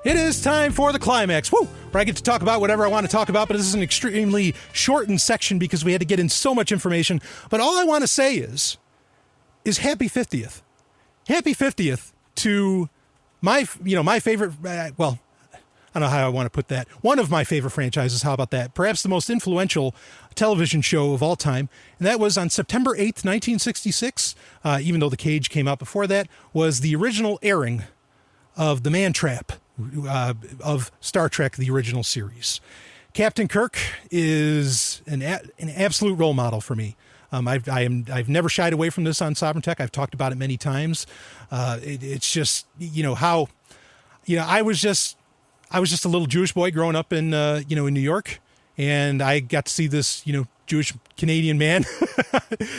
It is time for the Climax. Woo! Where I get to talk about whatever I want to talk about, but this is an extremely shortened section because we had to get in so much information. But all I want to say is happy 50th. Happy 50th to my favorite, I don't know how I want to put that. One of my favorite franchises, how about that? Perhaps the most influential television show of all time. And that was on September 8th, 1966, even though The Cage came out before that, was the original airing of The Man Trap of Star Trek, the original series. Captain Kirk is an absolute role model for me. I've never shied away from this on Sovryn Tech. I've talked about it many times. It's just, I was just a little Jewish boy growing up in New York, and I got to see this, Jewish Canadian man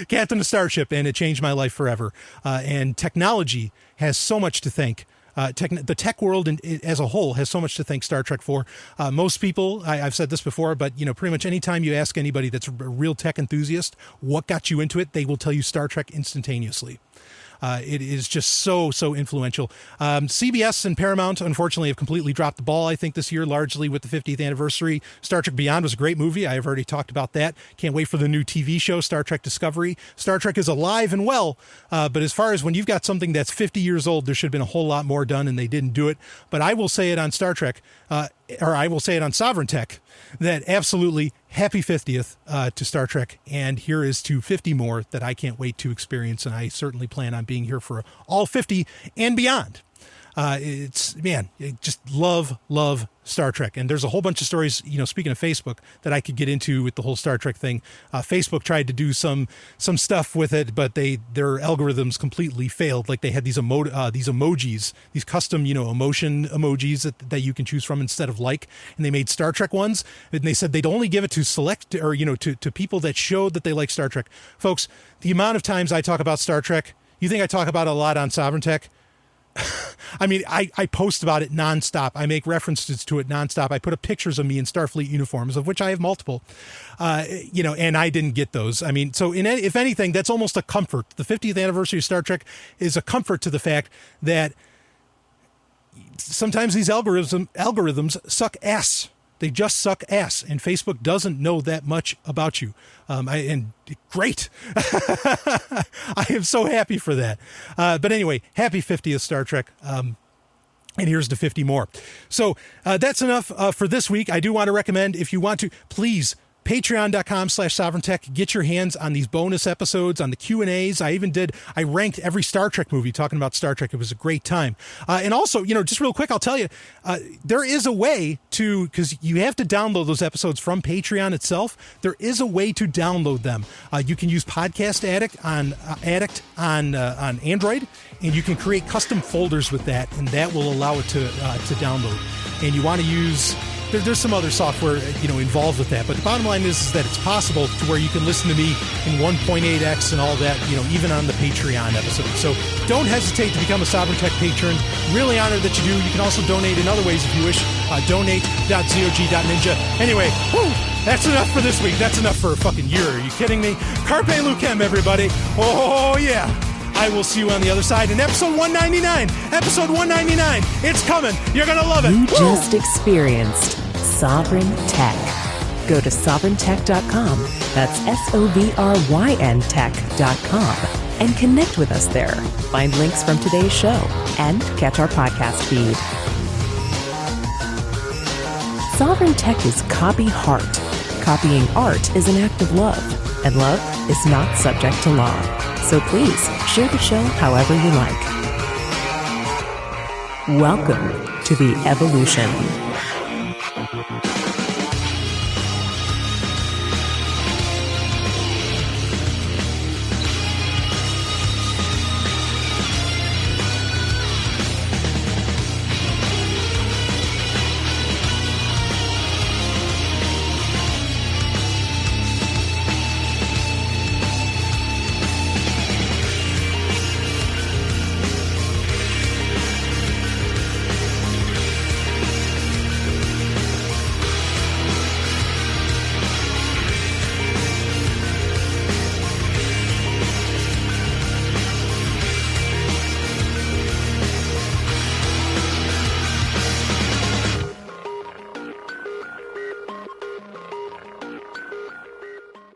captain a starship, and it changed my life forever. And technology has so much to thank. The tech world as a whole has so much to thank Star Trek for. Most people, I've said this before, but pretty much anytime you ask anybody that's a real tech enthusiast what got you into it, they will tell you Star Trek instantaneously. It is just so influential. CBS and Paramount, unfortunately, have completely dropped the ball, I think, this year, largely with the 50th anniversary. Star Trek Beyond was a great movie. I have already talked about that. Can't wait for the new TV show, Star Trek Discovery. Star Trek is alive and well, but as far as when you've got something that's 50 years old, there should have been a whole lot more done, and they didn't do it. But I will say it on Star Trek, or I will say it on Sovryn Tech, that absolutely happy 50th to Star Trek, and here is to 50 more that I can't wait to experience, and I certainly plan on being here for all 50 and beyond. Just love Star Trek. And there's a whole bunch of stories, speaking of Facebook, that I could get into with the whole Star Trek thing. Facebook tried to do some stuff with it, but their algorithms completely failed. Like they had these emojis, these custom, emotion emojis that you can choose from instead of like, and they made Star Trek ones, and they said they'd only give it to select, or, to people that showed that they like Star Trek. Folks, the amount of times I talk about Star Trek, you think I talk about it a lot on Sovryn Tech? I mean, I post about it nonstop. I make references to it nonstop. I put up pictures of me in Starfleet uniforms, of which I have multiple, and I didn't get those. I mean, so if anything, that's almost a comfort. The 50th anniversary of Star Trek is a comfort to the fact that sometimes these algorithms suck ass. They just suck ass, and Facebook doesn't know that much about you. Great. I am so happy for that. But anyway, happy 50th Star Trek. And here's to 50 more. So that's enough for this week. I do want to recommend, if you want to, please, patreon.com/sovereigntech. Get your hands on these bonus episodes, on the Q&As. I ranked every Star Trek movie talking about Star Trek. It was a great time. And also, just real quick, I'll tell you, there is a way to, because you have to download those episodes from Patreon itself. There is a way to download them. You can use Podcast Addict on Android, and you can create custom folders with that, and that will allow it to download. And you want to use... There's some other software, involved with that, but the bottom line is that it's possible to where you can listen to me in 1.8x and all that, even on the Patreon episode. So don't hesitate to become a Sovryn Tech patron. Really honored that you do. You can also donate in other ways if you wish. Donate.zog.ninja. Anyway, that's enough for this week. That's enough for a fucking year. Are you kidding me? Carpe Lucem, everybody. Oh, yeah. I will see you on the other side in episode 199. Episode 199. It's coming. You're going to love it. You just experienced Sovryn Tech. Go to sovryntech.com. That's SOVRYN tech.com. And connect with us there. Find links from today's show and catch our podcast feed. Sovryn Tech is copy heart. Copying art is an act of love, and love is not subject to law. So please, share the show however you like. Welcome to the evolution.